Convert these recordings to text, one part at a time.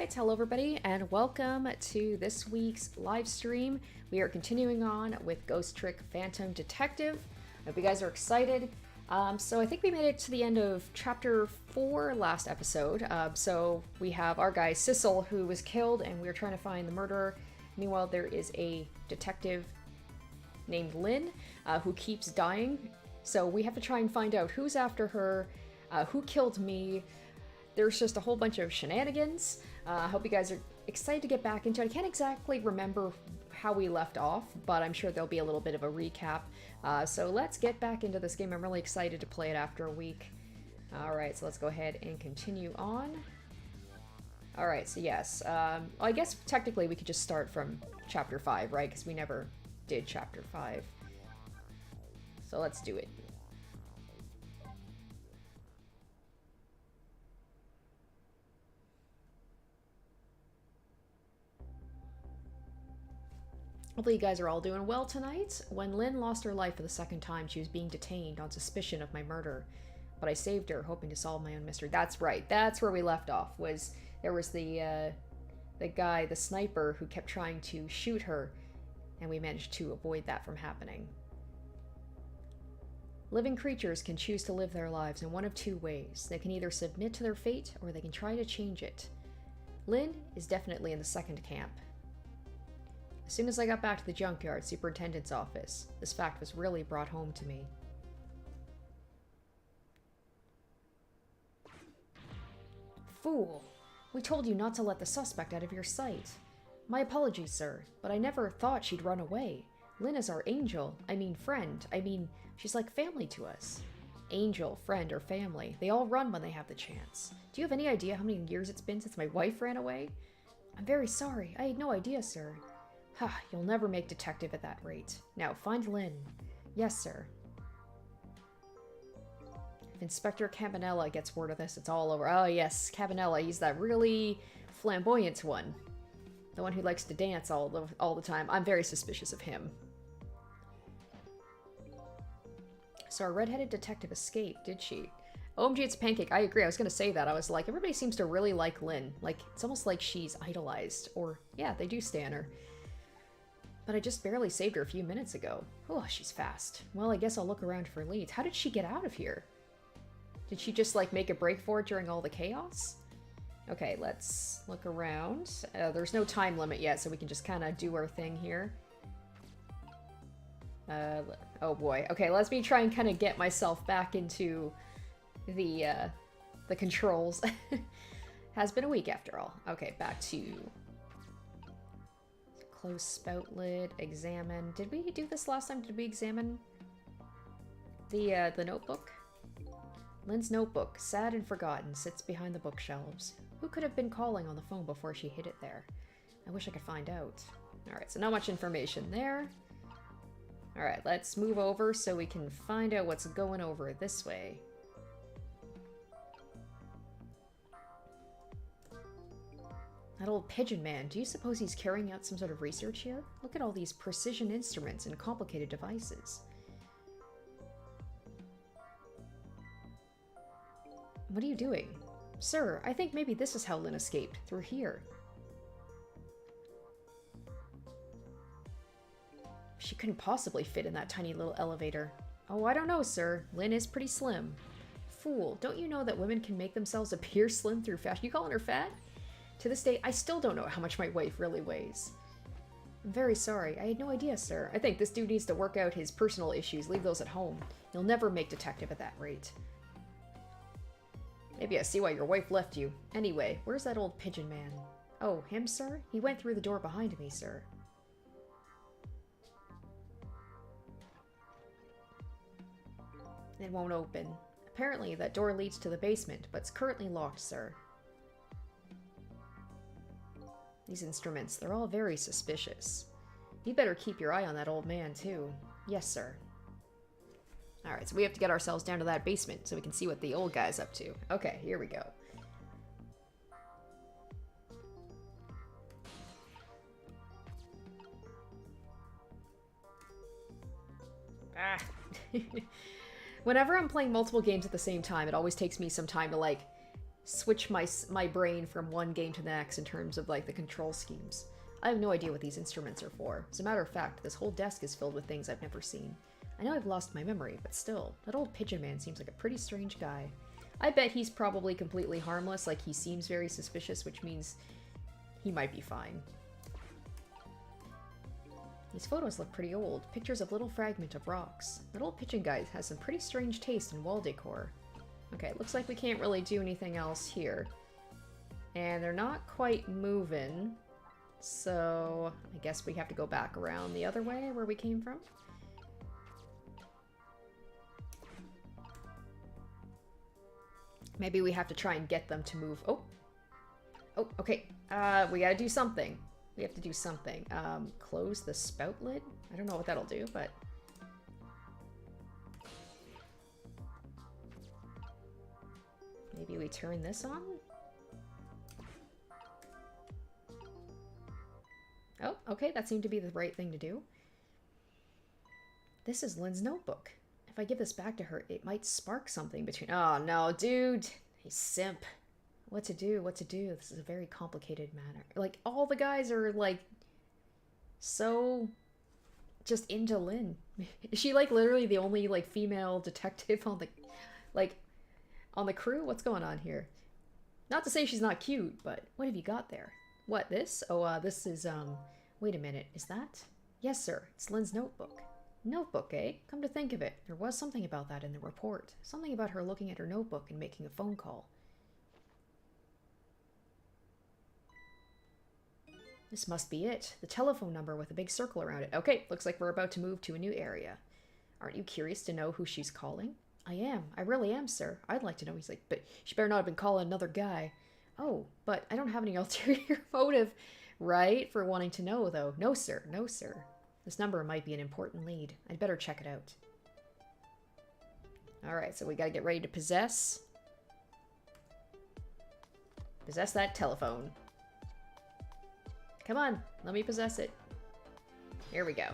Alright, hello everybody, and welcome to this week's live stream. We are continuing on with Ghost Trick Phantom Detective. I hope you guys are excited. So I think we made it to the end of Chapter 4 last episode. So we have our guy Sissel, who was killed, and we're trying to find the murderer. Meanwhile, there is a detective named Lynn, who keeps dying. So we have to try and find out who's after her, who killed me. There's just a whole bunch of shenanigans. I hope you guys are excited to get back into it. I can't exactly remember how we left off, but I'm sure there'll be a little bit of a recap. So let's get back into this game. I'm really excited to play it after a week. Alright, so let's go ahead and continue on. Alright, so yes. Well, I guess technically we could just start from Chapter 5, right? Because we never did Chapter 5. So let's do it. Hopefully you guys are all doing well tonight. When Lynn lost her life for the second time, she was being detained on suspicion of my murder. But I saved her, hoping to solve my own mystery. That's right. That's where we left off. There was the guy, the sniper, who kept trying to shoot her, and we managed to avoid that from happening. Living creatures can choose to live their lives in one of two ways. They can either submit to their fate, or they can try to change it. Lynn is definitely in the second camp. As soon as I got back to the junkyard superintendent's office, this fact was really brought home to me. Fool! We told you not to let the suspect out of your sight. My apologies, sir, but I never thought she'd run away. Lynn is our angel. I mean friend. I mean, she's like family to us. Angel, friend, or family. They all run when they have the chance. Do you have any idea how many years it's been since my wife ran away? I'm very sorry. I had no idea, sir. Ha, you'll never make detective at that rate. Now, find Lynn. Yes, sir. If Inspector Campanella gets word of this, it's all over. Oh, yes, Campanella. He's that really flamboyant one. The one who likes to dance all the time. I'm very suspicious of him. So our redheaded detective escaped, did she? OMG, it's Pancake. I agree. I was going to say that. I was like, everybody seems to really like Lynn. Like, it's almost like she's idolized. Or, yeah, they do stan her. But I just barely saved her a few minutes ago. Oh, she's fast. Well, I guess I'll look around for leads. How did she get out of here? Did she just, like, make a break for it during all the chaos? Okay, let's look around. There's no time limit yet, so we can just kind of do our thing here. Oh boy. Okay, let me try and kind of get myself back into the controls. Has been a week after all. Okay, back to... Close spout lid, examine. Did we do this last time? Did we examine the notebook? Lynn's notebook, sad and forgotten, sits behind the bookshelves. Who could have been calling on the phone before she hid it there? I wish I could find out. Alright, so not much information there. Alright, let's move over so we can find out what's going over this way. That old pigeon man, do you suppose he's carrying out some sort of research here? Look at all these precision instruments and complicated devices. What are you doing? Sir, I think maybe this is how Lynn escaped, through here. She couldn't possibly fit in that tiny little elevator. Oh, I don't know, sir. Lynn is pretty slim. Fool, don't you know that women can make themselves appear slim through fashion? You calling her fat? To this day, I still don't know how much my wife really weighs. I'm very sorry. I had no idea, sir. I think this dude needs to work out his personal issues. Leave those at home. You'll never make detective at that rate. Maybe I see why your wife left you. Anyway, where's that old pigeon man? Oh, him, sir? He went through the door behind me, sir. It won't open. Apparently, that door leads to the basement, but it's currently locked, sir. These instruments, they're all very suspicious. You better keep your eye on that old man, too. Yes, sir. Alright, so we have to get ourselves down to that basement so we can see what the old guy's up to. Okay, here we go. Ah. Whenever I'm playing multiple games at the same time, it always takes me some time to, like, switch my brain from one game to the next in terms of like the control schemes. I have no idea what these instruments are for. As a matter of fact, this whole desk is filled with things I've never seen. I know I've lost my memory, but still, that old pigeon man seems like a pretty strange guy. I bet he's probably completely harmless, like he seems very suspicious, which means he might be fine. These photos look pretty old. Pictures of little fragment of rocks. That old pigeon guy has some pretty strange taste in wall decor. Okay, looks like we can't really do anything else here. And they're not quite moving. So I guess we have to go back around the other way where we came from. Maybe we have to try and get them to move. Oh, okay. We gotta do something. We have to do something. Close the spout lid? I don't know what that'll do, but... maybe we turn this on? Oh, okay, that seemed to be the right thing to do. This is Lynn's notebook. If I give this back to her, it might spark something between... oh, no, dude! Hey, simp. What to do? What to do? This is a very complicated matter. Like, all the guys are, like, so just into Lynn. Is she, like, literally the only, like, female detective on the, like, on the crew? What's going on here? Not to say she's not cute, but what have you got there? What, this? Oh, this is, wait a minute. Is that? Yes, sir. It's Lynn's notebook. Notebook, eh? Come to think of it, there was something about that in the report. Something about her looking at her notebook and making a phone call. This must be it. The telephone number with a big circle around it. Okay, looks like we're about to move to a new area. Aren't you curious to know who she's calling? I am. I really am, sir. I'd like to know. He's like, but she better not have been calling another guy. Oh, but I don't have any ulterior motive, right? For wanting to know, though. No, sir. No, sir. This number might be an important lead. I'd better check it out. Alright, so we gotta get ready to possess. Possess that telephone. Come on, let me possess it. Here we go.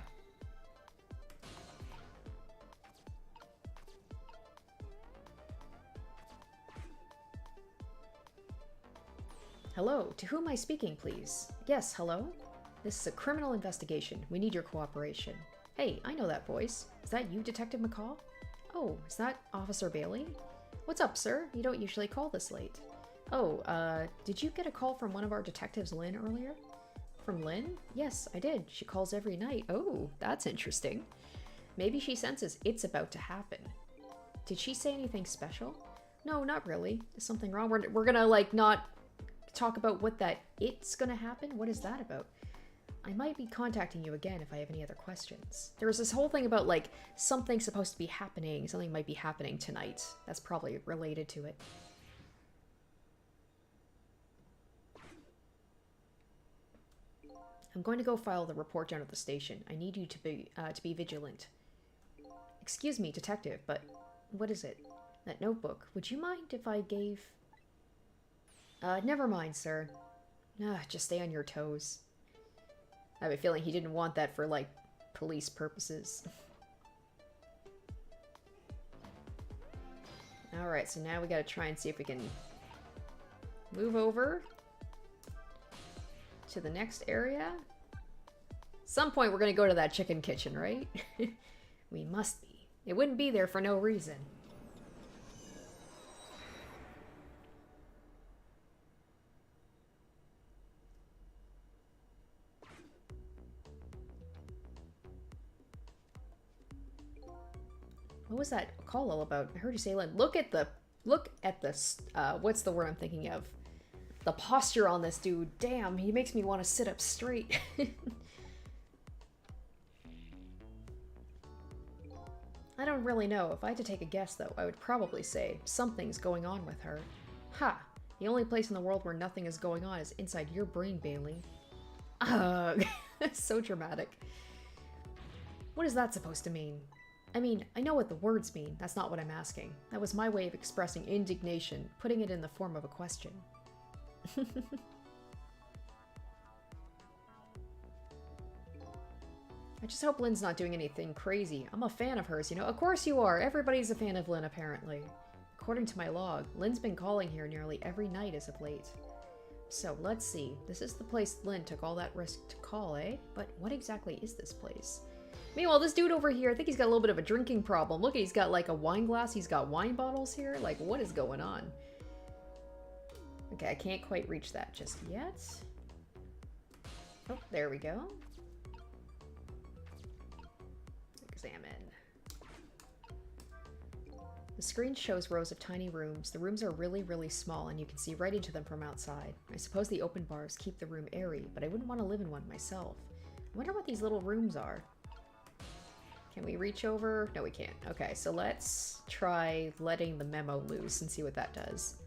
Hello, to whom am I speaking, please? Yes, hello? This is a criminal investigation. We need your cooperation. Hey, I know that voice. Is that you, Detective McCall? Oh, is that Officer Bailey? What's up, sir? You don't usually call this late. Oh, did you get a call from one of our detectives, Lynn, earlier? From Lynn? Yes, I did. She calls every night. Oh, that's interesting. Maybe she senses it's about to happen. Did she say anything special? No, not really. Is something wrong? We're gonna, like, not talk about what that it's gonna happen? What is that about? I might be contacting you again if I have any other questions. There was this whole thing about, like, something's supposed to be happening. Something might be happening tonight. That's probably related to it. I'm going to go file the report down at the station. I need you to be vigilant. Excuse me, detective, but what is it? That notebook. Would you mind if I gave... never mind, sir. Just stay on your toes. I have a feeling he didn't want that for, like, police purposes. Alright, so now we gotta try and see if we can move over to the next area. At some point we're gonna go to that chicken kitchen, right? We must be. It wouldn't be there for no reason. What was that call all about? I heard you say, like, look at the, what's the word I'm thinking of? The posture on this dude. Damn, he makes me want to sit up straight. I don't really know. If I had to take a guess, though, I would probably say something's going on with her. Ha! The only place in the world where nothing is going on is inside your brain, Bailey. Ugh. So dramatic. What is that supposed to mean? I mean, I know what the words mean. That's not what I'm asking. That was my way of expressing indignation, putting it in the form of a question. I just hope Lynn's not doing anything crazy. I'm a fan of hers, you know? Of course you are! Everybody's a fan of Lynn, apparently. According to my log, Lynn's been calling here nearly every night as of late. So, let's see. This is the place Lynn took all that risk to call, eh? But what exactly is this place? Meanwhile, this dude over here, I think he's got a little bit of a drinking problem. Look, he's got like a wine glass. He's got wine bottles here. Like, what is going on? Okay, I can't quite reach that just yet. Oh, there we go. Examine. The screen shows rows of tiny rooms. The rooms are really, really small, and you can see right into them from outside. I suppose the open bars keep the room airy, but I wouldn't want to live in one myself. I wonder what these little rooms are. Can we reach over? No, we can't. Okay, so let's try letting the memo loose and see what that does.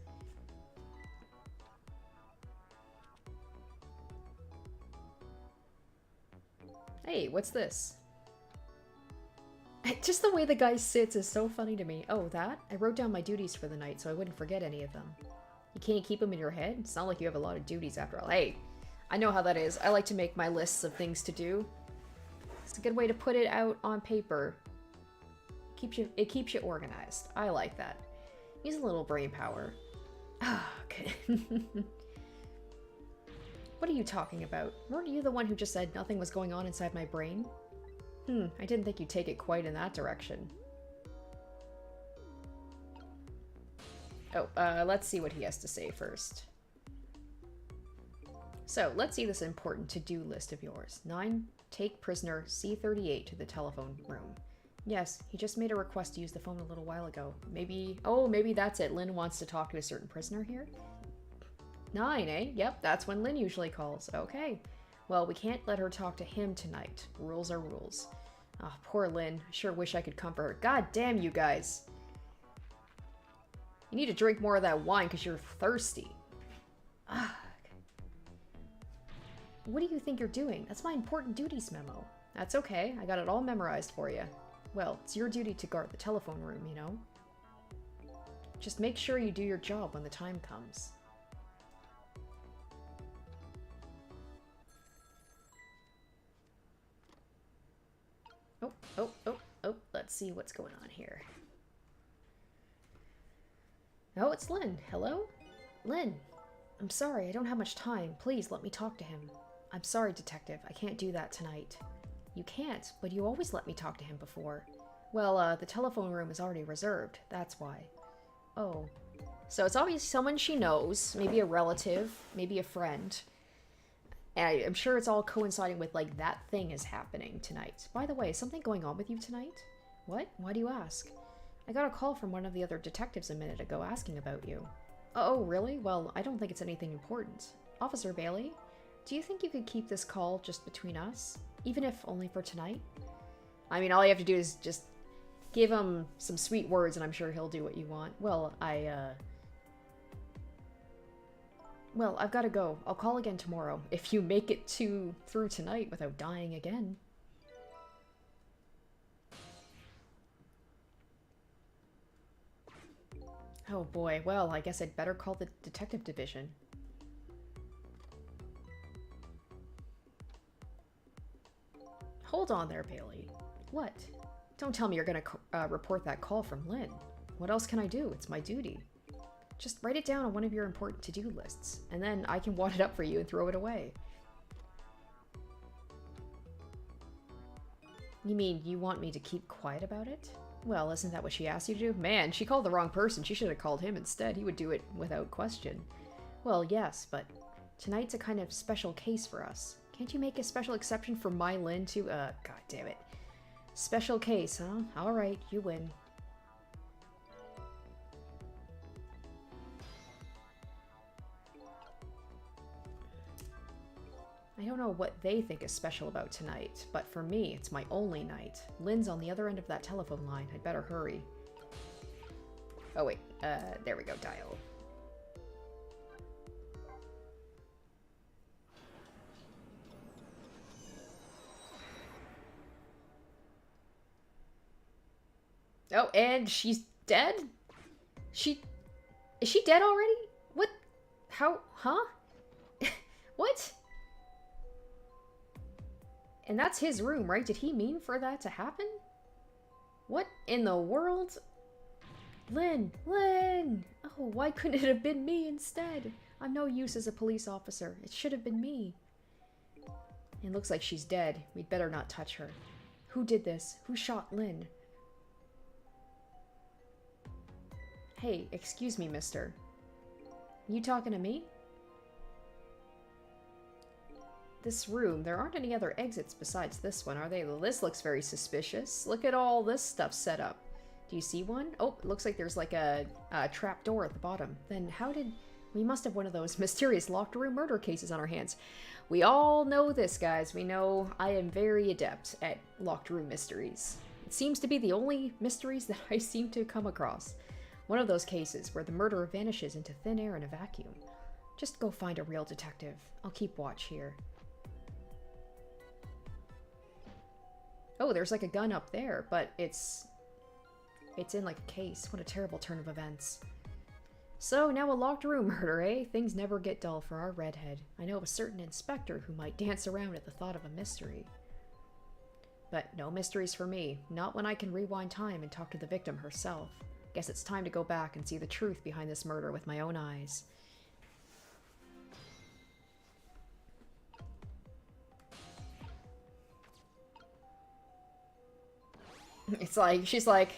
Hey, what's this? Just the way the guy sits is so funny to me. Oh, that? I wrote down my duties for the night so I wouldn't forget any of them. You can't keep them in your head? It's not like you have a lot of duties after all. Hey, I know how that is. I like to make my lists of things to do. It's a good way to put it out on paper. It keeps you organized. I like that. Use a little brain power. Ah, okay. What are you talking about? Weren't you the one who just said nothing was going on inside my brain? I didn't think you'd take it quite in that direction. Oh, let's see what he has to say first. So, let's see this important to-do list of yours. 9. Take prisoner C38 to the telephone room. Yes, he just made a request to use the phone a little while ago. Maybe... Oh, maybe that's it. Lynn wants to talk to a certain prisoner here? 9, eh? Yep, that's when Lynn usually calls. Okay. Well, we can't let her talk to him tonight. Rules are rules. Oh, poor Lynn. I sure wish I could comfort her. God damn you guys. You need to drink more of that wine because you're thirsty. Ah. What do you think you're doing? That's my important duties memo. That's okay. I got it all memorized for you. Well, it's your duty to guard the telephone room, you know? Just make sure you do your job when the time comes. Oh, let's see what's going on here. Oh, it's Lynn. Hello? Lynn, I'm sorry, I don't have much time. Please, let me talk to him. I'm sorry, Detective. I can't do that tonight. You can't, but you always let me talk to him before. Well, the telephone room is already reserved. That's why. Oh. So it's obviously someone she knows. Maybe a relative. Maybe a friend. And I'm sure it's all coinciding with, like, that thing is happening tonight. By the way, is something going on with you tonight? What? Why do you ask? I got a call from one of the other detectives a minute ago asking about you. Oh, really? Well, I don't think it's anything important. Officer Bailey, do you think you could keep this call just between us? Even if only for tonight? I mean, all you have to do is just give him some sweet words and I'm sure he'll do what you want. Well, Well, I've got to go. I'll call again tomorrow. If you make it through tonight without dying again. Oh boy, well, I guess I'd better call the detective division. Hold on there, Bailey. What? Don't tell me you're gonna report that call from Lynn. What else can I do? It's my duty. Just write it down on one of your important to-do lists, and then I can wad it up for you and throw it away. You mean you want me to keep quiet about it? Well, isn't that what she asked you to do? Man, she called the wrong person. She should have called him instead. He would do it without question. Well, yes, but tonight's a kind of special case for us. Can't you make a special exception for my Lynn too? God damn it. Special case, huh? Alright, you win. I don't know what they think is special about tonight, but for me, it's my only night. Lynn's on the other end of that telephone line. I'd better hurry. Oh wait, there we go, dial. Oh, and she's dead? Is she dead already? What? How? Huh? What? And that's his room, right? Did he mean for that to happen? What in the world? Lynn! Lynn! Oh, why couldn't it have been me instead? I'm no use as a police officer. It should have been me. It looks like she's dead. We'd better not touch her. Who did this? Who shot Lynn? Hey, excuse me, mister. You talking to me? This room, there aren't any other exits besides this one, are they? Well, this looks very suspicious. Look at all this stuff set up. Do you see one? Oh, it looks like there's like a trap door at the bottom. Then how did... We must have one of those mysterious locked room murder cases on our hands. We all know this, guys. We know I am very adept at locked room mysteries. It seems to be the only mysteries that I seem to come across. One of those cases where the murderer vanishes into thin air in a vacuum. Just go find a real detective. I'll keep watch here. Oh, there's like a gun up there, but it's in like a case. What a terrible turn of events. So, now a locked room murder, eh? Things never get dull for our redhead. I know of a certain inspector who might dance around at the thought of a mystery. But no mysteries for me. Not when I can rewind time and talk to the victim herself. Guess it's time to go back and see the truth behind this murder with my own eyes. It's like, she's like,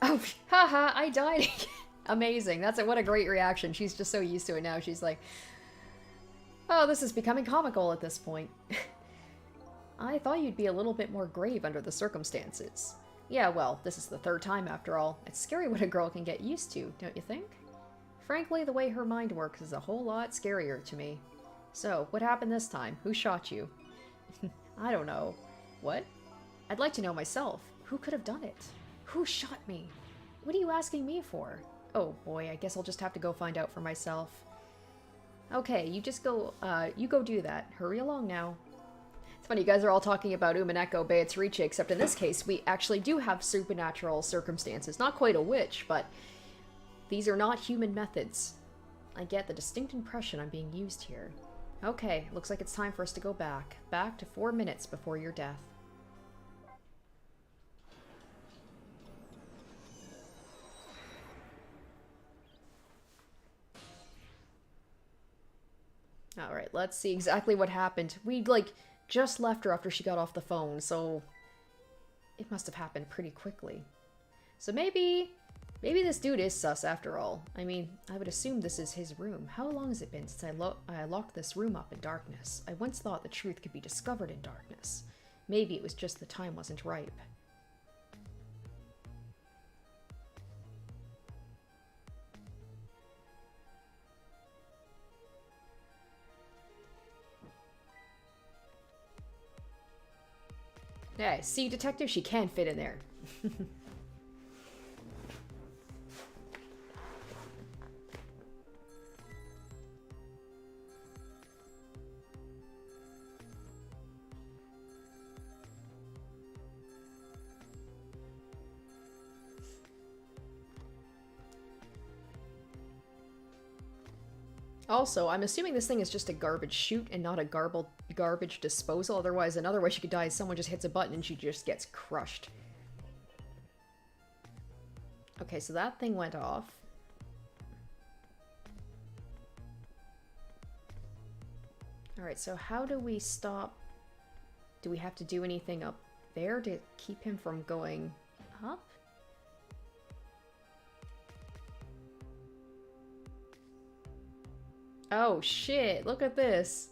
oh, haha, I died. Amazing. What a great reaction. She's just so used to it now. She's like, oh, this is becoming comical at this point. I thought you'd be a little bit more grave under the circumstances. Yeah, well, this is the third time after all. It's scary what a girl can get used to, don't you think? Frankly, the way her mind works is a whole lot scarier to me. So, what happened this time? Who shot you? I don't know. What? I'd like to know myself. Who could have done it? Who shot me? What are you asking me for? Oh boy, I guess I'll just have to go find out for myself. Okay, you just go, you go do that. Hurry along now. It's funny, you guys are all talking about Umineko Beatrice, except in this case, we actually do have supernatural circumstances. Not quite a witch, but these are not human methods. I get the distinct impression I'm being used here. Okay, looks like it's time for us to go back. Back to 4 minutes before your death. Alright, let's see exactly what happened. We, like, just left her after she got off the phone, so it must have happened pretty quickly. So maybe this dude is sus after all. I mean, I would assume this is his room. How long has it been since I locked this room up in darkness? I once thought the truth could be discovered in darkness. Maybe it was just the time wasn't ripe. Yeah, see, detective, she can fit in there. Also, I'm assuming this thing is just a garbage chute and not a garbage disposal. Otherwise, another way she could die is someone just hits a button and she just gets crushed. Okay, so that thing went off. Alright, so how do we stop? Do we have to do anything up there to keep him from going up? Oh shit, look at this.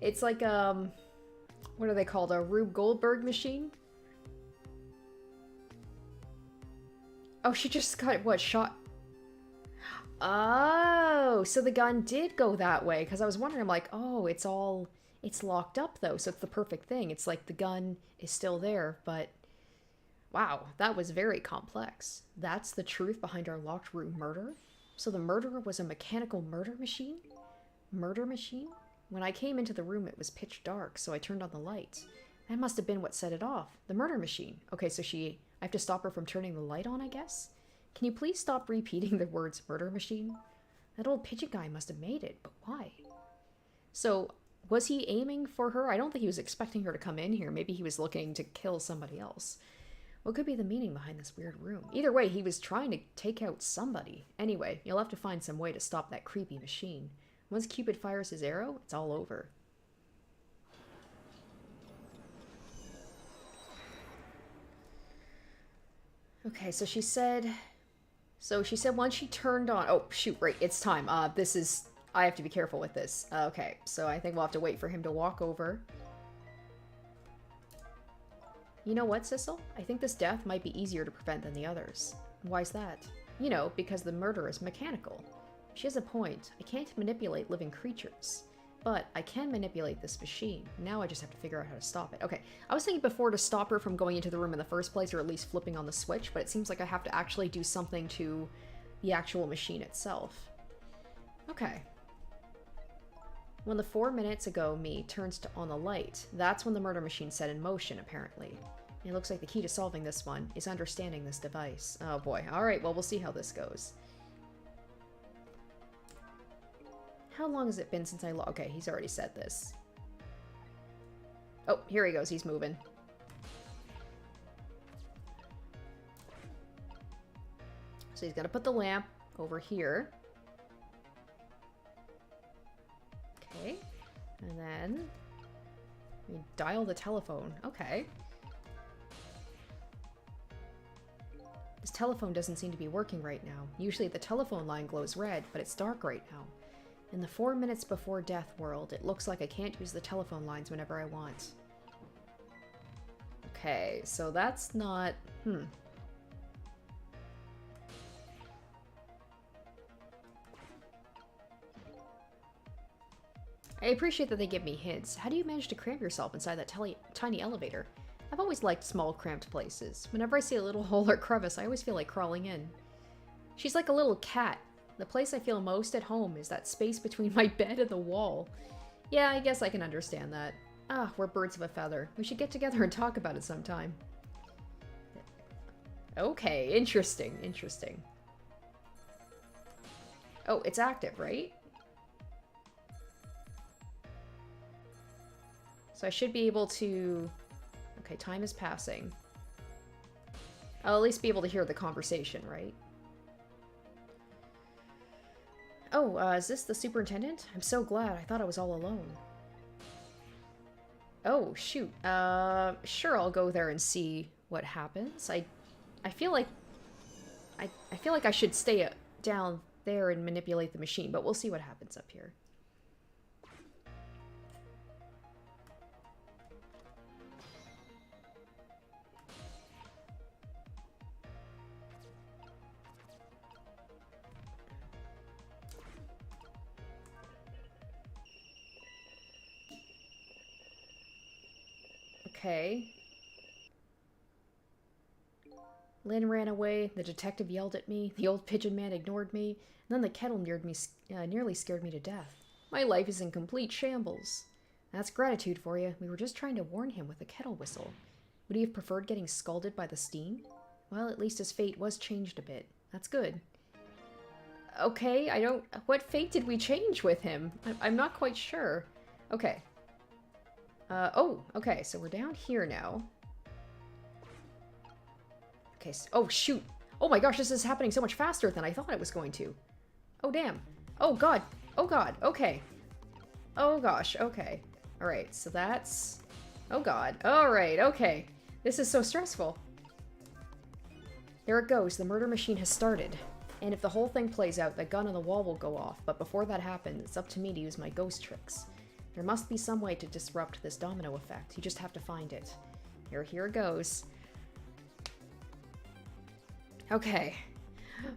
It's like, what are they called? A Rube Goldberg machine? Oh, she just got, what, shot? Oh, so the gun did go that way. Because I was wondering, I'm like, oh, it's locked up though, so it's the perfect thing. It's like the gun is still there, but wow, that was very complex. That's the truth behind our locked room murder? So the murderer was a mechanical murder machine? Murder machine? When I came into the room, it was pitch dark, so I turned on the lights. That must have been what set it off. The murder machine. Okay, so I have to stop her from turning the light on, I guess? Can you please stop repeating the words murder machine? That old pigeon guy must have made it, but why? So, was he aiming for her? I don't think he was expecting her to come in here. Maybe he was looking to kill somebody else. What could be the meaning behind this weird room? Either way, he was trying to take out somebody. Anyway, you'll have to find some way to stop that creepy machine. Once Cupid fires his arrow, it's all over. Okay, so she said once she turned on... Oh, shoot, right, it's time. I have to be careful with this. Okay, so I think we'll have to wait for him to walk over. You know what, Sissel? I think this death might be easier to prevent than the others. Why's that? You know, because the murder is mechanical. She has a point. I can't manipulate living creatures. But I can manipulate this machine. Now I just have to figure out how to stop it. Okay, I was thinking before to stop her from going into the room in the first place, or at least flipping on the switch, but it seems like I have to actually do something to the actual machine itself. Okay. When the 4 minutes ago me turns on the light, that's when the murder machine set in motion, apparently. It looks like the key to solving this one is understanding this device. Oh boy. Alright, well, we'll see how this goes. How long has it been since I okay, he's already said this. Oh, here he goes. He's moving. So he's got to put the lamp over here. Okay. And then we dial the telephone. Okay. This telephone doesn't seem to be working right now. Usually the telephone line glows red, but it's dark right now. In the 4 minutes before death world, it looks like I can't use the telephone lines whenever I want. Okay, so that's not... I appreciate that they give me hints. How do you manage to cramp yourself inside that tiny elevator? I've always liked small, cramped places. Whenever I see a little hole or crevice, I always feel like crawling in. She's like a little cat. The place I feel most at home is that space between my bed and the wall. Yeah, I guess I can understand that. Ah, we're birds of a feather. We should get together and talk about it sometime. Okay, interesting, interesting. Oh, it's active, right? So I should be able to... Okay, time is passing. I'll at least be able to hear the conversation, right? Oh, is this the superintendent? I'm so glad. I thought I was all alone. Oh, shoot. Sure, I'll go there and see what happens. I feel like... I feel like I should stay down there and manipulate the machine, but we'll see what happens up here. Okay. Lynn ran away, the detective yelled at me, the old pigeon man ignored me, and then the kettle nearly scared me to death. My life is in complete shambles. That's gratitude for you. We were just trying to warn him with a kettle whistle. Would he have preferred getting scalded by the steam? Well, at least his fate was changed a bit. That's good. Okay, I don't... What fate did we change with him? I'm not quite sure. Okay. Oh, okay, so we're down here now. Okay, so, oh shoot. Oh my gosh, this is happening so much faster than I thought it was going to. Oh damn. Oh god. Oh god, okay. Oh gosh, okay. Alright, so that's... Oh god. Alright, okay. This is so stressful. There it goes, the murder machine has started. And if the whole thing plays out, the gun on the wall will go off, but before that happens, it's up to me to use my ghost tricks. There must be some way to disrupt this domino effect. You just have to find it. Here it goes. Okay.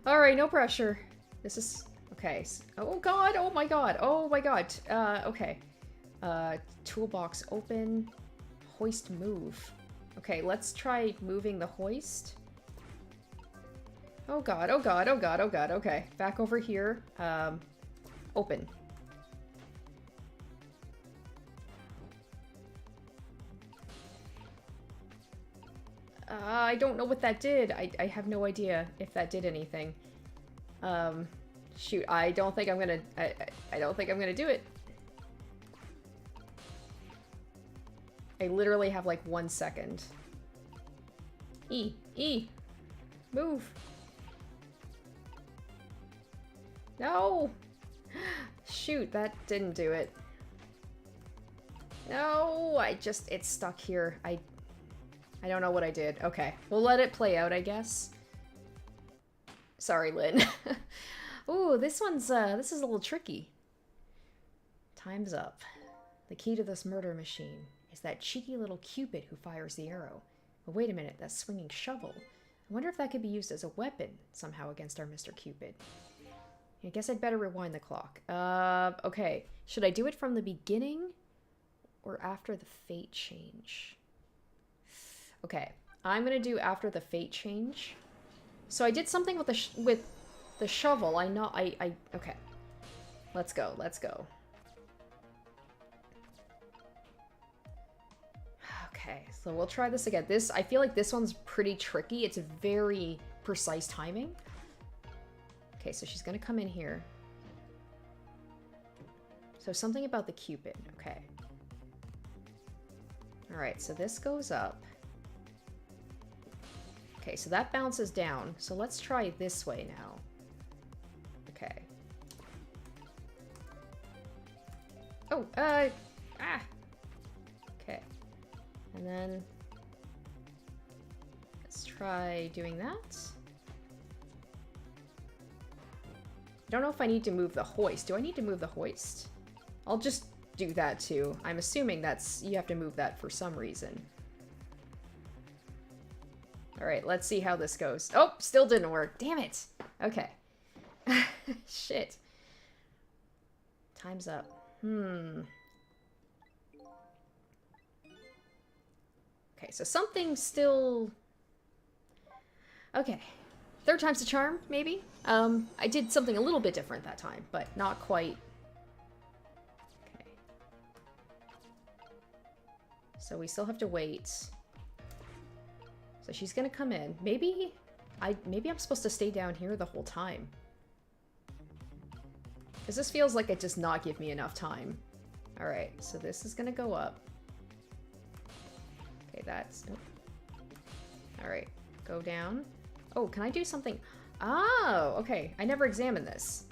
Alright, no pressure. This is... Okay. Oh god, oh my god, oh my god. Okay. Toolbox open. Hoist move. Okay, let's try moving the hoist. Oh god, oh god, oh god, oh god, okay. Back over here. Open. I don't know what that did. I have no idea if that did anything. Shoot, I don't think I'm gonna... I don't think I'm gonna do it. I literally have like 1 second. E. E! Move! No! Shoot, that didn't do it. No! It's stuck here. I don't know what I did. Okay, we'll let it play out, I guess. Sorry, Lynn. Ooh, this is a little tricky. Time's up. The key to this murder machine is that cheeky little Cupid who fires the arrow. But wait a minute, that swinging shovel. I wonder if that could be used as a weapon somehow against our Mr. Cupid. I guess I'd better rewind the clock. Okay. Should I do it from the beginning or after the fate change? Okay, I'm gonna do after the fate change. So I did something with the shovel. Okay. Let's go. Okay, so we'll try this again. I feel like this one's pretty tricky. It's very precise timing. Okay, so she's gonna come in here. So something about the Cupid. Okay. Alright, so this goes up. Okay, so that bounces down. So let's try this way now. Okay. Oh, okay. And then let's try doing that. I don't know if I need to move the hoist. Do I need to move the hoist? I'll just do that too. I'm assuming you have to move that for some reason. Alright, let's see how this goes. Oh, still didn't work. Damn it. Okay. Shit. Time's up. Okay, so something still... Okay. Third time's the charm, maybe? I did something a little bit different that time, but not quite. Okay. So we still have to wait. So she's gonna come in. Maybe I'm supposed to stay down here the whole time. Because this feels like it does not give me enough time. Alright, so this is gonna go up. Okay, that's... Nope. Alright, go down. Oh, can I do something? Oh, okay. I never examined this.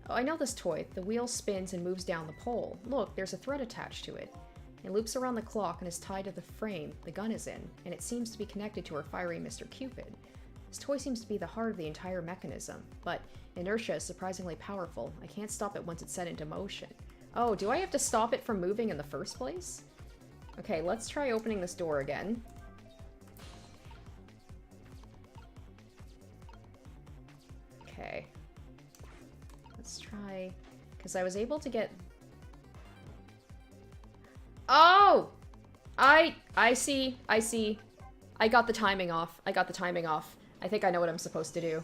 Oh, I know this toy. The wheel spins and moves down the pole. Look, there's a thread attached to it. It loops around the clock and is tied to the frame the gun is in, and it seems to be connected to our fiery Mr. Cupid. This toy seems to be the heart of the entire mechanism, but inertia is surprisingly powerful. I can't stop it once it's set into motion. Oh, do I have to stop it from moving in the first place? Okay, let's try opening this door again. Okay. Let's try... Because I was able to get... Oh! I see. I got the timing off. I think I know what I'm supposed to do.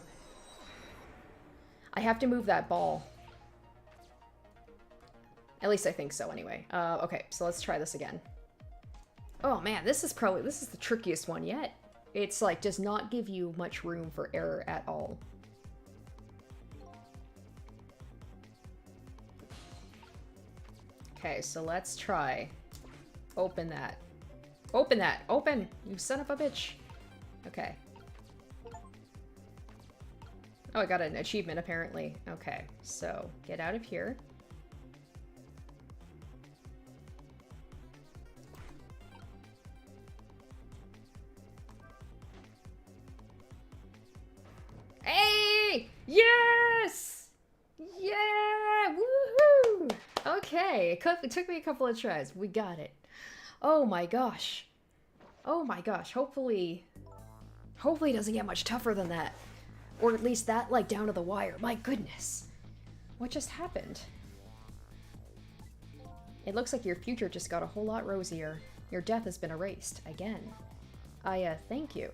I have to move that ball. At least I think so, anyway. Okay, so let's try this again. Oh man, this is the trickiest one yet. It's like, does not give you much room for error at all. Okay, so let's try. Open that. Open that! Open! You son of a bitch! Okay. Oh, I got an achievement, apparently. Okay, so get out of here. Hey! Yes! Yeah! Woohoo! Okay, it took me a couple of tries. We got it. Oh my gosh. Oh my gosh. Hopefully it doesn't get much tougher than that. Or at least that, like, down to the wire. My goodness. What just happened? It looks like your future just got a whole lot rosier. Your death has been erased. Again. Thank you.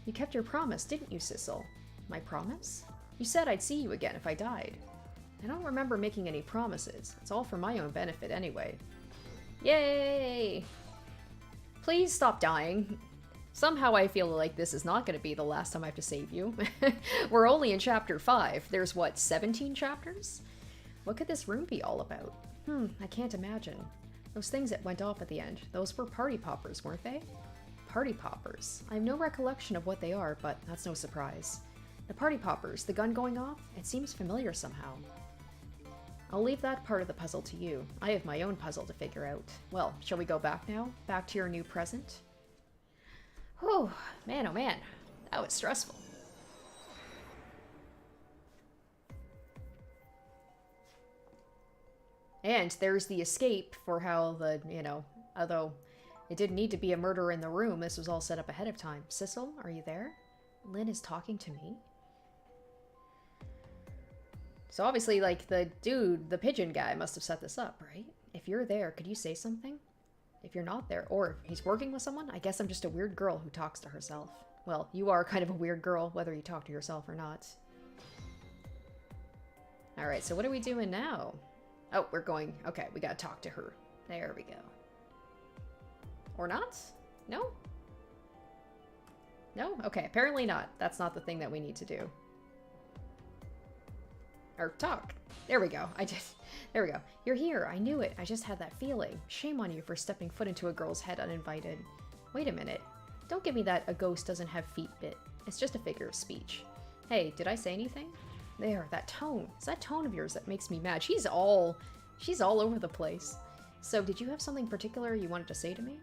You kept your promise, didn't you, Sissel? My promise? You said I'd see you again if I died. I don't remember making any promises. It's all for my own benefit anyway. Yay! Please stop dying. Somehow I feel like this is not going to be the last time I have to save you. We're only in chapter 5. There's, what, 17 chapters? What could this room be all about? I can't imagine. Those things that went off at the end, those were party poppers, weren't they? Party poppers. I have no recollection of what they are, but that's no surprise. The party poppers, the gun going off? It seems familiar somehow. I'll leave that part of the puzzle to you. I have my own puzzle to figure out. Well, shall we go back now? Back to your new present? Whew, man, oh man. That was stressful. And there's the escape for how the, you know, although it didn't need to be a murder in the room, this was all set up ahead of time. Sissel, are you there? Lynn is talking to me? So obviously, like, the dude, the pigeon guy must have set this up, right? If you're there, could you say something? If you're not there, or he's working with someone, I guess I'm just a weird girl who talks to herself. Well, you are kind of a weird girl, whether you talk to yourself or not. Alright, so what are we doing now? Oh, we're going... Okay, we gotta talk to her. There we go. Or not? No? No? Okay, apparently not. That's not the thing that we need to do. Or talk. There we go. There we go. You're here. I knew it. I just had that feeling. Shame on you for stepping foot into a girl's head uninvited. Wait a minute. Don't give me that a ghost doesn't have feet bit. It's just a figure of speech. Hey, did I say anything? There, that tone. It's that tone of yours that makes me mad. She's all over the place. So, did you have something particular you wanted to say to me?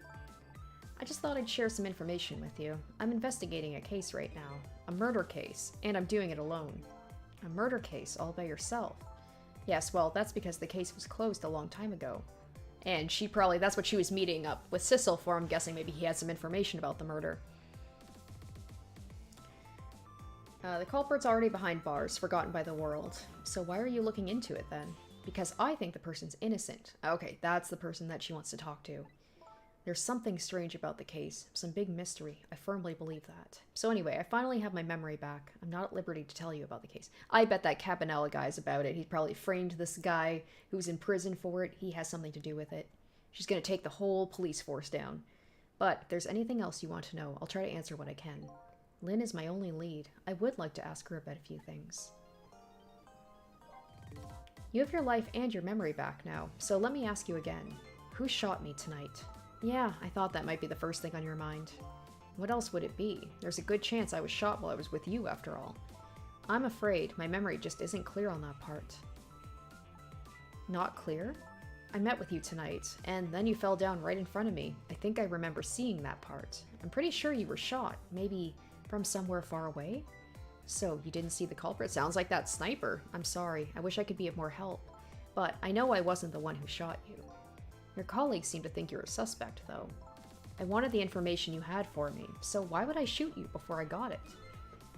I just thought I'd share some information with you. I'm investigating a case right now. A murder case. And I'm doing it alone. A murder case all by yourself. Yes, well, that's because the case was closed a long time ago. And that's what she was meeting up with Sissel for. I'm guessing maybe he had some information about the murder. The culprit's already behind bars, forgotten by the world. So why are you looking into it then? Because I think the person's innocent. Okay, that's the person that she wants to talk to. There's something strange about the case. Some big mystery. I firmly believe that. So anyway, I finally have my memory back. I'm not at liberty to tell you about the case. I bet that Cabanela guy's about it. He probably framed this guy who's in prison for it. He has something to do with it. She's gonna take the whole police force down. But if there's anything else you want to know, I'll try to answer what I can. Lynn is my only lead. I would like to ask her about a few things. You have your life and your memory back now, so let me ask you again. Who shot me tonight? Yeah, I thought that might be the first thing on your mind. What else would it be? There's a good chance I was shot while I was with you, after all. I'm afraid my memory just isn't clear on that part. Not clear? I met with you tonight, and then you fell down right in front of me. I think I remember seeing that part. I'm pretty sure you were shot, maybe from somewhere far away? So, you didn't see the culprit? Sounds like that sniper. I'm sorry, I wish I could be of more help. But I know I wasn't the one who shot you. Your colleagues seem to think you're a suspect, though. I wanted the information you had for me, so why would I shoot you before I got it?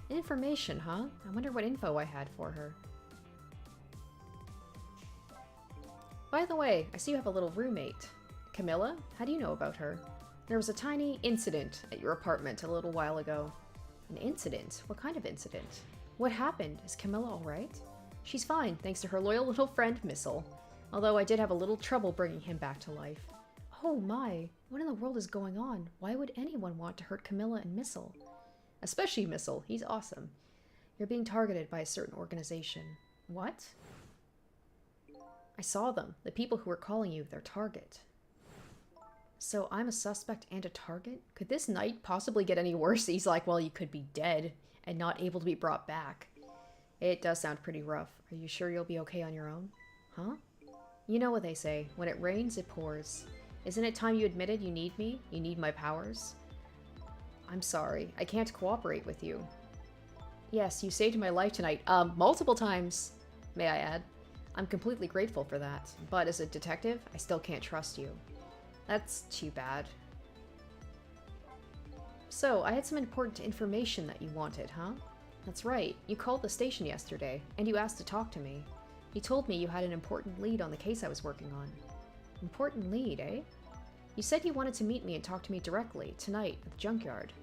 Information, huh? I wonder what info I had for her. By the way, I see you have a little roommate. Camilla? How do you know about her? There was a tiny incident at your apartment a little while ago. An incident? What kind of incident? What happened? Is Camilla alright? She's fine, thanks to her loyal little friend, Missile. Although I did have a little trouble bringing him back to life. Oh my, what in the world is going on? Why would anyone want to hurt Camilla and Missile? Especially Missile, he's awesome. You're being targeted by a certain organization. What? I saw them, the people who were calling you their target. So I'm a suspect and a target? Could this night possibly get any worse? He's like, well, you could be dead and not able to be brought back. It does sound pretty rough. Are you sure you'll be okay on your own? Huh? You know what they say, when it rains, it pours. Isn't it time you admitted you need me? You need my powers? I'm sorry, I can't cooperate with you. Yes, you saved my life tonight, multiple times, may I add. I'm completely grateful for that, but as a detective, I still can't trust you. That's too bad. So, I had some important information that you wanted, huh? That's right, you called the station yesterday, and you asked to talk to me. You told me you had an important lead on the case I was working on. Important lead, eh? You said you wanted to meet me and talk to me directly, tonight, at the junkyard.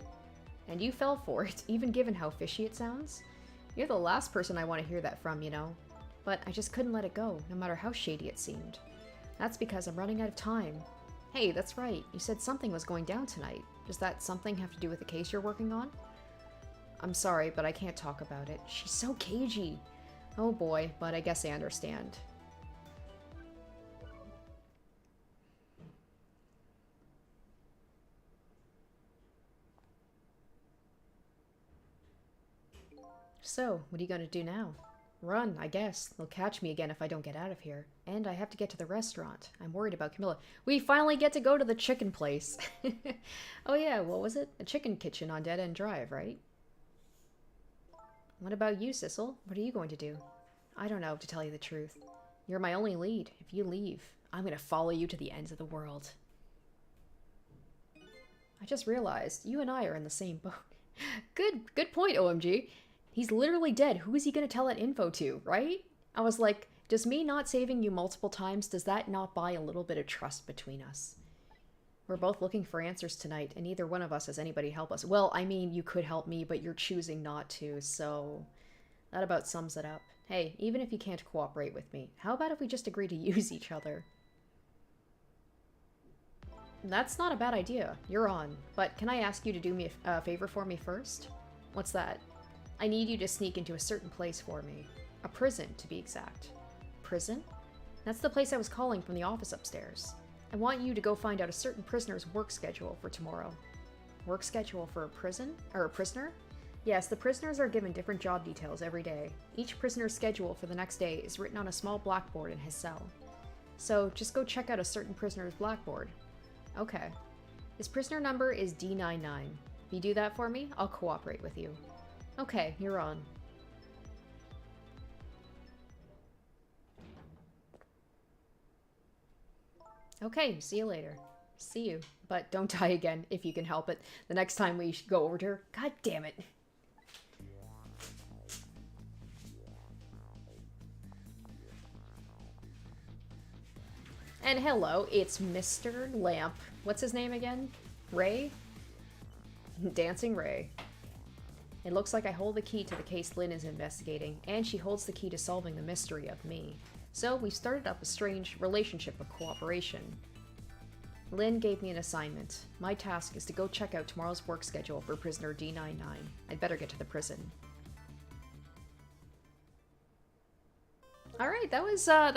And you fell for it, even given how fishy it sounds. You're the last person I want to hear that from, you know. But I just couldn't let it go, no matter how shady it seemed. That's because I'm running out of time. Hey, that's right, you said something was going down tonight. Does that something have to do with the case you're working on? I'm sorry, but I can't talk about it. She's so cagey. Oh boy, but I guess I understand. So, what are you going to do now? Run, I guess. They'll catch me again if I don't get out of here. And I have to get to the restaurant. I'm worried about Camilla. We finally get to go to the chicken place. Oh yeah, what was it? A chicken kitchen on Dead End Drive, right? What about you, Sissel? What are you going to do? I don't know, to tell you the truth. You're my only lead. If you leave, I'm going to follow you to the ends of the world. I just realized you and I are in the same boat. Good point, OMG. He's literally dead. Who is he going to tell that info to, right? I was like, does me not saving you multiple times, does that not buy a little bit of trust between us? We're both looking for answers tonight, and neither one of us has anybody help us. Well, I mean, you could help me, but you're choosing not to, so that about sums it up. Hey, even if you can't cooperate with me, how about if we just agree to use each other? That's not a bad idea. You're on. But can I ask you to do me a favor for me first? What's that? I need you to sneak into a certain place for me. A prison, to be exact. Prison? That's the place I was calling from the office upstairs. I want you to go find out a certain prisoner's work schedule for tomorrow. Work schedule for a prison? Or a prisoner? Yes, the prisoners are given different job details every day. Each prisoner's schedule for the next day is written on a small blackboard in his cell. So, just go check out a certain prisoner's blackboard. Okay. His prisoner number is D99. If you do that for me, I'll cooperate with you. Okay, you're on. Okay, see you later. See you. But don't die again, if you can help it. The next time we go over to her. God damn it. And hello, it's Mr. Lamp. What's his name again? Ray? Dancing Ray. It looks like I hold the key to the case Lynn is investigating, and she holds the key to solving the mystery of me. So we've started up a strange relationship of cooperation. Lynn gave me an assignment. My task is to go check out tomorrow's work schedule for prisoner D99. I'd better get to the prison. All right, that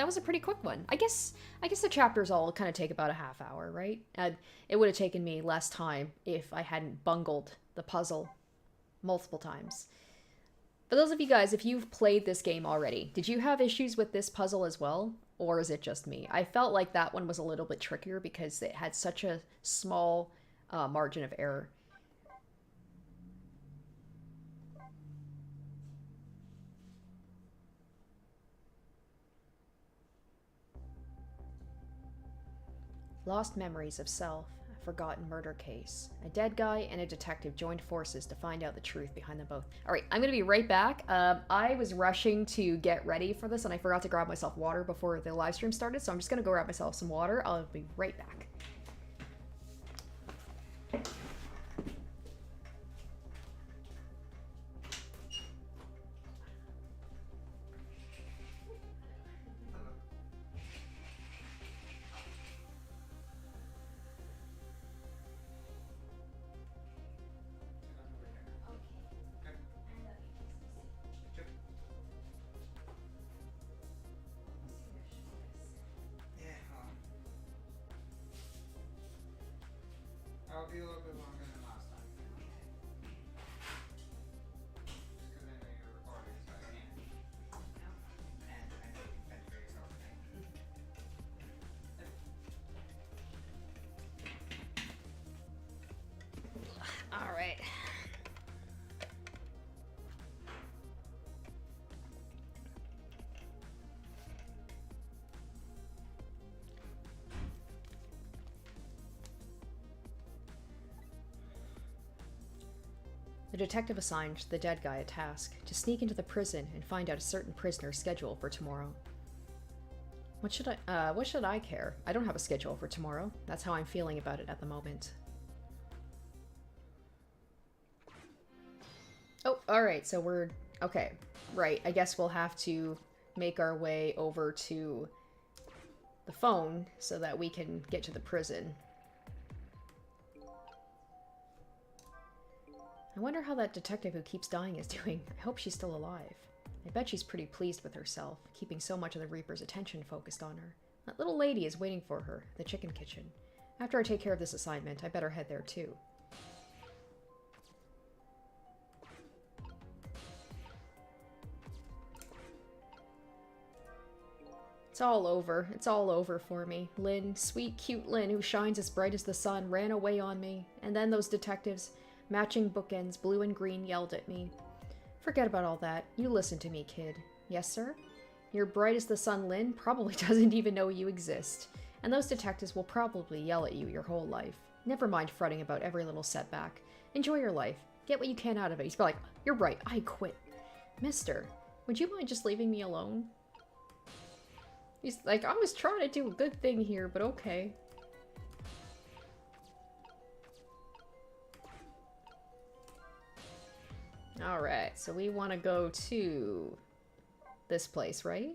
was a pretty quick one. I guess the chapters all kind of take about a half hour, right? It would have taken me less time if I hadn't bungled the puzzle multiple times. For those of you guys, if you've played this game already, did you have issues with this puzzle as well? Or is it just me? I felt like that one was a little bit trickier because it had such a small margin of error. Lost memories of self, a forgotten murder case. A dead guy and a detective joined forces to find out the truth behind them both. Alright, I'm gonna be right back. I was rushing to get ready for this and I forgot to grab myself water before the live stream started, so I'm just gonna go grab myself some water. I'll be right back. I'll be a little bit longer than last time. Just because I know you're recording, so I can't. And I know you can fend for yourself. All right. The detective assigned the dead guy a task to sneak into the prison and find out a certain prisoner's schedule for tomorrow. What should I care? I don't have a schedule for tomorrow. That's how I'm feeling about it at the moment. Oh, alright, so we're... Okay, right. I guess we'll have to make our way over to the phone so that we can get to the prison. I wonder how that detective who keeps dying is doing. I hope she's still alive. I bet she's pretty pleased with herself, keeping so much of the Reaper's attention focused on her. That little lady is waiting for her, the chicken kitchen. After I take care of this assignment, I better head there too. It's all over. It's all over for me. Lynn, sweet, cute Lynn, who shines as bright as the sun, ran away on me. And then those detectives, matching bookends, blue and green, yelled at me. Forget about all that. You listen to me, kid. Yes, sir? Your bright as the sun Lynn probably doesn't even know you exist. And those detectives will probably yell at you your whole life. Never mind fretting about every little setback. Enjoy your life. Get what you can out of it. He's probably like, you're right, I quit. Mister, would you mind just leaving me alone? He's like, I was trying to do a good thing here, but okay. Alright, so we want to go to this place, right?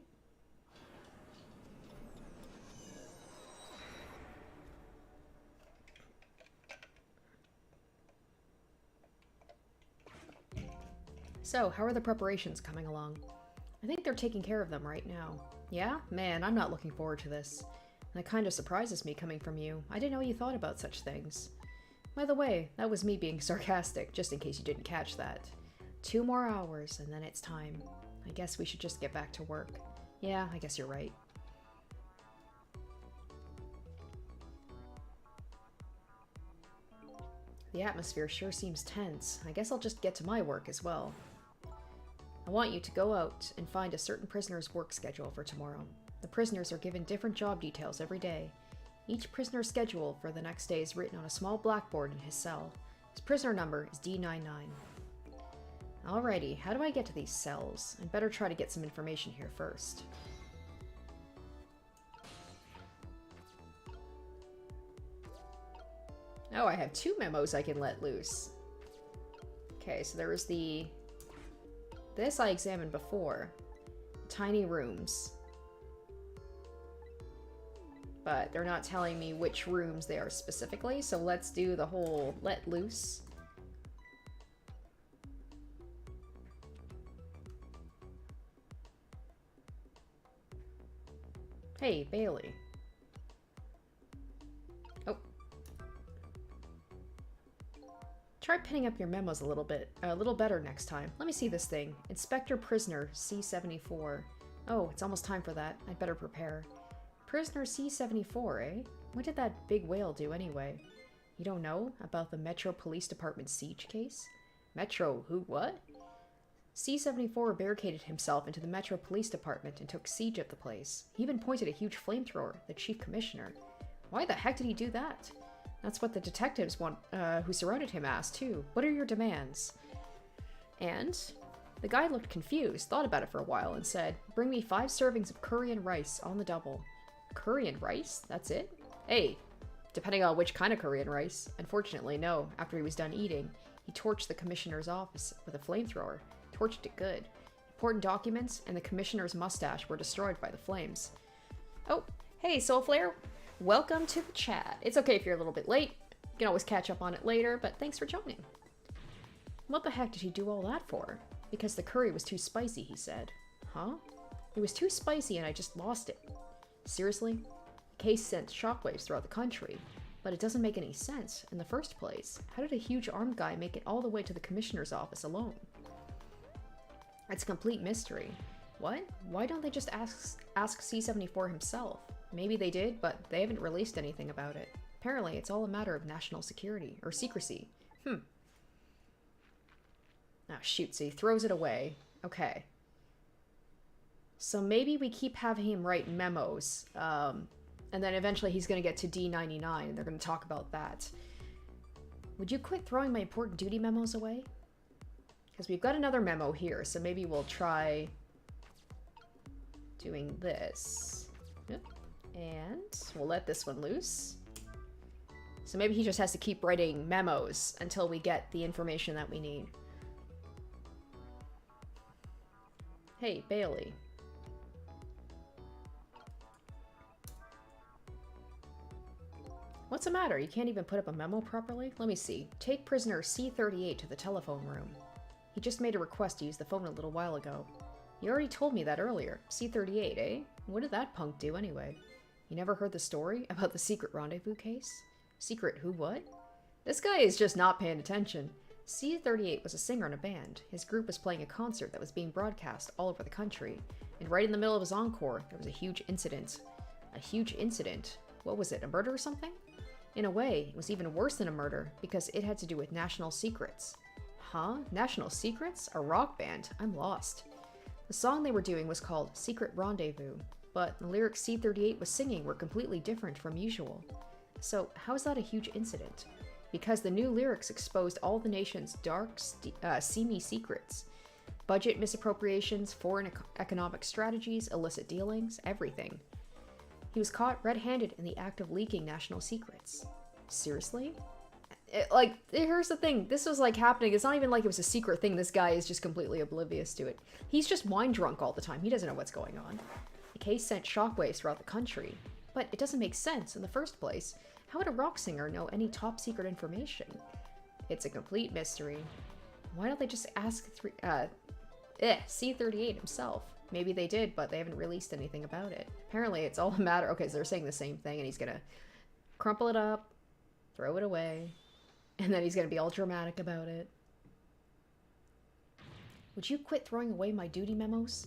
So, how are the preparations coming along? I think they're taking care of them right now. Yeah? Man, I'm not looking forward to this. And it kind of surprises me coming from you. I didn't know you thought about such things. By the way, that was me being sarcastic, just in case you didn't catch that. 2 more hours, and then it's time. I guess we should just get back to work. Yeah, I guess you're right. The atmosphere sure seems tense. I guess I'll just get to my work as well. I want you to go out and find a certain prisoner's work schedule for tomorrow. The prisoners are given different job details every day. Each prisoner's schedule for the next day is written on a small blackboard in his cell. His prisoner number is D99. Alrighty, how do I get to these cells? I'd better try to get some information here first. Oh, I have 2 memos I can let loose. Okay, so there was the... This I examined before. Tiny rooms. But they're not telling me which rooms they are specifically, so let's do the whole let loose. Hey, Bailey. Oh. Try pinning up your memos a little better next time. Let me see this thing. Inspector Prisoner C-74. Oh, it's almost time for that. I'd better prepare. Prisoner C-74, eh? What did that big whale do anyway? You don't know about the Metro Police Department siege case? Metro who what? C-74 barricaded himself into the Metro Police Department and took siege of the place. He even pointed a huge flamethrower, the chief commissioner. Why the heck did he do that? That's what the detectives who surrounded him asked, too. What are your demands? And the guy looked confused, thought about it for a while, and said, bring me 5 servings of curry and rice on the double. Curry and rice? That's it? Hey, depending on which kind of curry and rice. Unfortunately, no. After he was done eating, he torched the commissioner's office with a flamethrower. Torched it good. Important documents and the commissioner's mustache were destroyed by the flames. Oh, hey, Soulflare. Welcome to the chat. It's okay if you're a little bit late. You can always catch up on it later, but thanks for joining. What the heck did he do all that for? Because the curry was too spicy, he said. Huh? It was too spicy and I just lost it. Seriously? The case sent shockwaves throughout the country, but it doesn't make any sense in the first place. How did a huge armed guy make it all the way to the commissioner's office alone? It's a complete mystery. What? Why don't they just ask C-74 himself? Maybe they did, but they haven't released anything about it. Apparently, it's all a matter of national security, or secrecy. Oh shoot, so he throws it away. Okay. So maybe we keep having him write memos, and then eventually he's going to get to D99, and they're going to talk about that. Would you quit throwing my important duty memos away? Because we've got another memo here, so maybe we'll try doing this. Yep. And we'll let this one loose. So maybe he just has to keep writing memos until we get the information that we need. Hey, Bailey. What's the matter? You can't even put up a memo properly? Let me see. Take prisoner C-38 to the telephone room. He just made a request to use the phone a little while ago. You already told me that earlier. C-38, eh? What did that punk do anyway? You never heard the story about the secret rendezvous case? Secret who what? This guy is just not paying attention. C38 was a singer in a band. His group was playing a concert that was being broadcast all over the country. And right in the middle of his encore, there was a huge incident. A huge incident? What was it, a murder or something? In a way, it was even worse than a murder, because it had to do with national secrets. Huh? National secrets? A rock band? I'm lost. The song they were doing was called Secret Rendezvous, but the lyrics C38 was singing were completely different from usual. So, how is that a huge incident? Because the new lyrics exposed all the nation's dark, seamy secrets. Budget misappropriations, foreign economic strategies, illicit dealings, everything. He was caught red-handed in the act of leaking national secrets. Seriously? Here's the thing. This was, happening. It's not even like it was a secret thing. This guy is just completely oblivious to it. He's just wine drunk all the time. He doesn't know what's going on. The case sent shockwaves throughout the country. But it doesn't make sense in the first place. How would a rock singer know any top-secret information? It's a complete mystery. Why don't they just ask C38 himself? Maybe they did, but they haven't released anything about it. Apparently, it's all a matter... Okay, so they're saying the same thing, and he's gonna crumple it up, throw it away, and then he's gonna be all dramatic about it. Would you quit throwing away my duty memos?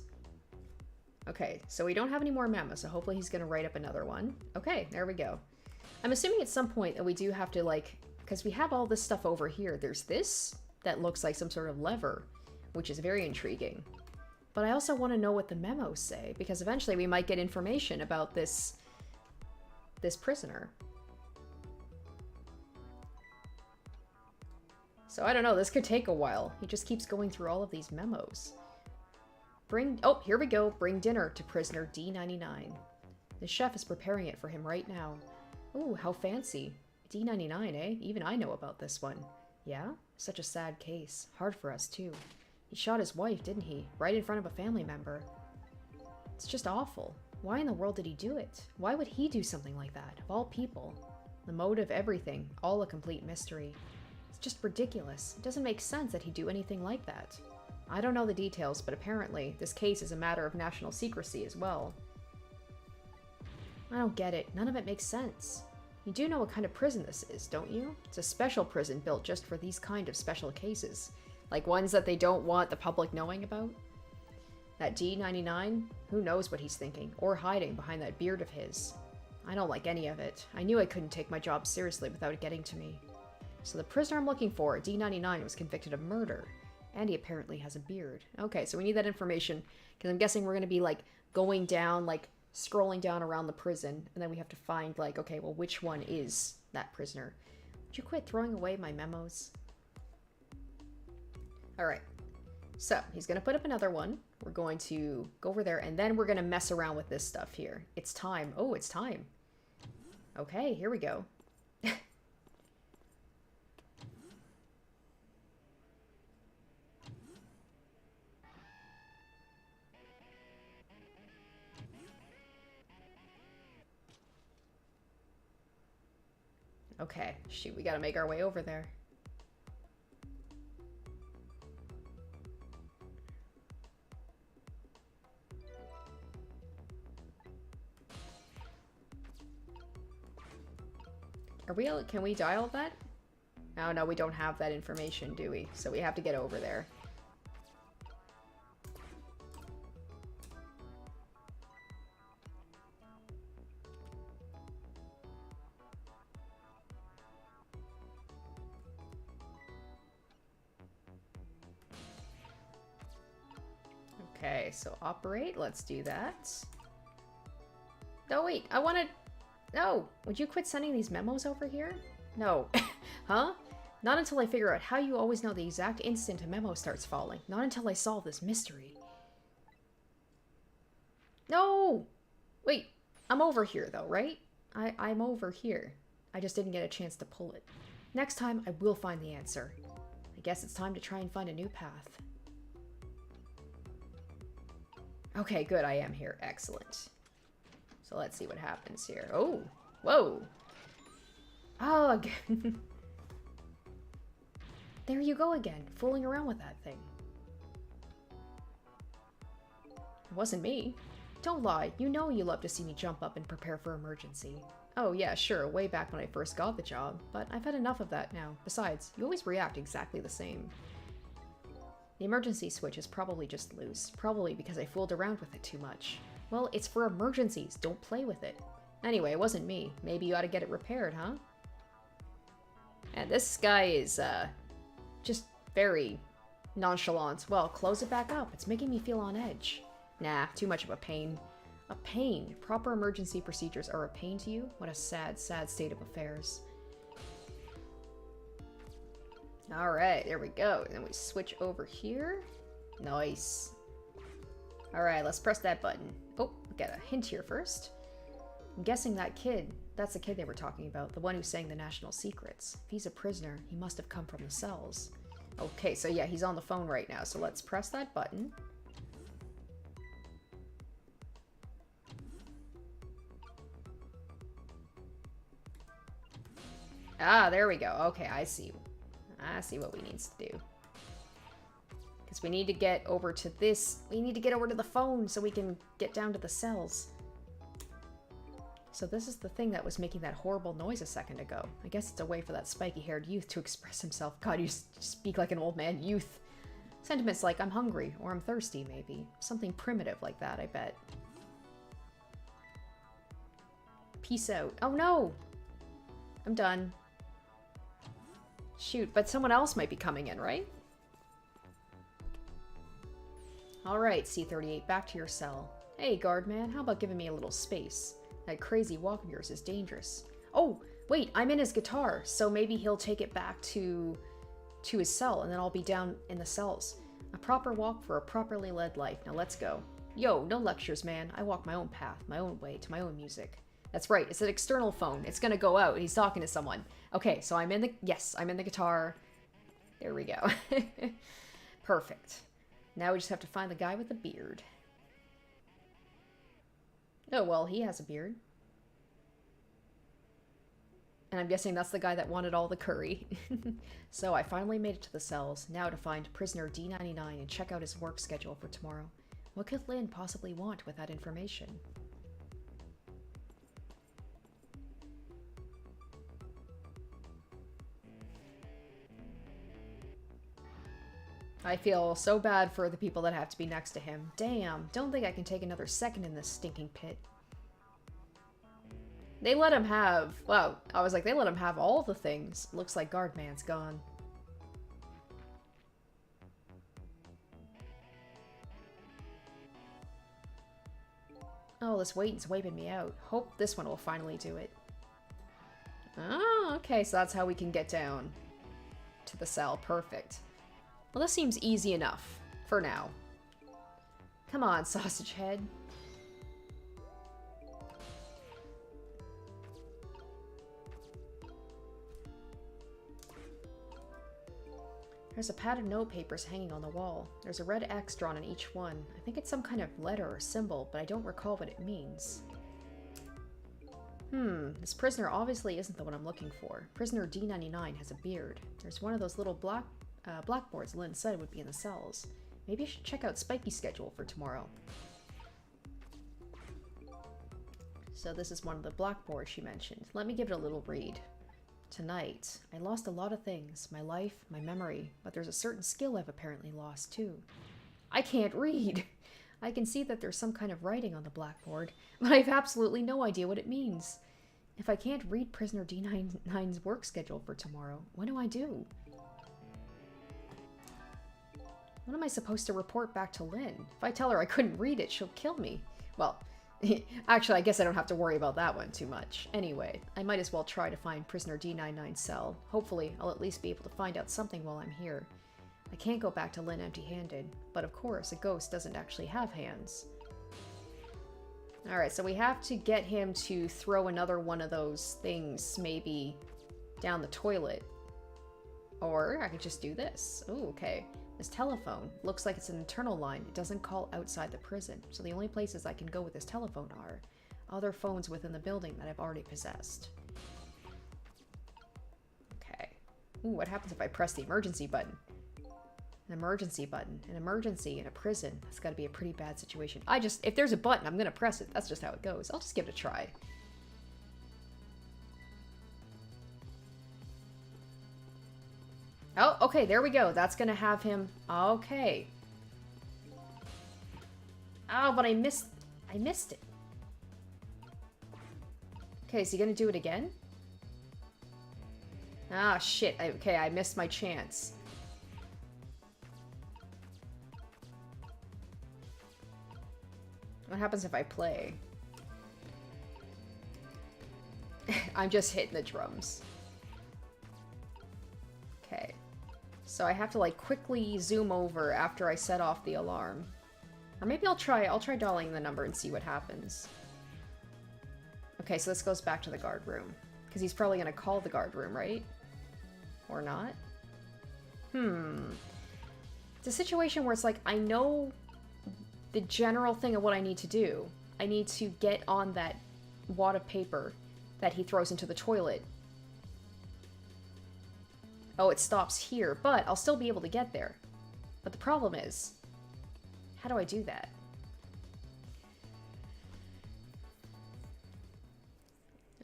Okay, so we don't have any more memos, so hopefully he's gonna write up another one. Okay, there we go. I'm assuming at some point that we do have to, because we have all this stuff over here. There's this that looks like some sort of lever, which is very intriguing. But I also want to know what the memos say, because eventually we might get information about this prisoner. So I don't know, this could take a while. He just keeps going through all of these memos. Oh, here we go. Bring dinner to prisoner D99. The chef is preparing it for him right now. Ooh, how fancy. D99, eh? Even I know about this one. Yeah? Such a sad case. Hard for us, too. He shot his wife, didn't he? Right in front of a family member. It's just awful. Why in the world did he do it? Why would he do something like that, of all people? The motive, everything, all a complete mystery. It's just ridiculous. It doesn't make sense that he'd do anything like that. I don't know the details, but apparently this case is a matter of national secrecy as well. I don't get it. None of it makes sense. You do know what kind of prison this is, don't you? It's a special prison built just for these kind of special cases. Like ones that they don't want the public knowing about. That D99, who knows what he's thinking, or hiding behind that beard of his. I don't like any of it. I knew I couldn't take my job seriously without it getting to me. So the prisoner I'm looking for, D99, was convicted of murder. And he apparently has a beard. Okay, so we need that information, because I'm guessing we're going to be, going down, scrolling down around the prison, and then we have to find, okay, well, which one is that prisoner? Would you quit throwing away my memos? Alright, so he's going to put up another one. We're going to go over there, and then we're going to mess around with this stuff here. It's time. Oh, it's time. Okay, here we go. Okay, shoot, we gotta make our way over there. Can we dial that? Oh no, we don't have that information, do we? So we have to get over there. Okay, so operate, let's do that. No, wait, I wanna... No! Would you quit sending these memos over here? No. Huh? Not until I figure out how you always know the exact instant a memo starts falling. Not until I solve this mystery. No! Wait, I'm over here though, right? I'm over here. I just didn't get a chance to pull it. Next time, I will find the answer. I guess it's time to try and find a new path. Okay, good, I am here. Excellent. So let's see what happens here. Oh, whoa. Oh, again. There you go again, fooling around with that thing. It wasn't me. Don't lie, you know you love to see me jump up and prepare for emergency. Oh yeah, sure, way back when I first got the job, but I've had enough of that now. Besides, you always react exactly the same. The emergency switch is probably just loose, probably because I fooled around with it too much. Well, it's for emergencies, don't play with it. Anyway, it wasn't me. Maybe you ought to get it repaired, huh? And this guy is, just very nonchalant. Well, close it back up. It's making me feel on edge. Nah, too much of a pain. A pain. Proper emergency procedures are a pain to you? What a sad, sad state of affairs. Alright, there we go. And then we switch over here. Nice. Alright, let's press that button. Oh, get a hint here first. I'm guessing that kid, that's the kid they were talking about, the one who sang the national secrets. If he's a prisoner, he must have come from the cells. Okay, so yeah, he's on the phone right now, so let's press that button. Ah, there we go. Okay, I see. I see what we need to do. Because we need to get over to this. We need to get over to the phone so we can get down to the cells. So this is the thing that was making that horrible noise a second ago. I guess it's a way for that spiky-haired youth to express himself. God, you speak like an old man. Youth. Sentiments like I'm hungry or I'm thirsty, maybe. Something primitive like that, I bet. Peace out. Oh no! I'm done. Shoot, but someone else might be coming in, right? Alright, C-38, back to your cell. Hey, guard man, how about giving me a little space? That crazy walk of yours is dangerous. Oh, wait, I'm in his guitar, so maybe he'll take it back to his cell, and then I'll be down in the cells. A proper walk for a properly led life. Now let's go. Yo, no lectures, man. I walk my own path, my own way, to my own music. That's right, it's an external phone. It's gonna go out. He's talking to someone. Okay, so I'm in the... Yes, I'm in the guitar. There we go. Perfect. Now we just have to find the guy with the beard. Oh, well, he has a beard. And I'm guessing that's the guy that wanted all the curry. So I finally made it to the cells. Now to find prisoner D99 and check out his work schedule for tomorrow. What could Lynn possibly want with that information? I feel so bad for the people that have to be next to him. Damn, don't think I can take another second in this stinking pit. They let him have... Well, I was like, they let him have all the things. Looks like Guardman's gone. Oh, this waiting's wiping me out. Hope this one will finally do it. Oh, okay, so that's how we can get down to the cell. Perfect. Well, this seems easy enough, for now. Come on, sausage head. There's a pad of note papers hanging on the wall. There's a red X drawn on each one. I think it's some kind of letter or symbol, but I don't recall what it means. This prisoner obviously isn't the one I'm looking for. Prisoner D99 has a beard. There's one of those little blackboards Lynn said would be in the cells. Maybe I should check out Spiky's schedule for tomorrow. So this is one of the blackboards she mentioned. Let me give it a little read. Tonight, I lost a lot of things. My life, my memory, but there's a certain skill I've apparently lost too. I can't read! I can see that there's some kind of writing on the blackboard, but I have absolutely no idea what it means. If I can't read prisoner D99's work schedule for tomorrow, what do I do? What am I supposed to report back to Lynn? If I tell her I couldn't read it, she'll kill me. Well, actually, I guess I don't have to worry about that one too much. Anyway, I might as well try to find prisoner D99's cell. Hopefully, I'll at least be able to find out something while I'm here. I can't go back to Lynn empty-handed, but of course, a ghost doesn't actually have hands. Alright, so we have to get him to throw another one of those things, maybe down the toilet. Or I could just do this. Oh, okay. This telephone looks like it's an internal line. It doesn't call outside the prison, so the only places I can go with this telephone are other phones within the building that I've already possessed. Okay. Ooh, what happens if I press the emergency button? An emergency button. An emergency in a prison. That's gotta be a pretty bad situation. If there's a button, I'm gonna press it. That's just how it goes. I'll just give it a try. okay, there we go. That's gonna have him... Okay. Oh, but I missed it. Okay, is he gonna do it again? Ah, shit. Okay, I missed my chance. What happens if I play? I'm just hitting the drums. Okay. So I have to, like, quickly zoom over after I set off the alarm. Or maybe I'll try dialing the number and see what happens. Okay, so this goes back to the guard room. Because he's probably gonna call the guard room, right? Or not? It's a situation where it's like, I know the general thing of what I need to do. I need to get on that wad of paper that he throws into the toilet. Oh, it stops here, but I'll still be able to get there. But the problem is, how do I do that?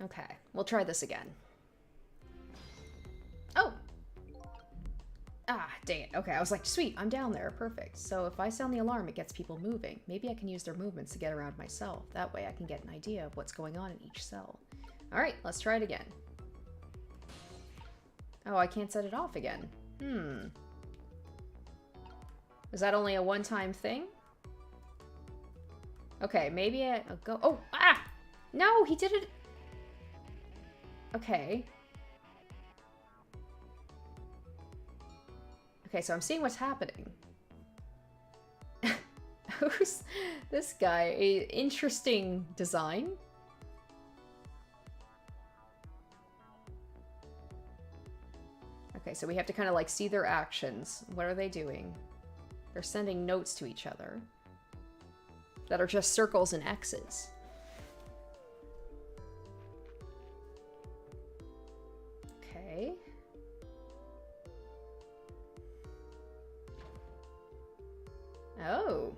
Okay, we'll try this again. Oh! Ah, dang it. Okay, I was like, sweet, I'm down there. Perfect. So if I sound the alarm, it gets people moving. Maybe I can use their movements to get around my cell. That way I can get an idea of what's going on in each cell. Alright, let's try it again. Oh, I can't set it off again. Is that only a one-time thing? Okay, maybe I'll go... Oh! Ah! No, he did it... Okay. Okay, so I'm seeing what's happening. Who's this guy? Interesting design. Okay, so we have to kind of like see their actions. What are they doing? They're sending notes to each other that are just circles and X's. Okay. Oh.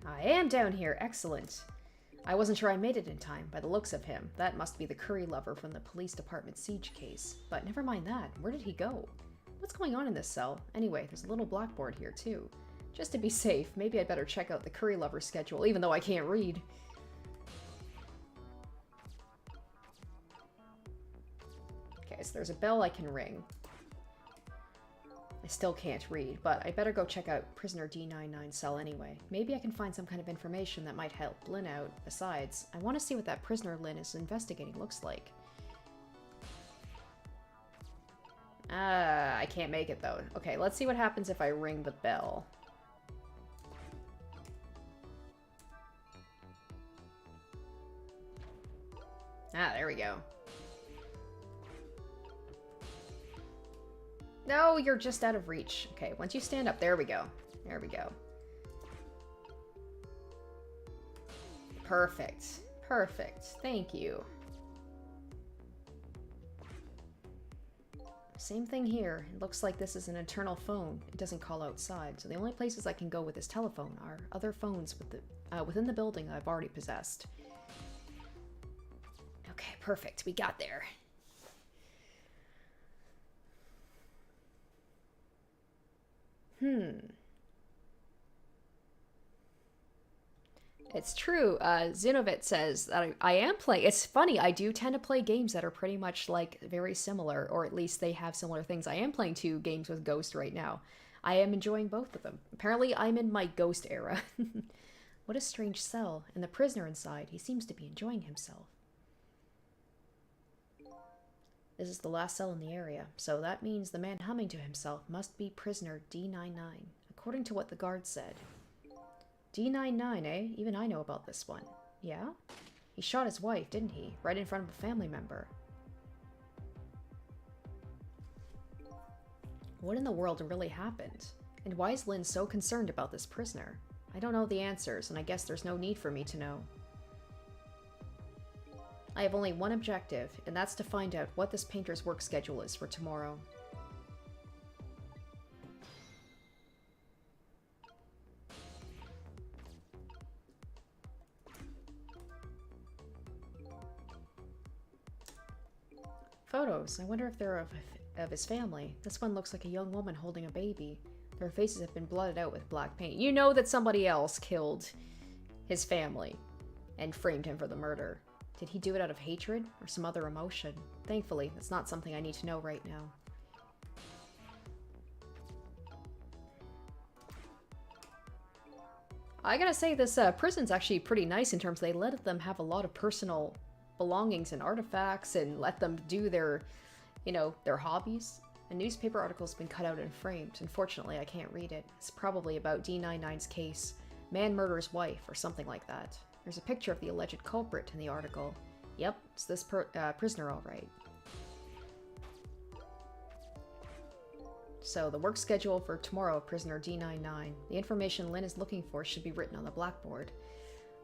I am down here. Excellent. I wasn't sure I made it in time, by the looks of him. That must be the curry lover from the police department siege case. But never mind that. Where did he go? What's going on in this cell? Anyway, there's a little blackboard here, too. Just to be safe, maybe I'd better check out the curry lover schedule, even though I can't read. Okay, so there's a bell I can ring. I still can't read, but I better go check out prisoner D99 cell anyway. Maybe I can find some kind of information that might help Lynn out. Besides, I want to see what that prisoner Lynn is investigating looks like. I can't make it though. Okay, let's see what happens if I ring the bell. Ah, there we go. No, you're just out of reach. Okay, once you stand up, there we go. There we go. Perfect. Perfect. Thank you. Same thing here. It looks like this is an internal phone. It doesn't call outside, so the only places I can go with this telephone are other phones with the, within the building I've already possessed. Okay, perfect. We got there. It's true. Zinovit says that I am playing. It's funny. I do tend to play games that are pretty much like very similar, or at least they have similar things. I am playing 2 games with Ghost right now. I am enjoying both of them. Apparently, I'm in my Ghost era. What a strange cell. And the prisoner inside, he seems to be enjoying himself. This is the last cell in the area, so that means the man humming to himself must be prisoner D99, according to what the guard said. D99, eh? Even I know about this one. Yeah? He shot his wife, didn't he? Right in front of a family member. What in the world really happened? And why is Lynn so concerned about this prisoner? I don't know the answers, and I guess there's no need for me to know. I have only one objective, and that's to find out what this painter's work schedule is for tomorrow. Photos. I wonder if they're of his family. This one looks like a young woman holding a baby. Their faces have been blotted out with black paint. You know that somebody else killed his family and framed him for the murder. Did he do it out of hatred or some other emotion? Thankfully, that's not something I need to know right now. I gotta say, this prison's actually pretty nice in terms they let them have a lot of personal belongings and artifacts and let them do their, you know, their hobbies. A newspaper article's been cut out and framed. Unfortunately, I can't read it. It's probably about D99's case. Man murders wife or something like that. There's a picture of the alleged culprit in the article. Yep, it's this prisoner all right. So, the work schedule for tomorrow, prisoner D99. The information Lynn is looking for should be written on the blackboard.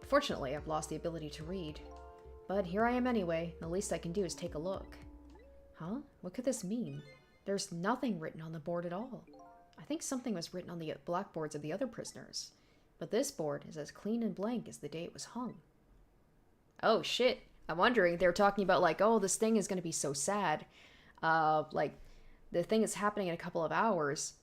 Fortunately, I've lost the ability to read. But here I am anyway. The least I can do is take a look. Huh? What could this mean? There's nothing written on the board at all. I think something was written on the blackboards of the other prisoners. But this board is as clean and blank as the day it was hung. Oh shit. I'm wondering, they're talking about like, oh, this thing is going to be so sad. Like, the thing is happening in a couple of hours.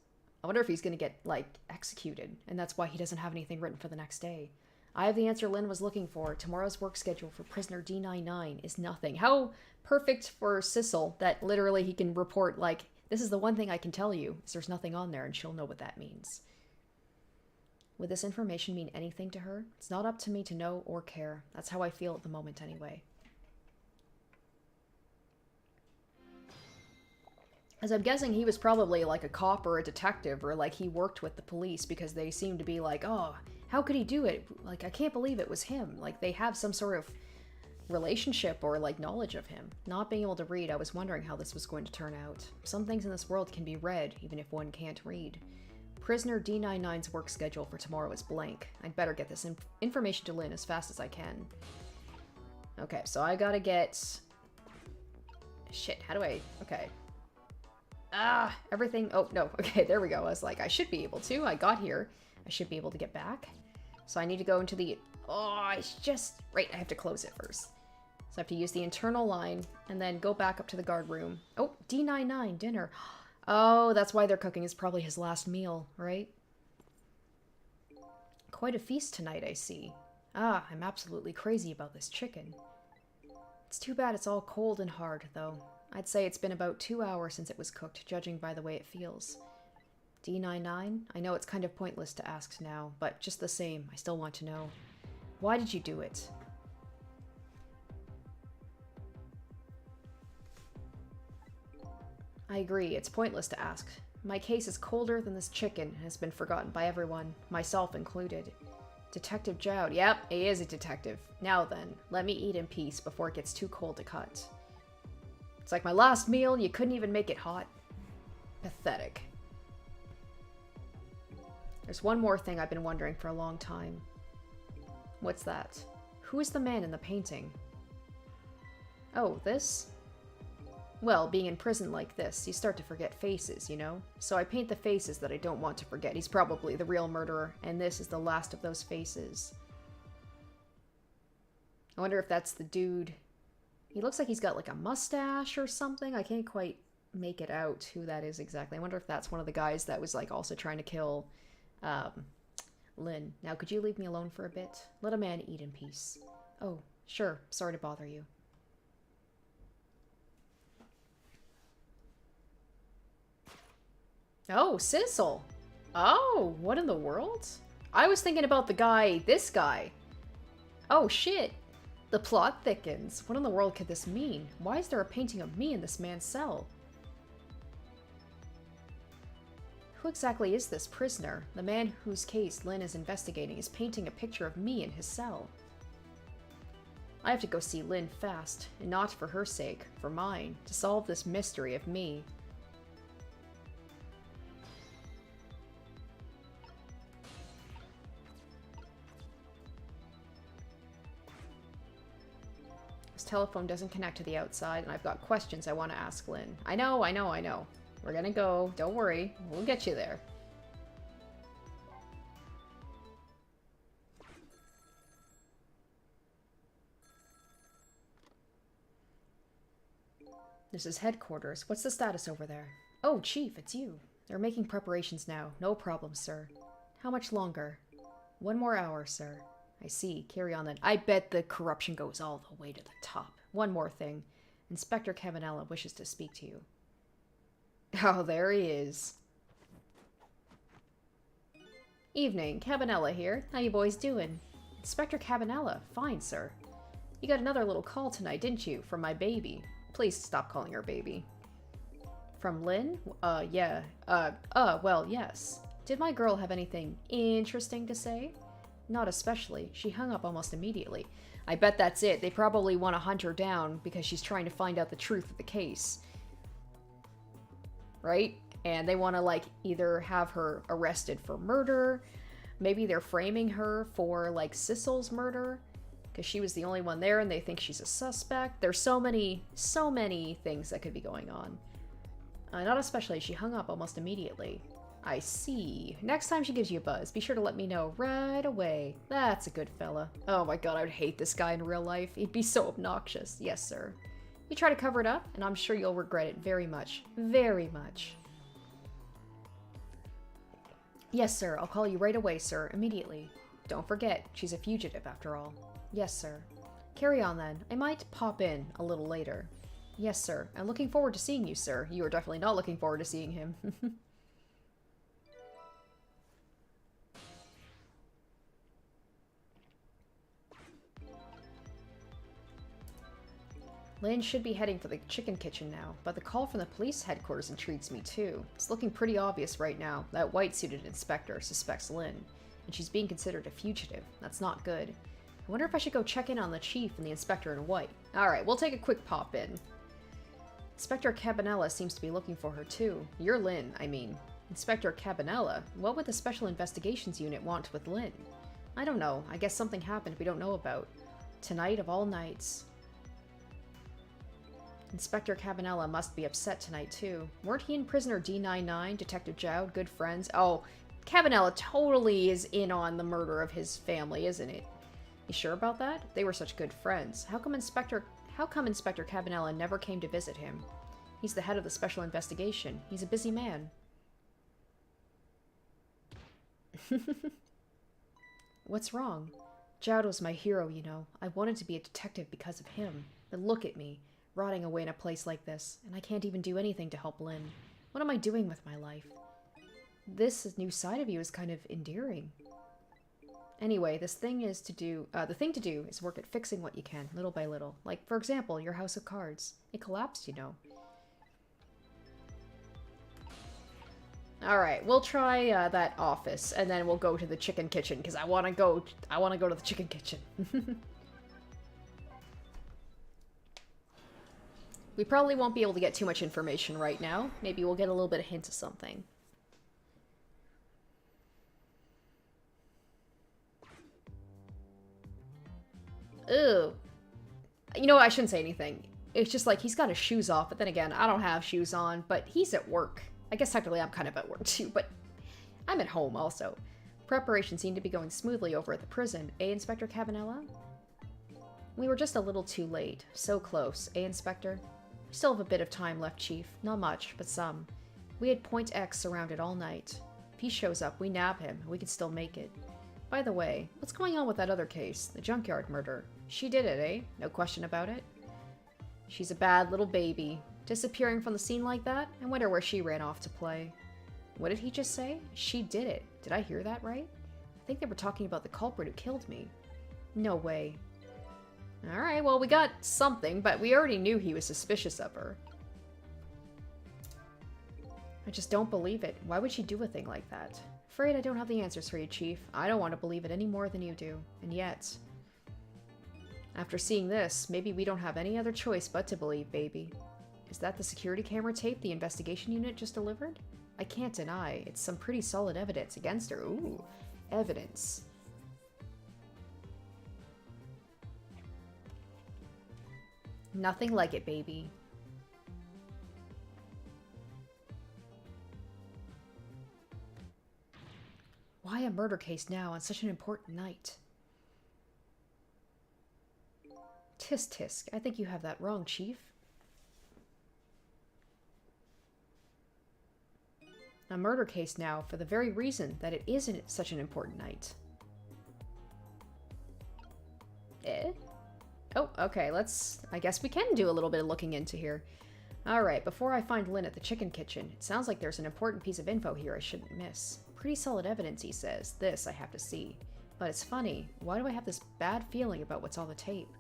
I wonder if he's going to get, like, executed. And that's why he doesn't have anything written for the next day. I have the answer Lynn was looking for. Tomorrow's work schedule for prisoner D99 is nothing. How perfect for Sissel that literally he can report, like, this is the one thing I can tell you, is there's nothing on there, and she'll know what that means. Would this information mean anything to her? It's not up to me to know or care. That's how I feel at the moment anyway. As I'm guessing he was probably like a cop or a detective, or like he worked with the police, because they seem to be like, oh, how could he do it? Like, I can't believe it was him. Like, they have some sort of relationship or like knowledge of him. Not being able to read, I was wondering how this was going to turn out. Some things in this world can be read, even if one can't read. Prisoner D99's work schedule for tomorrow is blank. I'd better get this information to Lynn as fast as I can. Okay, so I gotta get... Shit, how do I... Okay. Everything... Oh, no. Okay, there we go. I was like, I should be able to. I got here. I should be able to get back. So I need to go into the... Oh, it's just... Right, I have to close it first. So I have to use the internal line and then go back up to the guard room. Oh, D99, dinner. Oh, that's why they're cooking. It's probably his last meal, right? Quite a feast tonight, I see. Ah, I'm absolutely crazy about this chicken. It's too bad it's all cold and hard, though. I'd say it's been about 2 hours since it was cooked, judging by the way it feels. D99? I know it's kind of pointless to ask now, but just the same, I still want to know. Why did you do it? I agree, it's pointless to ask. My case is colder than this chicken and has been forgotten by everyone, myself included. Detective Joud. Yep, he is a detective. Now then, let me eat in peace before it gets too cold to cut. It's like my last meal and you couldn't even make it hot. Pathetic. There's one more thing I've been wondering for a long time. What's that? Who is the man in the painting? Oh, this? Well, being in prison like this, you start to forget faces, you know? So I paint the faces that I don't want to forget. He's probably the real murderer, and this is the last of those faces. I wonder if that's the dude. He looks like he's got like a mustache or something. I can't quite make it out who that is exactly. I wonder if that's one of the guys that was like also trying to kill Lynn. Now, could you leave me alone for a bit? Let a man eat in peace. Oh, sure. Sorry to bother you. Oh, Sissel. Oh, what in the world? I was thinking about the guy, this guy. Oh, shit. The plot thickens. What in the world could this mean? Why is there a painting of me in this man's cell? Who exactly is this prisoner? The man whose case Lynn is investigating is painting a picture of me in his cell. I have to go see Lynn fast, and not for her sake, for mine, to solve this mystery of me. Telephone doesn't connect to the outside, and I've got questions I want to ask Lynn. I know. We're gonna go. Don't worry. We'll get you there. This is headquarters. What's the status over there? Oh, Chief, it's you. They're making preparations now. No problem, sir. How much longer? 1 more hour, sir. I see. Carry on then. I bet the corruption goes all the way to the top. One more thing. Inspector Cabanella wishes to speak to you. Oh, there he is. Evening. Cabanella here. How you boys doing? Inspector Cabanella. Fine, sir. You got another little call tonight, didn't you? From my baby. Please stop calling her baby. From Lynn? Yeah. Well, yes. Did my girl have anything interesting to say? Not especially. She hung up almost immediately. I bet that's it. They probably want to hunt her down because she's trying to find out the truth of the case. Right? And they want to, like, either have her arrested for murder. Maybe they're framing her for, like, Sissel's murder. Because she was the only one there and they think she's a suspect. There's so many things that could be going on. Not especially. She hung up almost immediately. I see. Next time she gives you a buzz, be sure to let me know right away. That's a good fella. Oh my god, I would hate this guy in real life. He'd be so obnoxious. Yes, sir. You try to cover it up, and I'm sure you'll regret it very much. Very much. Yes, sir. I'll call you right away, sir. Immediately. Don't forget, she's a fugitive after all. Yes, sir. Carry on then. I might pop in a little later. Yes, sir. I'm looking forward to seeing you, sir. You are definitely not looking forward to seeing him. Lynn should be heading for the chicken kitchen now, but the call from the police headquarters intrigues me too. It's looking pretty obvious right now. That white-suited inspector suspects Lynn, and she's being considered a fugitive. That's not good. I wonder if I should go check in on the chief and the inspector in white. Alright, we'll take a quick pop in. Inspector Cabanella seems to be looking for her too. You're Lynn, I mean. Inspector Cabanella? What would the Special Investigations Unit want with Lynn? I don't know. I guess something happened we don't know about. Tonight of all nights. Inspector Cabanella must be upset tonight, too. Weren't he and prisoner D99, Detective Joud, good friends? Oh, Cabanella totally is in on the murder of his family, isn't it? You sure about that? They were such good friends. How come Inspector Cabanella never came to visit him? He's the head of the Special Investigation. He's a busy man. What's wrong? Joud was my hero, you know. I wanted to be a detective because of him. But look at me. Rotting away in a place like this, and I can't even do anything to help Lynn. What am I doing with my life? This new side of you is kind of endearing. Anyway, the thing to do is work at fixing what you can, little by little. Like, for example, your house of cards. It collapsed, you know. Alright, we'll try that office, and then we'll go to the chicken kitchen, because I want to go to the chicken kitchen. We probably won't be able to get too much information right now. Maybe we'll get a little bit of hint of something. Ew. You know what? I shouldn't say anything. It's just like, he's got his shoes off, but then again, I don't have shoes on, but he's at work. I guess technically I'm kind of at work too, but I'm at home also. Preparations seem to be going smoothly over at the prison. Eh, Inspector Cabanella? We were just a little too late. So close. Eh, Inspector? We still have a bit of time left, Chief. Not much, but some. We had Point X surrounded all night. If he shows up, we nab him, and we can still make it. By the way, what's going on with that other case, the junkyard murder? She did it, eh? No question about it? She's a bad little baby. Disappearing from the scene like that? I wonder where she ran off to play. What did he just say? She did it. Did I hear that right? I think they were talking about the culprit who killed me. No way. Alright, well, we got something, but we already knew he was suspicious of her. I just don't believe it. Why would she do a thing like that? Afraid I don't have the answers for you, Chief. I don't want to believe it any more than you do. And yet... After seeing this, maybe we don't have any other choice but to believe, baby. Is that the security camera tape the investigation unit just delivered? I can't deny. It's some pretty solid evidence against her. Ooh, evidence. Nothing like it, baby. Why a murder case now on such an important night? Tisk tisk, I think you have that wrong, Chief. A murder case now, for the very reason that it isn't such an important night. Eh? Oh, okay, I guess we can do a little bit of looking into here. Alright, before I find Lynn at the chicken kitchen, it sounds like there's an important piece of info here I shouldn't miss. Pretty solid evidence, he says. This I have to see. But it's funny, why do I have this bad feeling about what's on the tape?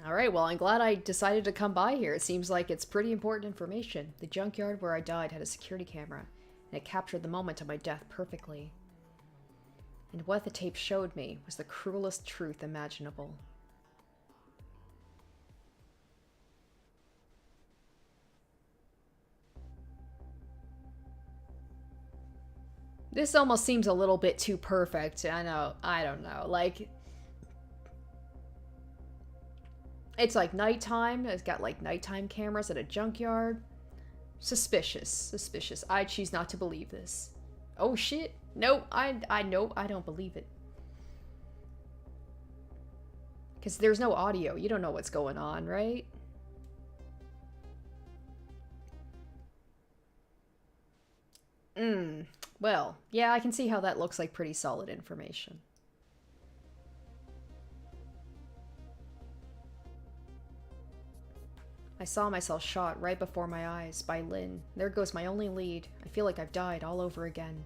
Alright, well, I'm glad I decided to come by here. It seems like it's pretty important information. The junkyard where I died had a security camera, and it captured the moment of my death perfectly. And what the tape showed me was the cruelest truth imaginable. This almost seems a little bit too perfect. I know, I don't know. Like, it's like nighttime. It's got like nighttime cameras at a junkyard. Suspicious. Suspicious. I choose not to believe this. Oh shit. No, I don't believe it. Because there's no audio. You don't know what's going on, right? Well, yeah, I can see how that looks like pretty solid information. I saw myself shot right before my eyes by Lynn. There goes my only lead. I feel like I've died all over again.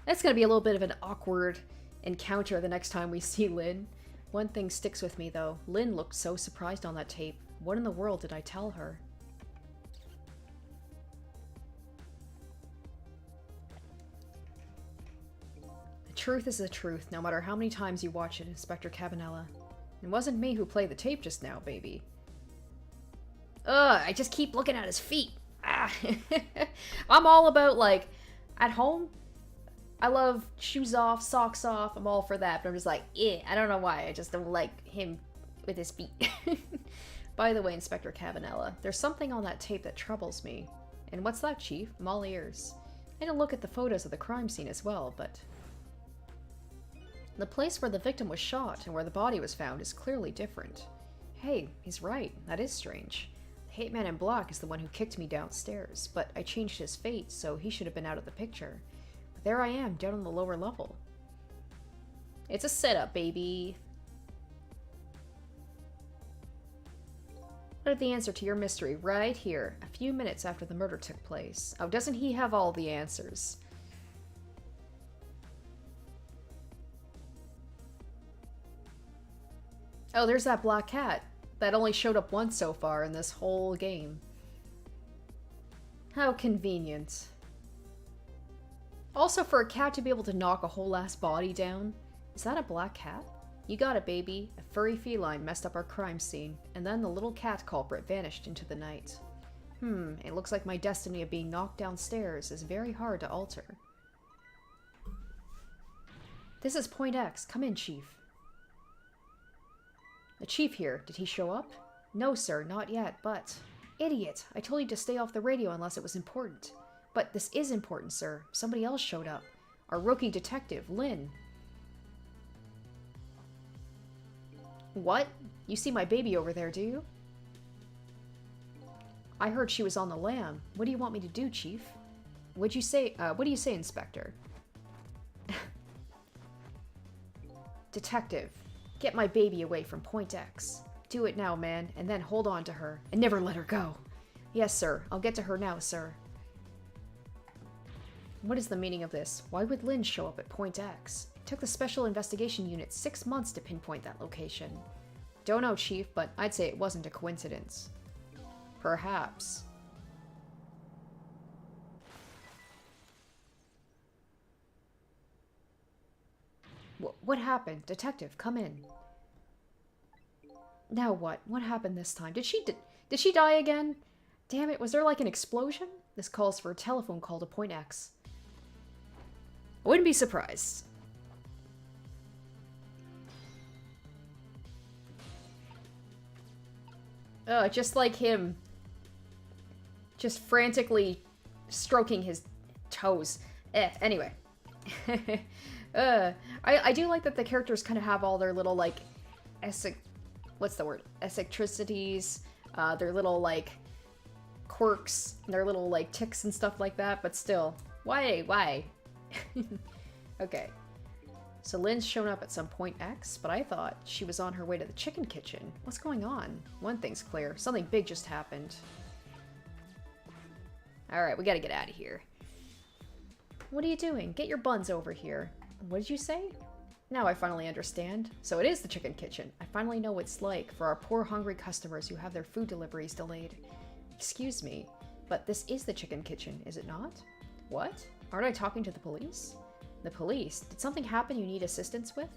That's gonna be a little bit of an awkward encounter the next time we see Lynn. One thing sticks with me though. Lynn looked so surprised on that tape. What in the world did I tell her? The truth is the truth, no matter how many times you watch it, Inspector Cabanela. It wasn't me who played the tape just now, baby. Ugh, I just keep looking at his feet. Ah. I'm all about, like, at home, I love shoes off, socks off, I'm all for that, but I'm just like, eh, I don't know why, I just don't like him with his feet. By the way, Inspector Cabanela, there's something on that tape that troubles me. And what's that, Chief? I'm all ears. I had to look at the photos of the crime scene as well, but... the place where the victim was shot and where the body was found is clearly different. Hey, he's right, that is strange. Hitman in black is the one who kicked me downstairs, but I changed his fate, so he should have been out of the picture. But there I am, down on the lower level. It's a setup, baby. What is the answer to your mystery? Right here, a few minutes after the murder took place. Oh, doesn't he have all the answers? Oh, there's that black cat. That only showed up once so far in this whole game. How convenient. Also, for a cat to be able to knock a whole ass body down. Is that a black cat? You got it, baby. A furry feline messed up our crime scene, and then the little cat culprit vanished into the night. It looks like my destiny of being knocked downstairs is very hard to alter. This is Point X. Come in, Chief. The chief here, did he show up? No, sir, not yet, but... Idiot! I told you to stay off the radio unless it was important. But this is important, sir. Somebody else showed up. Our rookie detective, Lynn. What? You see my baby over there, do you? I heard she was on the lam. What do you want me to do, Chief? What do you say, Inspector? Detective. Get my baby away from Point X. Do it now, man, and then hold on to her, and never let her go. Yes, sir. I'll get to her now, sir. What is the meaning of this? Why would Lynn show up at Point X? It took the Special Investigation Unit 6 months to pinpoint that location. Don't know, Chief, but I'd say it wasn't a coincidence. Perhaps. What happened? Detective, come in. Now what? What happened this time? Did she die again? Damn it, was there like an explosion? This calls for a telephone call to Point X. I wouldn't be surprised. Just like him. Just frantically stroking his toes. Anyway. I do like that the characters kind of have all their little, like, what's the word? Eccentricities, their little, like, quirks, their little, like, tics and stuff like that, but still. Why? Okay. So Lynn's shown up at some point X, but I thought she was on her way to the chicken kitchen. What's going on? One thing's clear. Something big just happened. Alright, we gotta get out of here. What are you doing? Get your buns over here. What did you say? Now I finally understand. So it is the chicken kitchen. I finally know what it's like for our poor hungry customers who have their food deliveries delayed. Excuse me, but this is the chicken kitchen, is it not? What? Aren't I talking to the police? The police? Did something happen you need assistance with?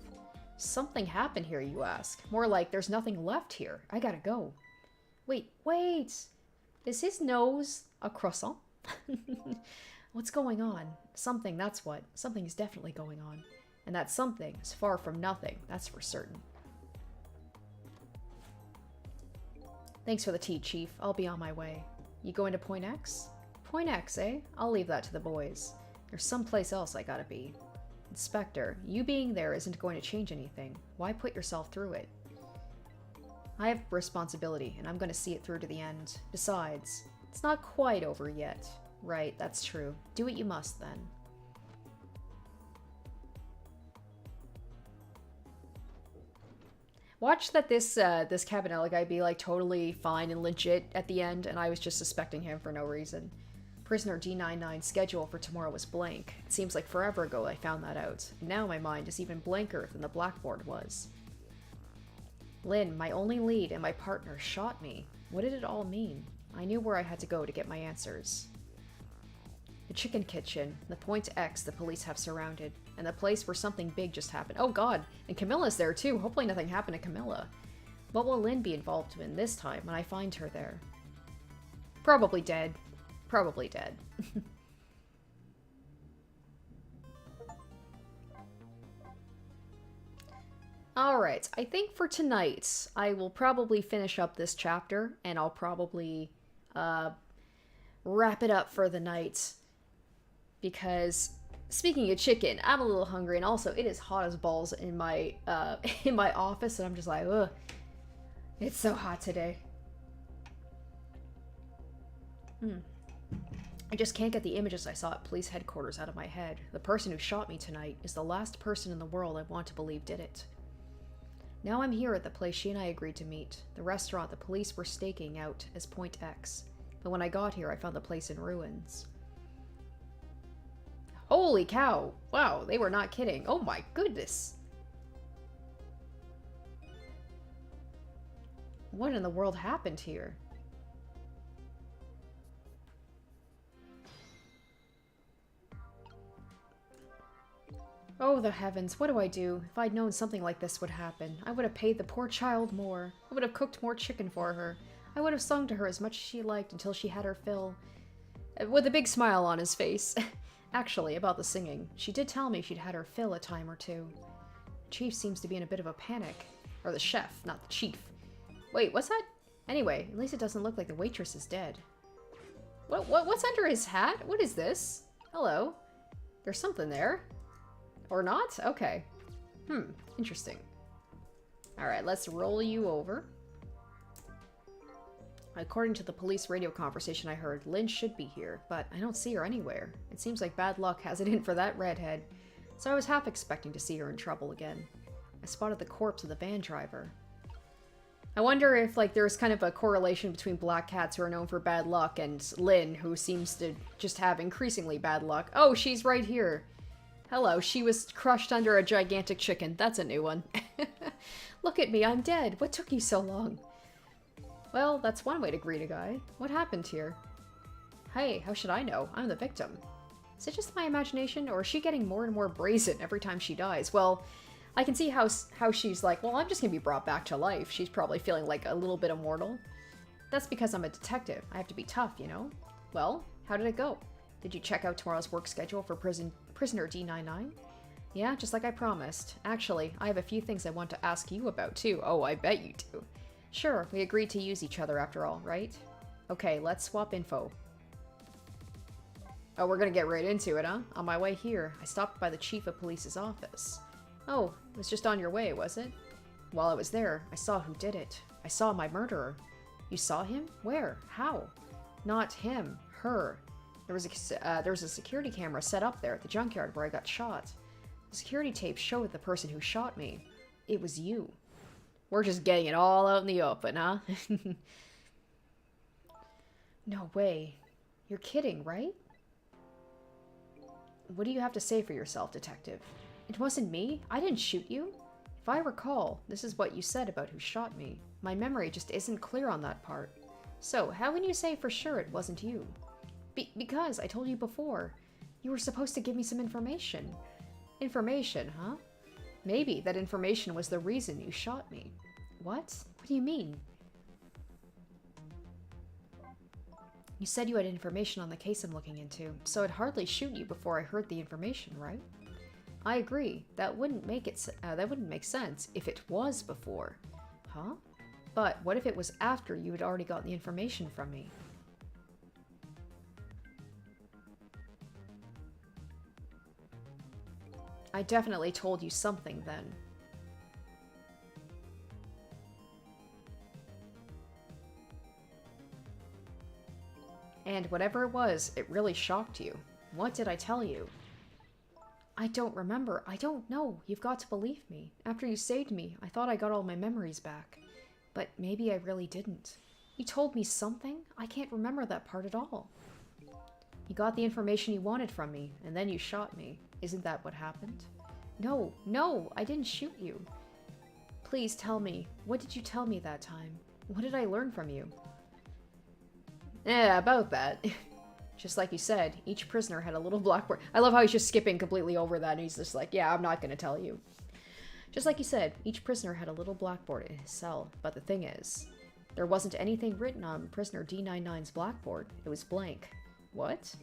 Something happened here, you ask. More like there's nothing left here. I gotta go. Wait. Is his nose a croissant? What's going on? Something, that's what. Something is definitely going on. And that something is far from nothing, that's for certain. Thanks for the tea, Chief. I'll be on my way. You going to Point X? Point X, eh? I'll leave that to the boys. There's someplace else I gotta be. Inspector, you being there isn't going to change anything. Why put yourself through it? I have responsibility, and I'm going to see it through to the end. Besides, it's not quite over yet. Right, that's true. Do what you must, then. Watch that this Cabanela guy be, like, totally fine and legit at the end, and I was just suspecting him for no reason. Prisoner D99's schedule for tomorrow was blank. It seems like forever ago I found that out. And now my mind is even blanker than the blackboard was. Lynn, my only lead and my partner, shot me. What did it all mean? I knew where I had to go to get my answers. The chicken kitchen, the Point X the police have surrounded, and the place where something big just happened. Oh god, and Camilla's there too. Hopefully nothing happened to Camilla. What will Lynn be involved in this time when I find her there? Probably dead. Probably dead. Alright, I think for tonight, I will probably finish up this chapter, and I'll probably wrap it up for the night. Because, speaking of chicken, I'm a little hungry, and also it is hot as balls in my office, and I'm just like, ugh. It's so hot today. I just can't get the images I saw at police headquarters out of my head. The person who shot me tonight is the last person in the world I want to believe did it. Now I'm here at the place she and I agreed to meet, the restaurant the police were staking out as Point X. But when I got here, I found the place in ruins. Holy cow! Wow, they were not kidding. Oh my goodness! What in the world happened here? Oh, the heavens, what do I do? If I'd known something like this would happen, I would have paid the poor child more. I would have cooked more chicken for her. I would have sung to her as much as she liked until she had her fill. With a big smile on his face. Actually, about the singing, she did tell me she'd had her fill a time or two. The chief seems to be in a bit of a panic. Or the chef, not the chief. Wait, what's that? Anyway, at least it doesn't look like the waitress is dead. What's under his hat? What is this? Hello? There's something there. Or not? Okay. Interesting. Alright, let's roll you over. According to the police radio conversation I heard, Lynn should be here, but I don't see her anywhere. It seems like bad luck has it in for that redhead. So I was half expecting to see her in trouble again. I spotted the corpse of the van driver. I wonder if, like, there's kind of a correlation between black cats who are known for bad luck and Lynn, who seems to just have increasingly bad luck. Oh, she's right here. Hello, she was crushed under a gigantic chicken. That's a new one. Look at me, I'm dead. What took you so long? Well, that's one way to greet a guy. What happened here? Hey, how should I know? I'm the victim. Is it just my imagination, or is she getting more and more brazen every time she dies? Well, I can see how she's like, well, I'm just gonna be brought back to life. She's probably feeling like a little bit immortal. That's because I'm a detective. I have to be tough, you know? Well, how did it go? Did you check out tomorrow's work schedule for prisoner D99? Yeah, just like I promised. Actually, I have a few things I want to ask you about, too. Oh, I bet you do. Sure, we agreed to use each other after all, right? Okay, let's swap info. Oh, we're gonna get right into it, huh? On my way here, I stopped by the chief of police's office. Oh, it was just on your way, was it? While I was there, I saw who did it. I saw my murderer. You saw him? Where? How? Not him. Her. There was a security camera set up there at the junkyard where I got shot. The security tape showed the person who shot me. It was you. We're just getting it all out in the open, huh? No way. You're kidding, right? What do you have to say for yourself, Detective? It wasn't me. I didn't shoot you. If I recall, this is what you said about who shot me. My memory just isn't clear on that part. So, how can you say for sure it wasn't you? Because I told you before. You were supposed to give me some information. Information, huh? Maybe that information was the reason you shot me. What? What do you mean? You said you had information on the case I'm looking into, so I'd hardly shoot you before I heard the information, right? I agree. That wouldn't make sense if it was before. Huh? But what if it was after you had already gotten the information from me? I definitely told you something then. And whatever it was, it really shocked you. What did I tell you? I don't remember. I don't know. You've got to believe me. After you saved me, I thought I got all my memories back. But maybe I really didn't. You told me something? I can't remember that part at all. You got the information you wanted from me, and then you shot me. Isn't that what happened? No, no, I didn't shoot you. Please tell me, what did you tell me that time? What did I learn from you? Yeah, about that. Just like you said, each prisoner had a little blackboard. I love how he's just skipping completely over that, and he's just like, yeah, I'm not gonna tell you. Just like you said, each prisoner had a little blackboard in his cell, but the thing is, there wasn't anything written on prisoner D99's blackboard. It was blank. What?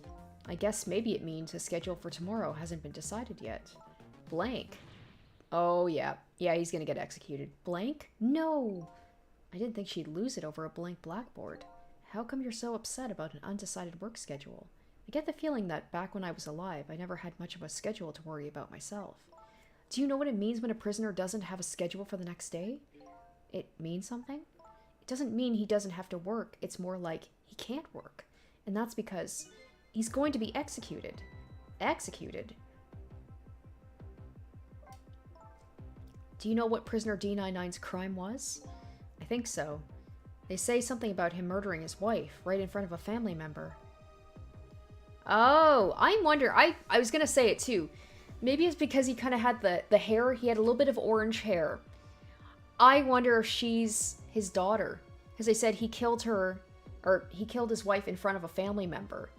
I guess maybe it means the schedule for tomorrow hasn't been decided yet. Blank. Oh, yeah. Yeah, he's gonna get executed. Blank? No! I didn't think she'd lose it over a blank blackboard. How come you're so upset about an undecided work schedule? I get the feeling that back when I was alive, I never had much of a schedule to worry about myself. Do you know what it means when a prisoner doesn't have a schedule for the next day? It means something? It doesn't mean he doesn't have to work. It's more like he can't work. And that's because he's going to be executed. Executed? Do you know what prisoner D99's crime was? I think so. They say something about him murdering his wife right in front of a family member. Oh, I wonder. I was gonna say it too. Maybe it's because he kind of had the hair. He had a little bit of orange hair. I wonder if she's his daughter. Because they said he killed her, or he killed his wife in front of a family member.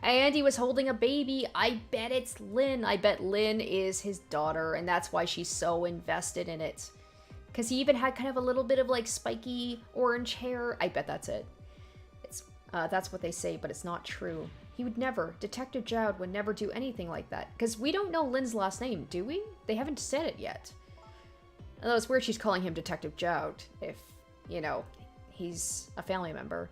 And he was holding a baby. I bet it's Lynn. I bet Lynn is his daughter, and that's why she's so invested in it. Because he even had kind of a little bit of like spiky orange hair. I bet that's it. That's what they say, but it's not true. He would never, Detective Joud would never do anything like that. Because we don't know Lynn's last name, do we? They haven't said it yet. Although it's weird she's calling him Detective Joud if, you know, he's a family member.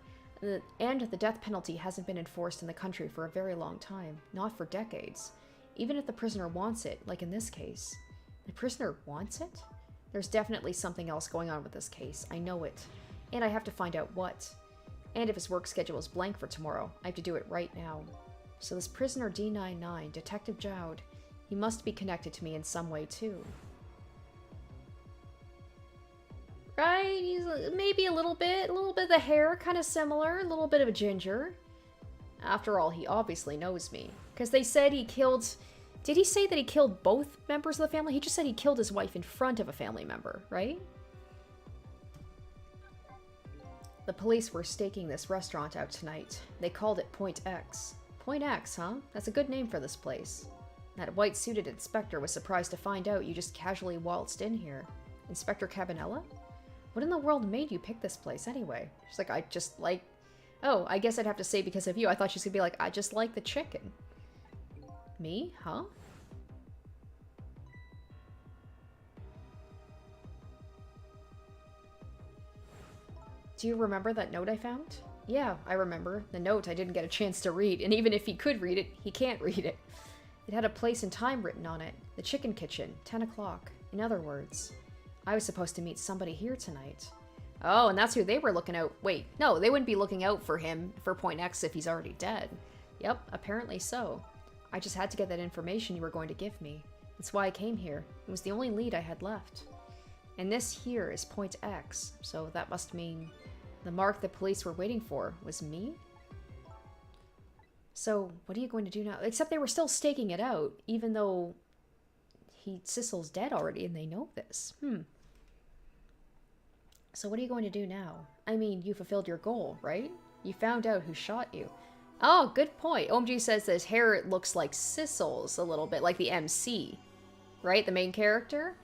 And the death penalty hasn't been enforced in the country for a very long time. Not for decades. Even if the prisoner wants it, like in this case. The prisoner wants it? There's definitely something else going on with this case. I know it. And I have to find out what. And if his work schedule is blank for tomorrow, I have to do it right now. So this prisoner D99, Detective Joud, he must be connected to me in some way too. Right? He's maybe a little bit of the hair, kind of similar, a little bit of a ginger. After all, he obviously knows me. Because they said he killed... Did he say that he killed both members of the family? He just said he killed his wife in front of a family member, right? The police were staking this restaurant out tonight. They called it Point X. Point X, huh? That's a good name for this place. That white-suited inspector was surprised to find out you just casually waltzed in here. Inspector Cabanella? What in the world made you pick this place anyway? She's like, I just like... Oh, I guess I'd have to say because of you. I thought she was gonna be like, I just like the chicken. Me? Huh? Do you remember that note I found? Yeah, I remember. The note I didn't get a chance to read, and even if he could read it, he can't read it. It had a place and time written on it. The chicken kitchen, 10 o'clock. In other words, I was supposed to meet somebody here tonight. Oh, and that's who they were looking out. Wait, no, they wouldn't be looking out for him, for Point X, if he's already dead. Yep, apparently so. I just had to get that information you were going to give me. That's why I came here. It was the only lead I had left. And this here is Point X, so that must mean the mark the police were waiting for was me? So, what are you going to do now? Except they were still staking it out, even though Sissel's dead already and they know this. So what are you going to do now? I mean, you fulfilled your goal, right? You found out who shot you. Oh, good point. OMG says that his hair looks like Sissel's a little bit, like the MC. Right? The main character?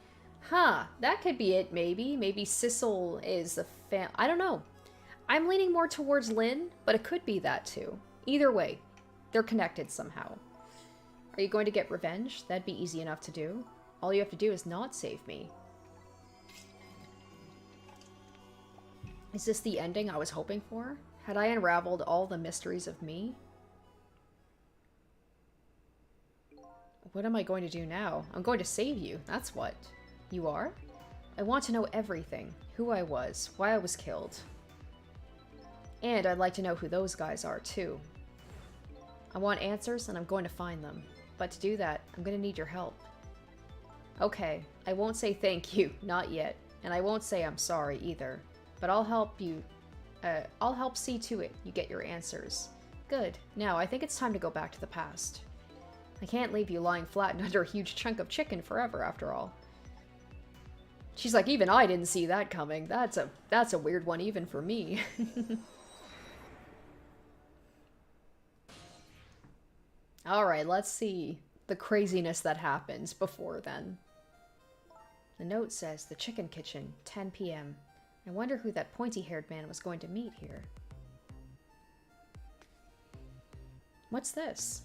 Huh. That could be it, maybe. Maybe Sissel is the I don't know. I'm leaning more towards Lynn, but it could be that too. Either way, they're connected somehow. Are you going to get revenge? That'd be easy enough to do. All you have to do is not save me. Is this the ending I was hoping for? Had I unraveled all the mysteries of me? What am I going to do now? I'm going to save you, that's what. You are? I want to know everything. Who I was, why I was killed. And I'd like to know who those guys are, too. I want answers, and I'm going to find them. But to do that, I'm going to need your help. Okay, I won't say thank you, not yet. And I won't say I'm sorry, either. But I'll help you. I'll help see to it you get your answers. Good. Now, I think it's time to go back to the past. I can't leave you lying flattened under a huge chunk of chicken forever, after all. She's like, even I didn't see that coming. That's a weird one, even for me. Alright, let's see the craziness that happens before then. The note says, the chicken kitchen, 10 p.m. I wonder who that pointy-haired man was going to meet here. What's this?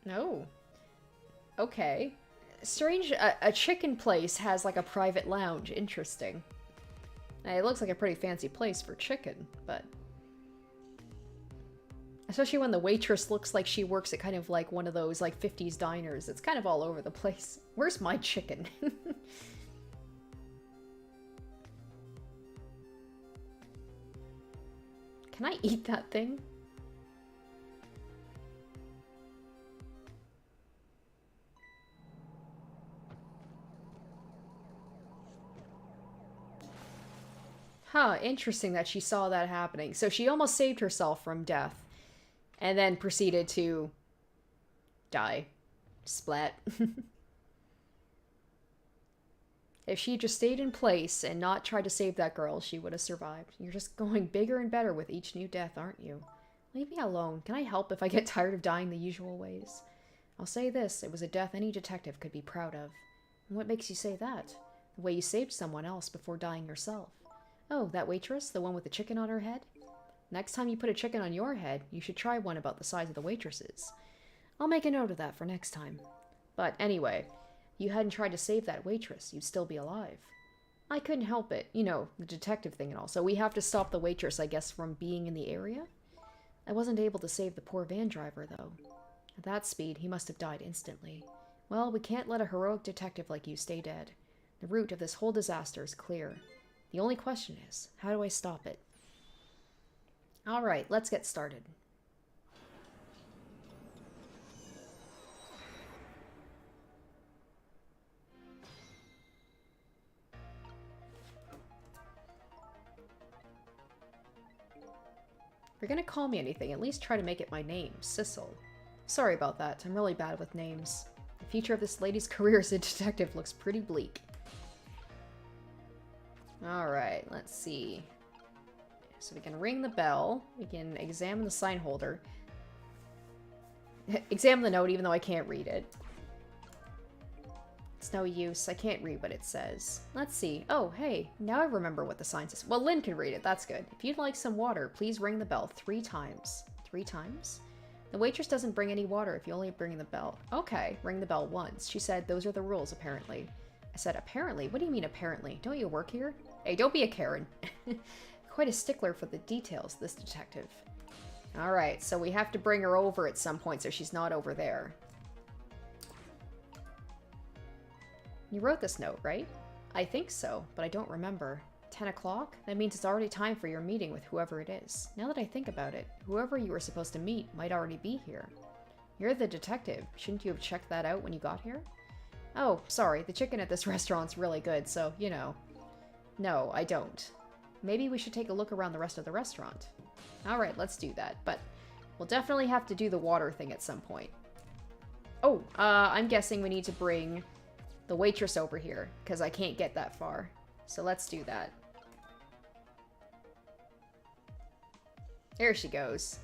No. Okay. Strange, a chicken place has like a private lounge. Interesting. It looks like a pretty fancy place for chicken, but... Especially when the waitress looks like she works at kind of like one of those like 50s diners. It's kind of all over the place. Where's my chicken? Can I eat that thing? Huh, interesting that she saw that happening. So she almost saved herself from death. And then proceeded to... die. Splat. If she just stayed in place and not tried to save that girl, she would have survived. You're just going bigger and better with each new death, aren't you? Leave me alone. Can I help if I get tired of dying the usual ways? I'll say this, it was a death any detective could be proud of. And what makes you say that? The way you saved someone else before dying yourself. Oh, that waitress? The one with the chicken on her head? Next time you put a chicken on your head, you should try one about the size of the waitress's. I'll make a note of that for next time. But anyway, if you hadn't tried to save that waitress, you'd still be alive. I couldn't help it. You know, the detective thing and all. So we have to stop the waitress, I guess, from being in the area? I wasn't able to save the poor van driver, though. At that speed, he must have died instantly. Well, we can't let a heroic detective like you stay dead. The root of this whole disaster is clear. The only question is, how do I stop it? Alright, let's get started. If you're gonna call me anything, at least try to make it my name, Sissel. Sorry about that, I'm really bad with names. The future of this lady's career as a detective looks pretty bleak. Alright, let's see. So we can ring the bell. We can examine the sign holder. Examine the note even though I can't read it. It's no use. I can't read what it says. Let's see. Oh, hey. Now I remember what the sign says. Well, Lynn can read it. That's good. If you'd like some water, please ring the bell 3 times. 3 times? The waitress doesn't bring any water if you only bring the bell. Okay, ring the bell once. She said those are the rules, apparently. I said, apparently? What do you mean, apparently? Don't you work here? Hey, don't be a Karen. Quite a stickler for the details, this detective. Alright, so we have to bring her over at some point so she's not over there. You wrote this note, right? I think so, but I don't remember. 10 o'clock? That means it's already time for your meeting with whoever it is. Now that I think about it, whoever you were supposed to meet might already be here. You're the detective. Shouldn't you have checked that out when you got here? Oh, sorry. The chicken at this restaurant's really good, so, you know. No, I don't. Maybe we should take a look around the rest of the restaurant. Alright, let's do that, but we'll definitely have to do the water thing at some point. Oh, I'm guessing we need to bring the waitress over here, because I can't get that far. So let's do that. There she goes.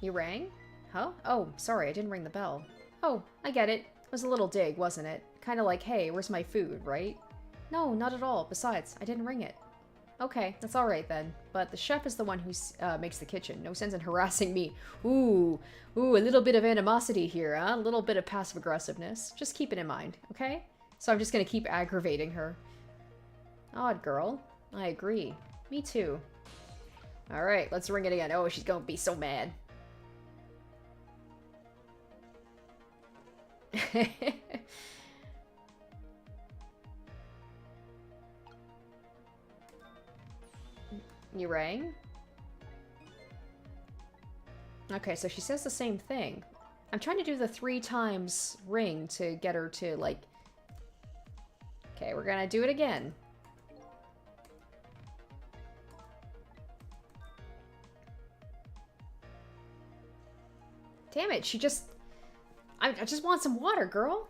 You rang? Huh? Oh, sorry, I didn't ring the bell. Oh, I get it. It was a little dig, wasn't it? Kind of like, hey, where's my food, right? No, not at all. Besides, I didn't ring it. Okay, that's alright then. But the chef is the one who makes the kitchen. No sense in harassing me. Ooh, a little bit of animosity here, huh? A little bit of passive-aggressiveness. Just keep it in mind, okay? So I'm just gonna keep aggravating her. Odd girl. I agree. Me too. Alright, let's ring it again. Oh, she's gonna be so mad. You rang? Okay, so she says the same thing. I'm trying to do the 3 times ring to get her to, like... Okay, we're gonna do it again. Damn it, she just... I just want some water, girl.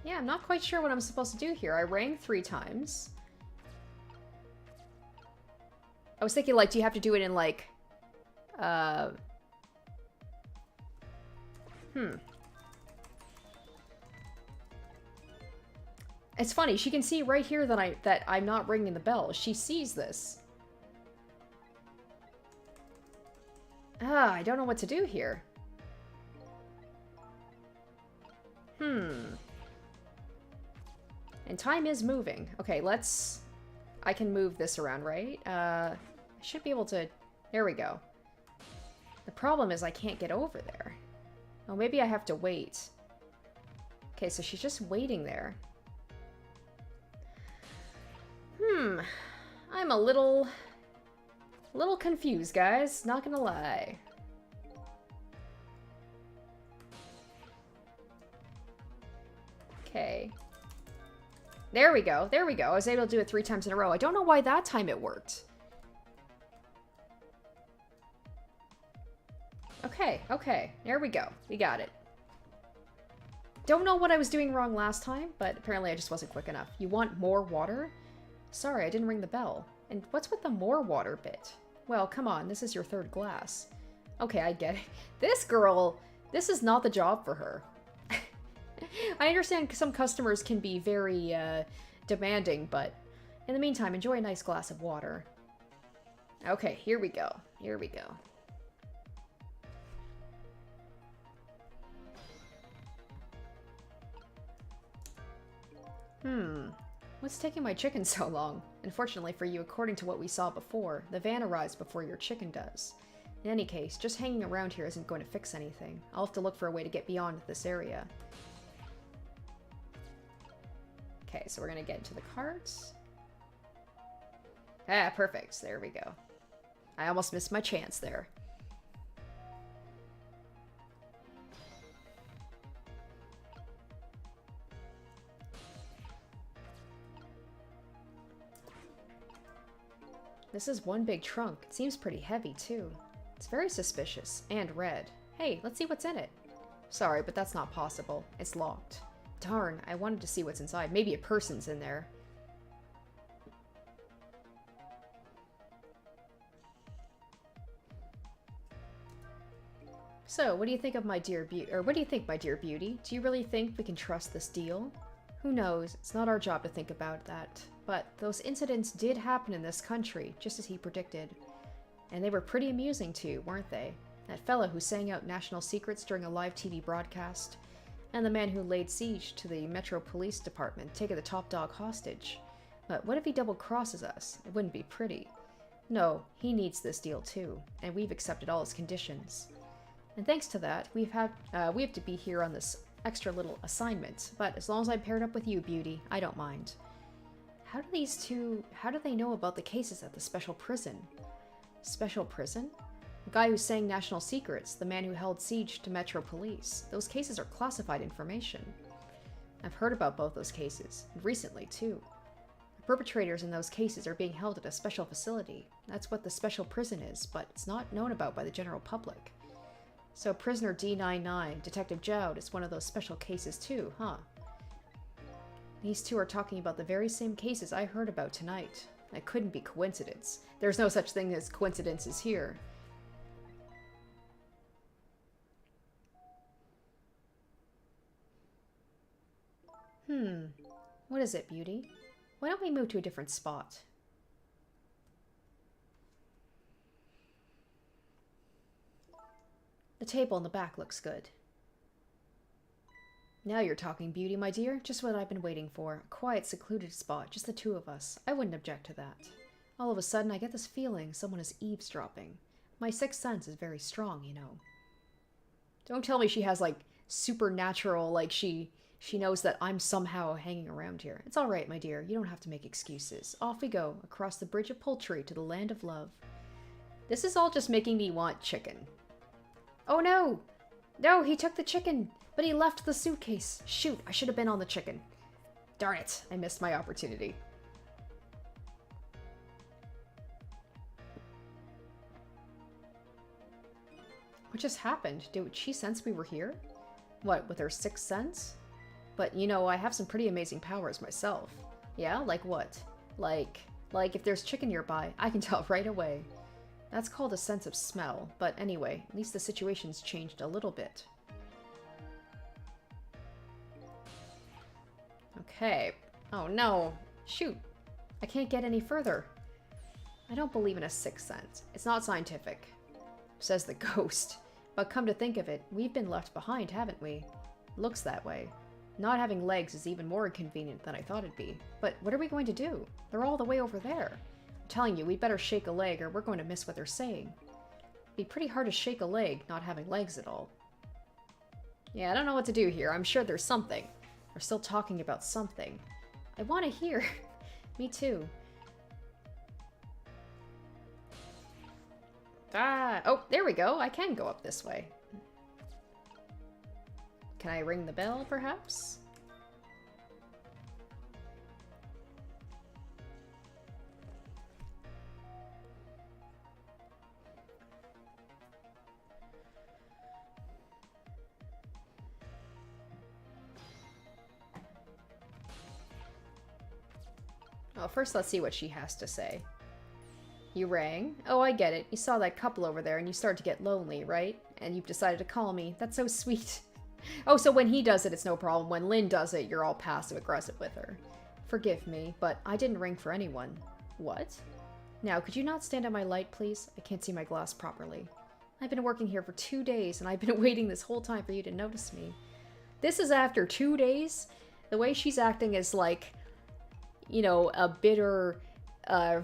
Yeah, I'm not quite sure what I'm supposed to do here. I rang 3 times. I was thinking, like, do you have to do it in, like... It's funny, she can see right here that I'm not ringing the bell. She sees this. I don't know what to do here. And time is moving. Okay, let's... I can move this around, right? I should be able to... There we go. The problem is I can't get over there. Oh, maybe I have to wait. Okay, so she's just waiting there. I'm a little confused, guys. Not gonna lie. Okay. There we go. There we go. I was able to do it 3 times in a row. I don't know why that time it worked. Okay, okay. There we go. We got it. Don't know what I was doing wrong last time, but apparently I just wasn't quick enough. You want more water? Sorry, I didn't ring the bell. And what's with the more water bit? Well, come on. This is your 3rd glass. Okay, I get it. This girl, this is not the job for her. I understand some customers can be very demanding, but in the meantime, enjoy a nice glass of water. Okay, here we go. Here we go. What's taking my chicken so long? Unfortunately for you, according to what we saw before, the van arrives before your chicken does. In any case, just hanging around here isn't going to fix anything. I'll have to look for a way to get beyond this area. Okay, so we're gonna get into the carts. Ah, perfect. There we go. I almost missed my chance there. This is one big trunk. It seems pretty heavy, too. It's very suspicious. And red. Hey, let's see what's in it. Sorry, but that's not possible. It's locked. Darn, I wanted to see what's inside. Maybe a person's in there. So, what do you think of my dear beauty? Or what do you think, my dear beauty? Do you really think we can trust this deal? Who knows? It's not our job to think about that. But those incidents did happen in this country, just as he predicted. And they were pretty amusing too, weren't they? That fella who sang out national secrets during a live TV broadcast, and the man who laid siege to the Metro Police Department, taking the top dog hostage. But what if he double-crosses us? It wouldn't be pretty. No, he needs this deal too, and we've accepted all his conditions. And thanks to that, we have to be here on this extra little assignment, but as long as I'm paired up with you, Beauty, I don't mind. How do they know about the cases at the special prison? Special prison? The guy who sang national secrets, the man who held siege to Metro Police. Those cases are classified information. I've heard about both those cases, and recently too. The perpetrators in those cases are being held at a special facility. That's what the special prison is, but it's not known about by the general public. So prisoner D99, Detective Joud, is one of those special cases too, huh? These two are talking about the very same cases I heard about tonight. That couldn't be coincidence. There's no such thing as coincidences here. What is it, Beauty? Why don't we move to a different spot? The table in the back looks good. Now you're talking, Beauty, my dear. Just what I've been waiting for. A quiet, secluded spot, just the two of us. I wouldn't object to that. All of a sudden, I get this feeling someone is eavesdropping. My sixth sense is very strong, you know. Don't tell me she has, like, supernatural, like, she knows that I'm somehow hanging around here. It's all right, my dear. You don't have to make excuses. Off we go, across the bridge of Poultry to the land of love. This is all just making me want chicken. Oh no! No, he took the chicken, but he left the suitcase. Shoot, I should have been on the chicken. Darn it, I missed my opportunity. What just happened? Did she sense we were here? What, with her sixth sense? But, you know, I have some pretty amazing powers myself. Yeah? Like what? Like if there's chicken nearby, I can tell right away. That's called a sense of smell. But anyway, at least the situation's changed a little bit. Okay. Oh no. Shoot. I can't get any further. I don't believe in a sixth sense. It's not scientific, says the ghost. But come to think of it, we've been left behind, haven't we? Looks that way. Not having legs is even more inconvenient than I thought it'd be. But what are we going to do? They're all the way over there. I'm telling you, we'd better shake a leg or we're going to miss what they're saying. It'd be pretty hard to shake a leg, not having legs at all. Yeah, I don't know what to do here. I'm sure there's something. They're still talking about something. I want to hear. Me too. Ah, oh, there we go. I can go up this way. Can I ring the bell, perhaps? Well, first let's see what she has to say. You rang? Oh, I get it. You saw that couple over there and you started to get lonely, right? And you've decided to call me. That's so sweet. Oh, so when he does it, it's no problem. When Lynn does it, you're all passive-aggressive with her. Forgive me, but I didn't ring for anyone. What? Now, could you not stand at my light, please? I can't see my glass properly. I've been working here for 2 days, and I've been waiting this whole time for you to notice me. This is after 2 days? The way she's acting is like, you know, a bitter,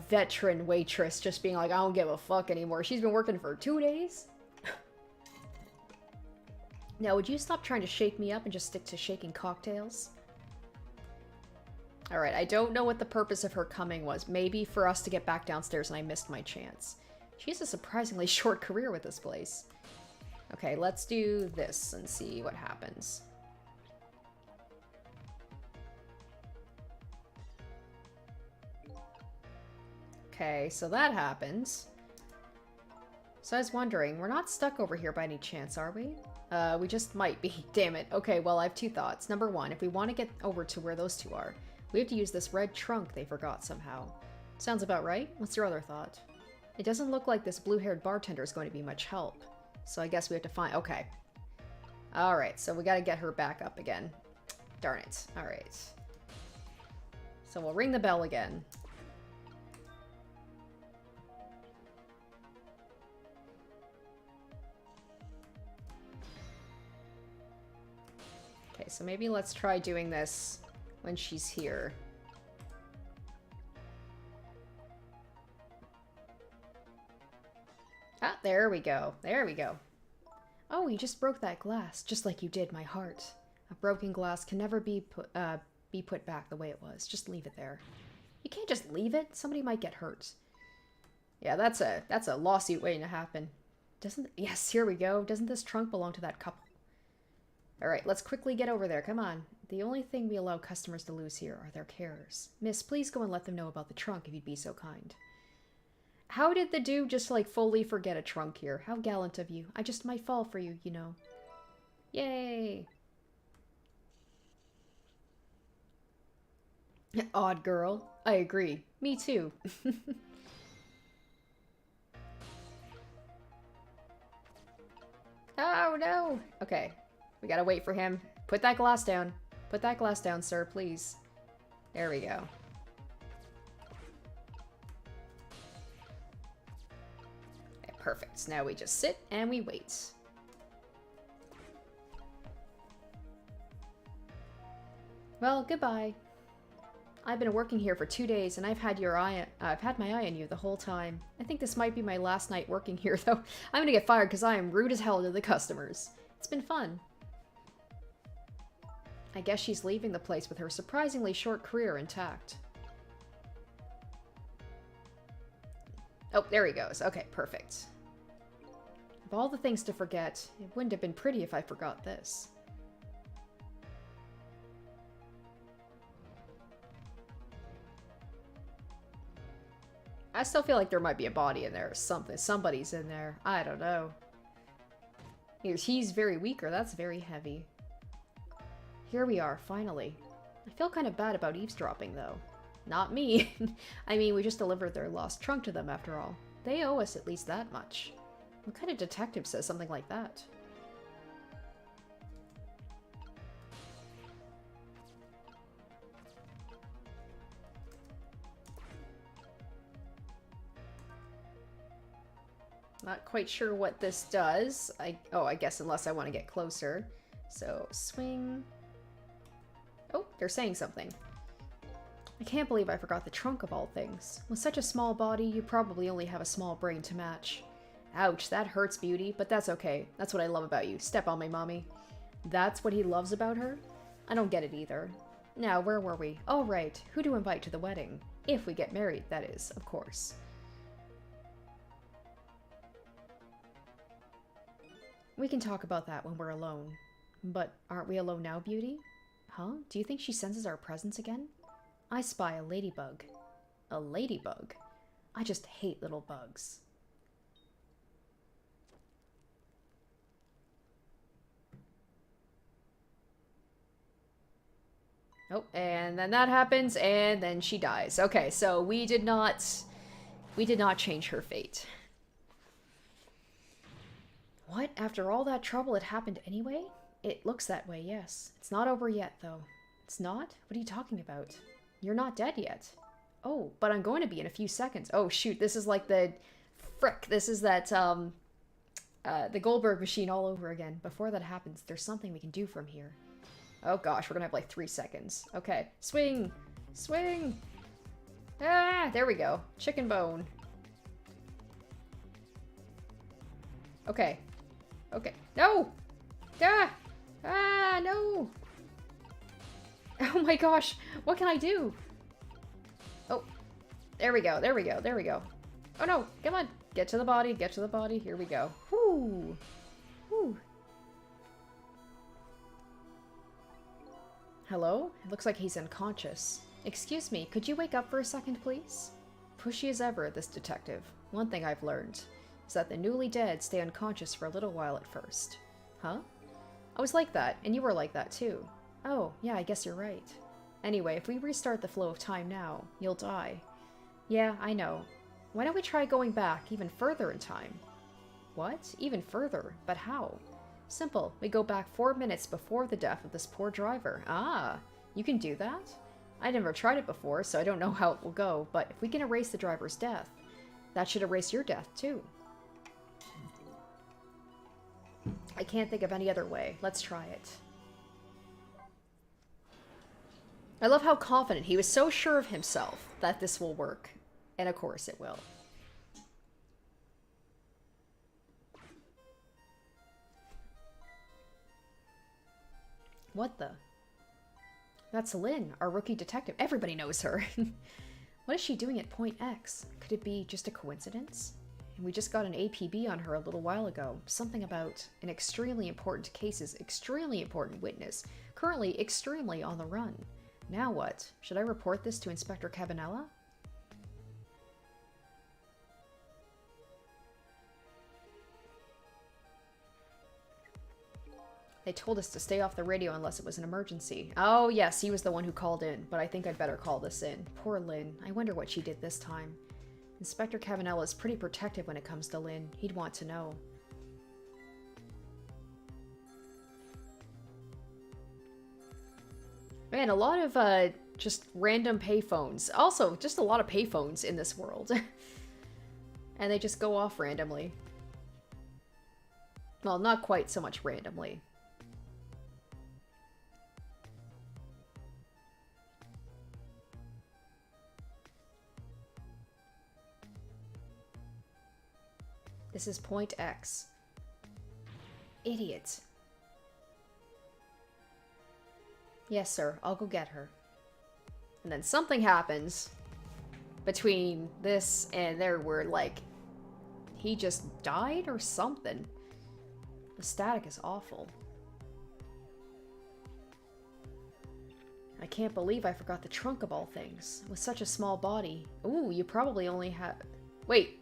veteran waitress just being like, I don't give a fuck anymore. She's been working for 2 days? Now, would you stop trying to shake me up and just stick to shaking cocktails? Alright, I don't know what the purpose of her coming was. Maybe for us to get back downstairs and I missed my chance. She has a surprisingly short career with this place. Okay, let's do this and see what happens. Okay, so that happens. So I was wondering, we're not stuck over here by any chance, are we? We just might be. Damn it. Okay, well, I have 2 thoughts. Number 1, if we want to get over to where those two are, we have to use this red trunk they forgot somehow. Sounds about right? What's your other thought? It doesn't look like this blue-haired bartender is going to be much help. So I guess we have to find... Okay. Alright, so we gotta get her back up again. Darn it. Alright. So we'll ring the bell again. Okay, so maybe let's try doing this when she's here. Ah, there we go. There we go. Oh, you just broke that glass, just like you did my heart. A broken glass can never be put back the way it was. Just leave it there. You can't just leave it. Somebody might get hurt. Yeah, that's a lawsuit waiting to happen. Yes, here we go. Doesn't this trunk belong to that couple? Alright, let's quickly get over there. Come on. The only thing we allow customers to lose here are their carers. Miss, please go and let them know about the trunk if you'd be so kind. How did the dude just, like, fully forget a trunk here? How gallant of you. I just might fall for you, you know. Yay! Odd girl. I agree. Me too. Oh, no! Okay. We gotta wait for him. Put that glass down. Put that glass down, sir, please. There we go. Okay, perfect. So now we just sit and we wait. Well, goodbye. I've been working here for 2 days, and I've had my eye on you the whole time. I think this might be my last night working here, though. I'm gonna get fired because I am rude as hell to the customers. It's been fun. I guess she's leaving the place with her surprisingly short career intact. Oh, there he goes. Okay, perfect. Of all the things to forget, it wouldn't have been pretty if I forgot this. I still feel like there might be a body in there or something. Somebody's in there. I don't know. He's very weak, or that's very heavy. Here we are, finally. I feel kind of bad about eavesdropping, though. Not me. I mean, we just delivered their lost trunk to them, after all. They owe us at least that much. What kind of detective says something like that? Not quite sure what this does. I guess unless I want to get closer. So, swing. Oh, they're saying something. I can't believe I forgot the trunk of all things. With such a small body, you probably only have a small brain to match. Ouch, that hurts, Beauty, but that's okay. That's what I love about you. Step on me, mommy. That's what he loves about her? I don't get it either. Now, where were we? Oh, right. Who to invite to the wedding? If we get married, that is, of course. We can talk about that when we're alone. But aren't we alone now, Beauty? Huh? Do you think she senses our presence again? I spy a ladybug. A ladybug? I just hate little bugs. Oh, and then that happens, and then she dies. Okay, so we did not change her fate. What? After all that trouble, it happened anyway? It looks that way, yes. It's not over yet, though. It's not? What are you talking about? You're not dead yet. Oh, but I'm going to be in a few seconds. Oh, shoot, this is like the... Frick, this is that, the Goldberg machine all over again. Before that happens, there's something we can do from here. Oh gosh, we're gonna have like 3 seconds. Okay, swing! Swing! Ah, there we go. Chicken bone. Okay. Okay. No! Ah! Ah, no! Oh my gosh, what can I do? Oh, there we go, there we go, there we go. Oh no, come on, get to the body, get to the body, here we go. Whoo! Whoo! Hello? It looks like he's unconscious. Excuse me, could you wake up for a second, please? Pushy as ever, this detective. One thing I've learned is that the newly dead stay unconscious for a little while at first. Huh? I was like that, and you were like that too. Oh, yeah, I guess you're right. Anyway, if we restart the flow of time now, you'll die. Yeah, I know. Why don't we try going back even further in time? What? Even further. But how? Simple. We go back 4 minutes before the death of this poor driver. Ah, you can do that? I never tried it before, so I don't know how it will go, but if we can erase the driver's death, that should erase your death, too. I can't think of any other way. Let's try it. I love how confident he was, so sure of himself that this will work. And of course it will. What the? That's Lynn, our rookie detective. Everybody knows her. What is she doing at Point X? Could it be just a coincidence? And we just got an APB on her a little while ago. Something about an extremely important case's extremely important witness. Currently extremely on the run. Now what? Should I report this to Inspector Cabanella? They told us to stay off the radio unless it was an emergency. Oh yes, he was the one who called in, but I think I'd better call this in. Poor Lynn. I wonder what she did this time. Inspector Cabanella is pretty protective when it comes to Lynn. He'd want to know. Man, a lot of just random payphones. Also, just a lot of payphones in this world. And they just go off randomly. Well, not quite so much randomly. This is Point X. Idiot. Yes, sir. I'll go get her. And then something happens between this and there where, like, he just died or something. The static is awful. I can't believe I forgot the trunk of all things. With such a small body. Ooh, you probably only have... Wait.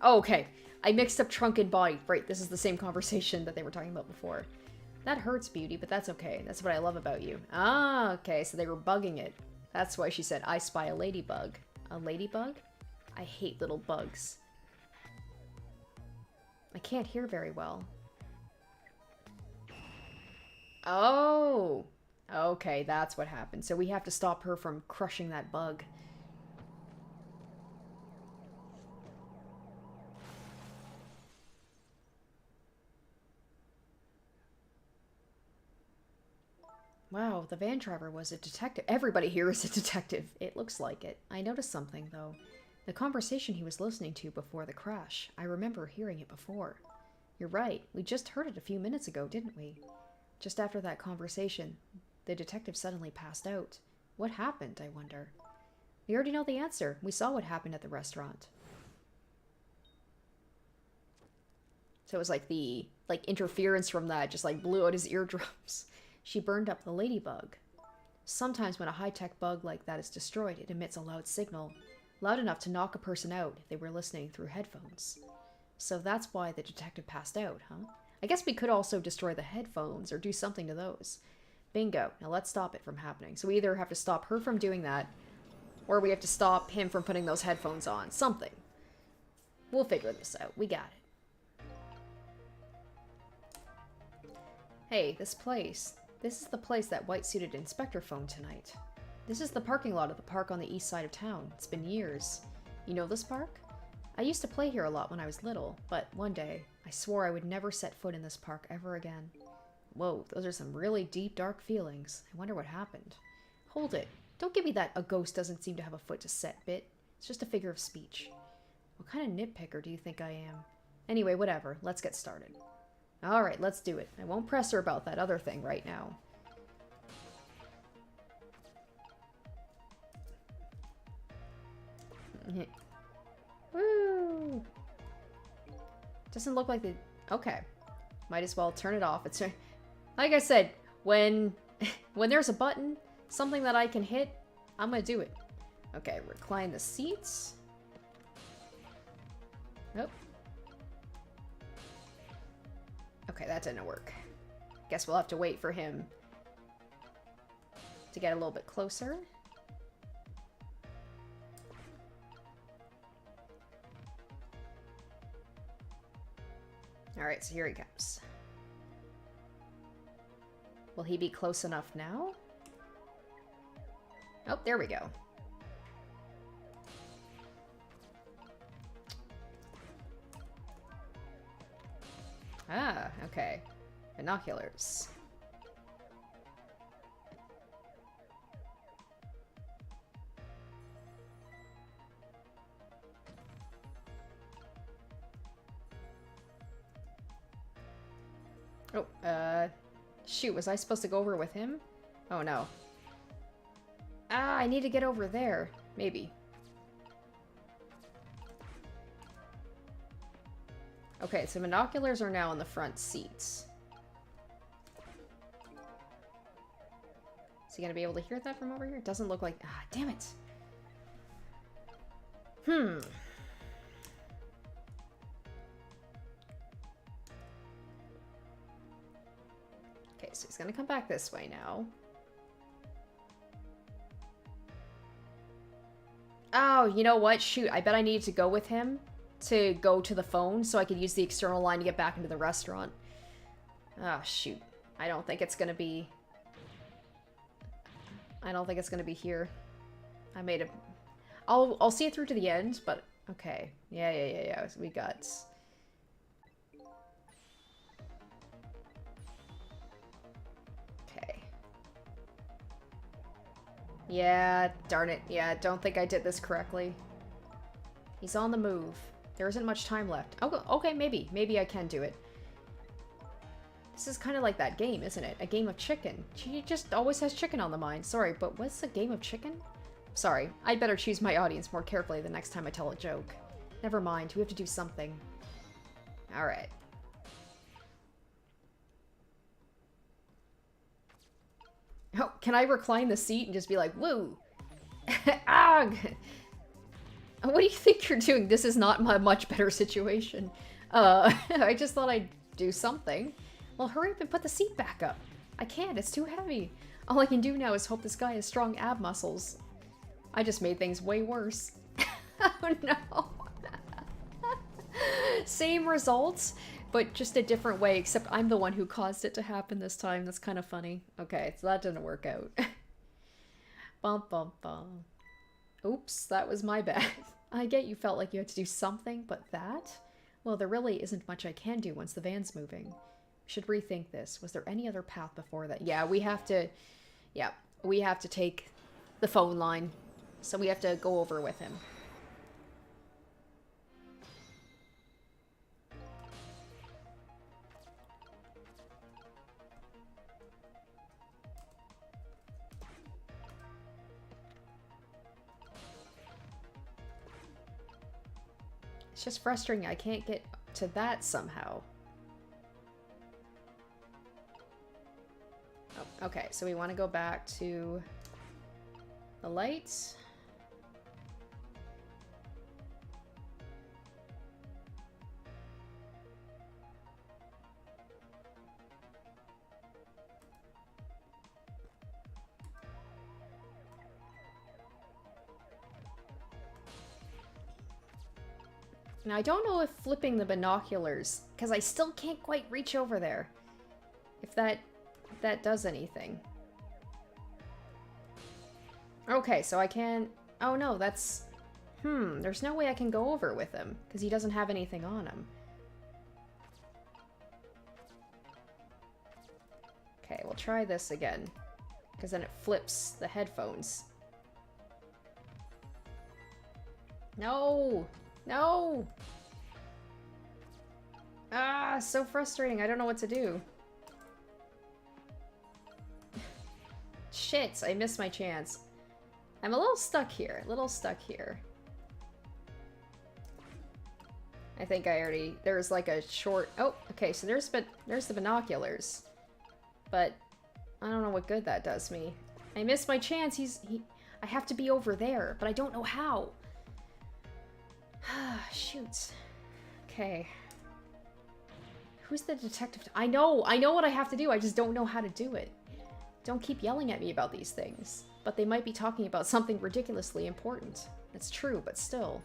Oh, okay. I mixed up trunk and body. Right, this is the same conversation that they were talking about before. That hurts, Beauty, but that's okay. That's what I love about you. Ah, okay, so they were bugging it. That's why she said, I spy a ladybug. A ladybug? I hate little bugs. I can't hear very well. Oh! Okay, that's what happened. So we have to stop her from crushing that bug. Wow, the van driver was a detective. Everybody here is a detective. It looks like it. I noticed something, though. The conversation he was listening to before the crash. I remember hearing it before. You're right. We just heard it a few minutes ago, didn't we? Just after that conversation, the detective suddenly passed out. What happened, I wonder? We already know the answer. We saw what happened at the restaurant. So it was like the interference from that just like blew out his eardrums. She burned up the ladybug. Sometimes when a high-tech bug like that is destroyed, it emits a loud signal, loud enough to knock a person out if they were listening through headphones. So that's why the detective passed out, huh? I guess we could also destroy the headphones or do something to those. Bingo. Now let's stop it from happening. So we either have to stop her from doing that, or we have to stop him from putting those headphones on. Something. We'll figure this out. We got it. Hey, this place. This is the place that white-suited inspector phoned tonight. This is the parking lot of the park on the east side of town. It's been years. You know this park? I used to play here a lot when I was little, but one day, I swore I would never set foot in this park ever again. Whoa, those are some really deep, dark feelings. I wonder what happened. Hold it. Don't give me that a ghost doesn't seem to have a foot to set bit. It's just a figure of speech. What kind of nitpicker do you think I am? Anyway, whatever. Let's get started. Alright, let's do it. I won't press her about that other thing right now. Woo! Doesn't look like the... Okay. Might as well turn it off. It's like I said, when there's a button, something that I can hit, I'm gonna do it. Okay, recline the seats. Nope. Okay, that didn't work. Guess we'll have to wait for him to get a little bit closer. Alright, so here he comes. Will he be close enough now? Oh, there we go. Ah, okay. Binoculars. Oh, shoot, was I supposed to go over with him? Oh, no. Ah, I need to get over there. Maybe. Okay, so binoculars are now in the front seats. Is he gonna be able to hear that from over here? It doesn't look like... Ah, damn it! Okay, so he's gonna come back this way now. Oh, you know what? Shoot, I bet I needed to go with him to go to the phone so I could use the external line to get back into the restaurant. Ah, shoot. I don't think it's gonna be... I don't think it's gonna be here. I made a... I'll see it through to the end, but... Okay. Yeah. We got... Okay. Yeah, darn it. Yeah, don't think I did this correctly. He's on the move. There isn't much time left. Oh, okay, maybe. Maybe I can do it. This is kind of like that game, isn't it? A game of chicken. She just always has chicken on the mind. Sorry, but what's a game of chicken? Sorry, I'd better choose my audience more carefully the next time I tell a joke. Never mind, we have to do something. Alright. Oh, can I recline the seat and just be like, woo! Ah! What do you think you're doing? This is not a much better situation. I just thought I'd do something. Well, hurry up and put the seat back up. I can't, it's too heavy. All I can do now is hope this guy has strong ab muscles. I just made things way worse. Oh no. Same results, but just a different way, except I'm the one who caused it to happen this time. That's kind of funny. Okay, so that didn't work out. Bum bum bum. Oops, that was my bad. I get you felt like you had to do something, but that? Well, there really isn't much I can do once the van's moving. We should rethink this. Was there any other path before that? Yeah, we have to take the phone line. So we have to go over with him. It's just frustrating. I can't get to that somehow. Oh, okay, so we want to go back to the lights. Now, I don't know if flipping the binoculars, because I still can't quite reach over there, if that does anything. Okay, so I can... Oh no, that's... there's no way I can go over with him, because he doesn't have anything on him. Okay, we'll try this again, because then it flips the headphones. No! No! Ah, so frustrating. I don't know what to do. Shit, I missed my chance. I'm a little stuck here. I think I already... There's like a short... Oh, okay, so there's the binoculars. But I don't know what good that does me. I missed my chance. I have to be over there, but I don't know how. Shoot. Okay. Who's the detective? I know what I have to do. I just don't know how to do it. Don't keep yelling at me about these things. But they might be talking about something ridiculously important. It's true, but still.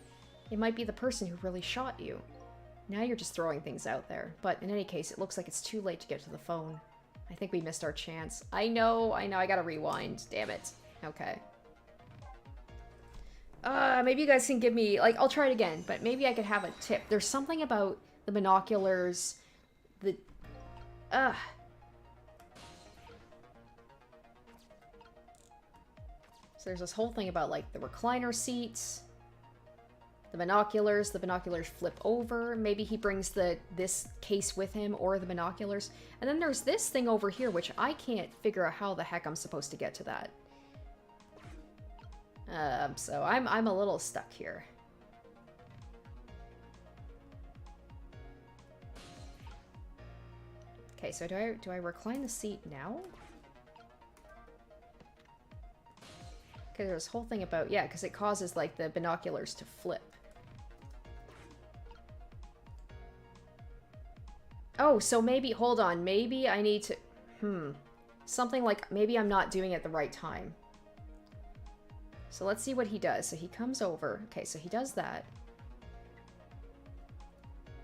It might be the person who really shot you. Now you're just throwing things out there. But in any case, it looks like it's too late to get to the phone. I think we missed our chance. I know, I gotta rewind. Damn it. Okay. Maybe you guys can give me, like, I'll try it again, but maybe I could have a tip. There's something about the binoculars, the, So there's this whole thing about, like, the recliner seats, the binoculars flip over. Maybe he brings this case with him, or the binoculars. And then there's this thing over here, which I can't figure out how the heck I'm supposed to get to that. So I'm a little stuck here. Okay, so do I recline the seat now? Okay, there's this whole thing about, yeah, because it causes, like, the binoculars to flip. Oh, so maybe, hold on, maybe I need to, something like, maybe I'm not doing it at the right time. So let's see what he does. So he comes over. Okay, so he does that.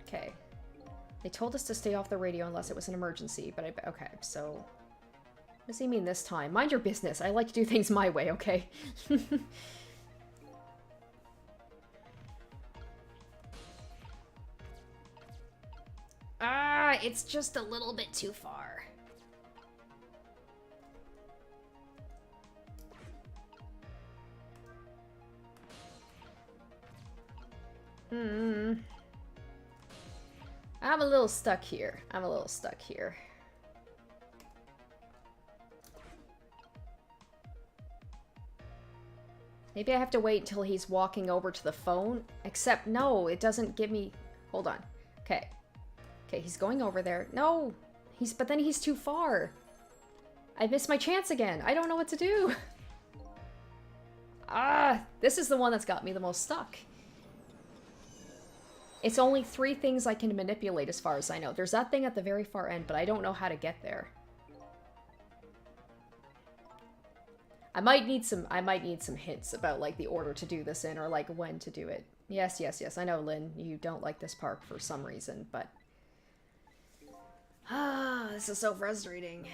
Okay. They told us to stay off the radio unless it was an emergency, but okay, so... What does he mean this time? Mind your business. I like to do things my way, okay? It's just a little bit too far. I'm a little stuck here. Maybe I have to wait until he's walking over to the phone. Except, no, it doesn't give me... Hold on. Okay. Okay, he's going over there. No! But then he's too far. I missed my chance again. I don't know what to do. This is the one that's got me the most stuck. It's only 3 things I can manipulate as far as I know. There's that thing at the very far end, but I don't know how to get there. I might need some hints about, like, the order to do this in, or, like, when to do it. Yes, yes, yes. I know, Lynn, you don't like this park for some reason, but... this is so frustrating.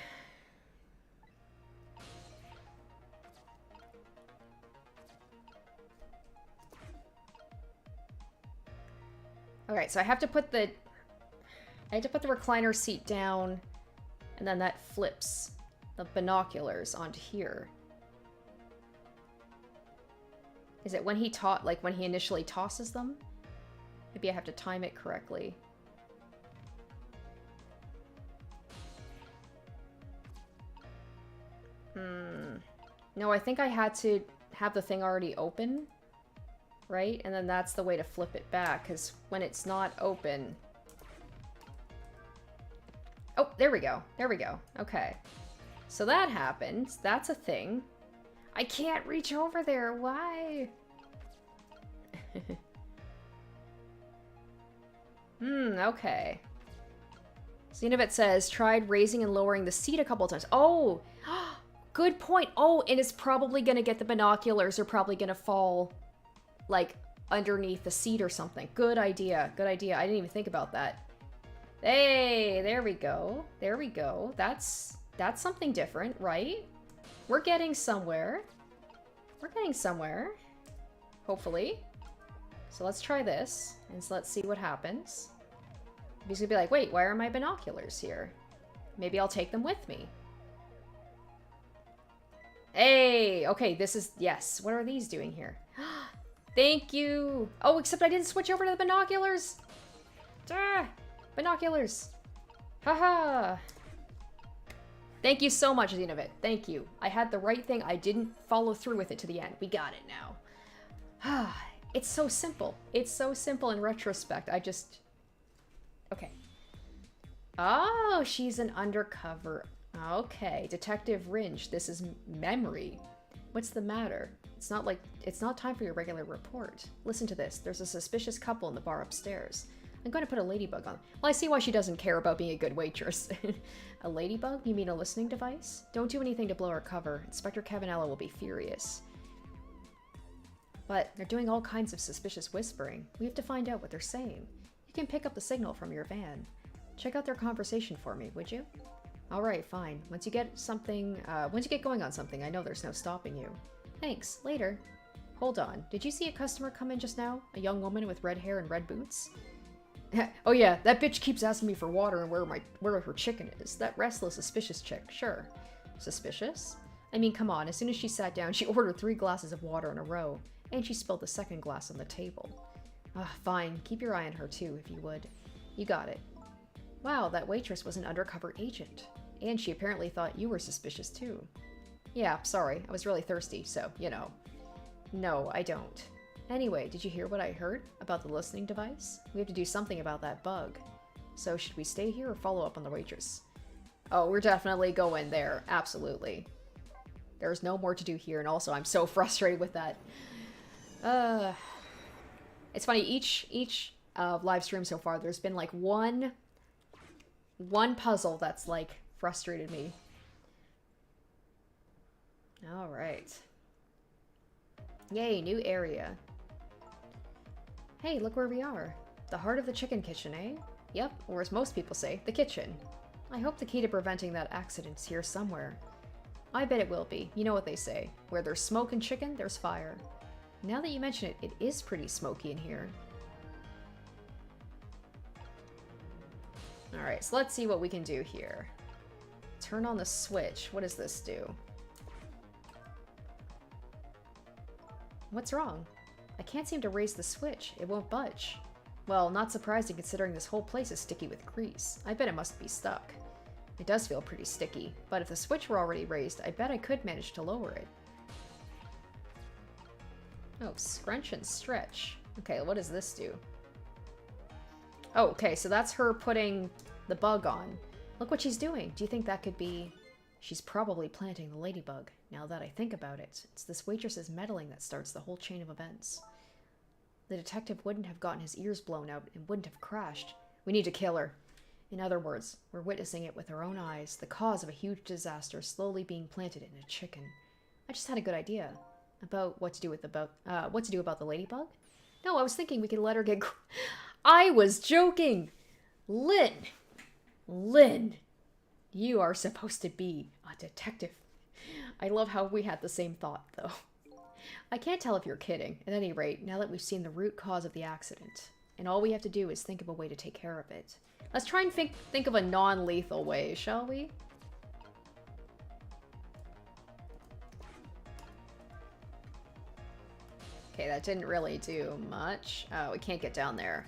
Alright, so I have to put the recliner seat down, and then that flips the binoculars onto here. Is it when he when he initially tosses them? Maybe I have to time it correctly. No, I think I had to have the thing already open, right? And then that's the way to flip it back, because when it's not open... Oh, there we go. There we go. Okay. So that happens. That's a thing. I can't reach over there. Why? Okay. Xenobit says, tried raising and lowering the seat a couple times. Oh! Good point. Oh, and it's probably gonna get the binoculars are probably gonna fall, like, underneath the seat or something. Good idea. Good idea. I didn't even think about that. Hey, there we go. There we go. That's something different, right? We're getting somewhere. We're getting somewhere. Hopefully. So let's try this, and so let's see what happens. He's gonna be like, wait, why are my binoculars here? Maybe I'll take them with me. Hey, okay, this is, yes. What are these doing here? Thank you. Oh, except I didn't switch over to the binoculars. Binoculars. Haha. Thank you so much, Xenobit. Thank you. I had the right thing. I didn't follow through with it to the end. We got it now. It's so simple. It's so simple in retrospect. I just... Okay. Oh, she's an undercover. Okay. Detective Ringe. This is memory. What's the matter? It's not time for your regular report. Listen to this. There's a suspicious couple in the bar upstairs. I'm going to put a ladybug on. Well, I see why she doesn't care about being a good waitress. A ladybug? You mean a listening device? Don't do anything to blow our cover. Inspector Cavanella will be furious. But they're doing all kinds of suspicious whispering. We have to find out what they're saying. You can pick up the signal from your van. Check out their conversation for me, would you? Alright, fine. Once you get going on something, I know there's no stopping you. Thanks, later. Hold on, did you see a customer come in just now? A young woman with red hair and red boots? Oh yeah, that bitch keeps asking me for water and where her chicken is. That restless, suspicious chick, sure. Suspicious? I mean, come on, as soon as she sat down, she ordered 3 glasses of water in a row, and she spilled the second glass on the table. Fine, keep your eye on her too, if you would. You got it. Wow, that waitress was an undercover agent. And she apparently thought you were suspicious too. Yeah, sorry, I was really thirsty, so, you know. No, I don't. Anyway, did you hear what I heard about the listening device? We have to do something about that bug. So should we stay here or follow up on the waitress? Oh, we're definitely going there. Absolutely. There's no more to do here, and also I'm so frustrated with that. It's funny, each live stream so far, there's been like one puzzle that's like frustrated me. Alright. Yay, new area. Hey, look where we are. The heart of the chicken kitchen, eh? Yep, or as most people say, the kitchen. I hope the key to preventing that accident's here somewhere. I bet it will be. You know what they say. Where there's smoke and chicken, there's fire. Now that you mention it, it is pretty smoky in here. Alright, so let's see what we can do here. Turn on the switch. What does this do? What's wrong? I can't seem to raise the switch. It won't budge. Well, not surprising considering this whole place is sticky with grease. I bet it must be stuck. It does feel pretty sticky, but if the switch were already raised, I bet I could manage to lower it. Oh, scrunch and stretch. Okay, what does this do? Oh, okay, so that's her putting the bug on. Look what she's doing. Do you think that could be... She's probably planting the ladybug. Now that I think about it, it's this waitress's meddling that starts the whole chain of events. The detective wouldn't have gotten his ears blown out and wouldn't have crashed. We need to kill her. In other words, we're witnessing it with our own eyes, the cause of a huge disaster slowly being planted in a chicken. I just had a good idea. About what to do about the ladybug? No, I was thinking we could let her get... I was joking! Lynn! You are supposed to be a detective. I love how we had the same thought, though. I can't tell if you're kidding. At any rate, now that we've seen the root cause of the accident, and all we have to do is think of a way to take care of it. Let's try and think of a non-lethal way, shall we? Okay, that didn't really do much. Oh, we can't get down there.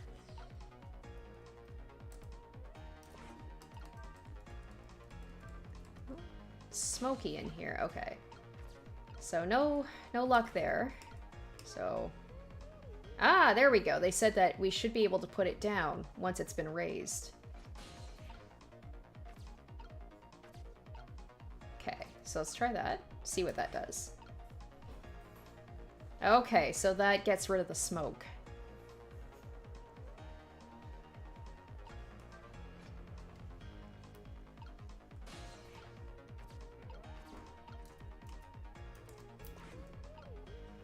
Smoky in here. Okay. So no luck there. So... Ah, there we go. They said that we should be able to put it down once it's been raised. Okay, so let's try that. See what that does. Okay, so that gets rid of the smoke.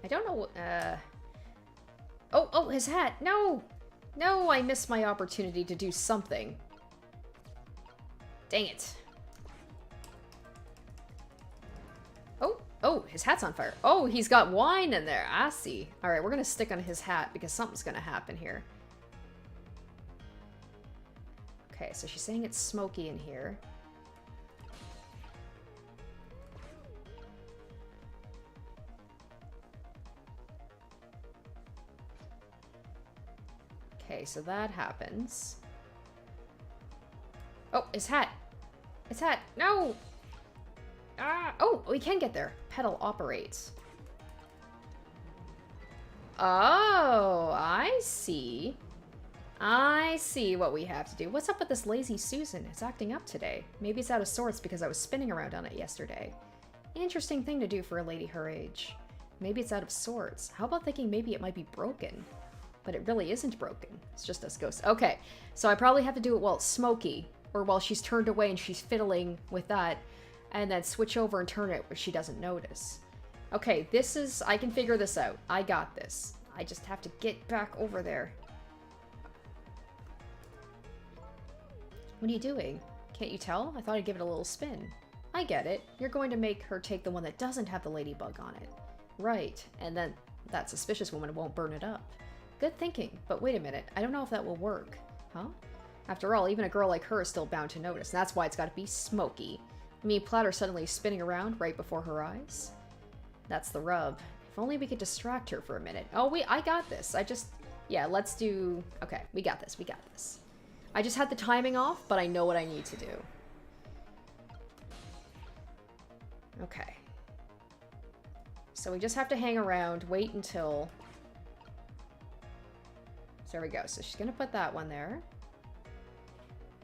I don't know, Oh, his hat! No! No, I missed my opportunity to do something. Dang it. Oh, his hat's on fire. Oh, he's got wine in there. I see. Alright, we're gonna stick on his hat because something's gonna happen here. Okay, so she's saying it's smoky in here. Okay, so that happens. Oh, his hat! His hat! No! Ah! Oh, we can get there. Pedal operates. Oh, I see. I see what we have to do. What's up with this lazy Susan? It's acting up today. Maybe it's out of sorts because I was spinning around on it yesterday. Interesting thing to do for a lady her age. Maybe it's out of sorts. How about thinking maybe it might be broken? But it really isn't broken. It's just us ghosts. Okay, so I probably have to do it while it's smoky, or while she's turned away and she's fiddling with that, and then switch over and turn it where she doesn't notice. Okay, this is... I can figure this out. I got this. I just have to get back over there. What are you doing? Can't you tell? I thought I'd give it a little spin. I get it. You're going to make her take the one that doesn't have the ladybug on it. Right, and then that suspicious woman won't burn it up. Good thinking, but wait a minute. I don't know if that will work. Huh? After all, even a girl like her is still bound to notice, and that's why it's got to be smoky. I mean, Platter suddenly spinning around right before her eyes? That's the rub. If only we could distract her for a minute. Oh, I got this. Yeah, let's do... Okay, we got this, we got this. I just had the timing off, but I know what I need to do. Okay. So we just have to hang around, wait until... So there we go. So she's gonna put that one there.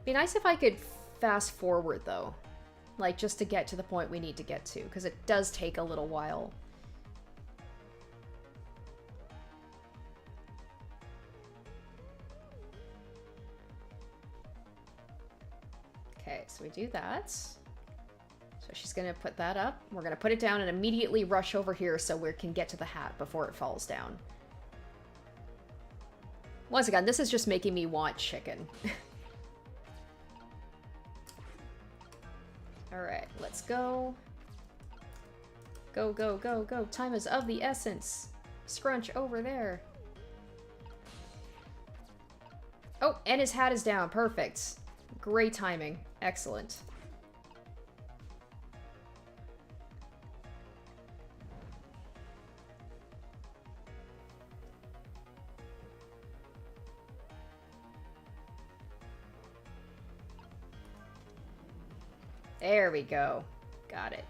Be nice if I could fast forward, though. Like, just to get to the point we need to get to, because it does take a little while. Okay, so we do that. So she's gonna put that up. We're gonna put it down and immediately rush over here so we can get to the hat before it falls down. Once again, this is just making me want chicken. Alright, let's go. Go, go, go, go. Time is of the essence. Scrunch over there. Oh, and his hat is down. Perfect. Great timing. Excellent. There we go. Got it.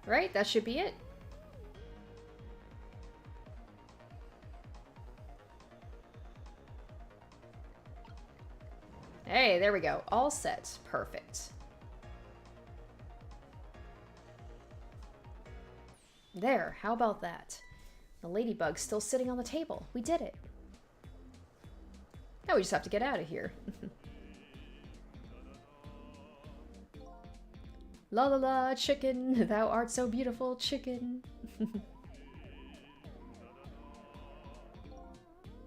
Right? That should be it. Hey, there we go. All set. Perfect. There. How about that? The ladybug's still sitting on the table. We did it. Now we just have to get out of here. La la la, chicken, thou art so beautiful, chicken.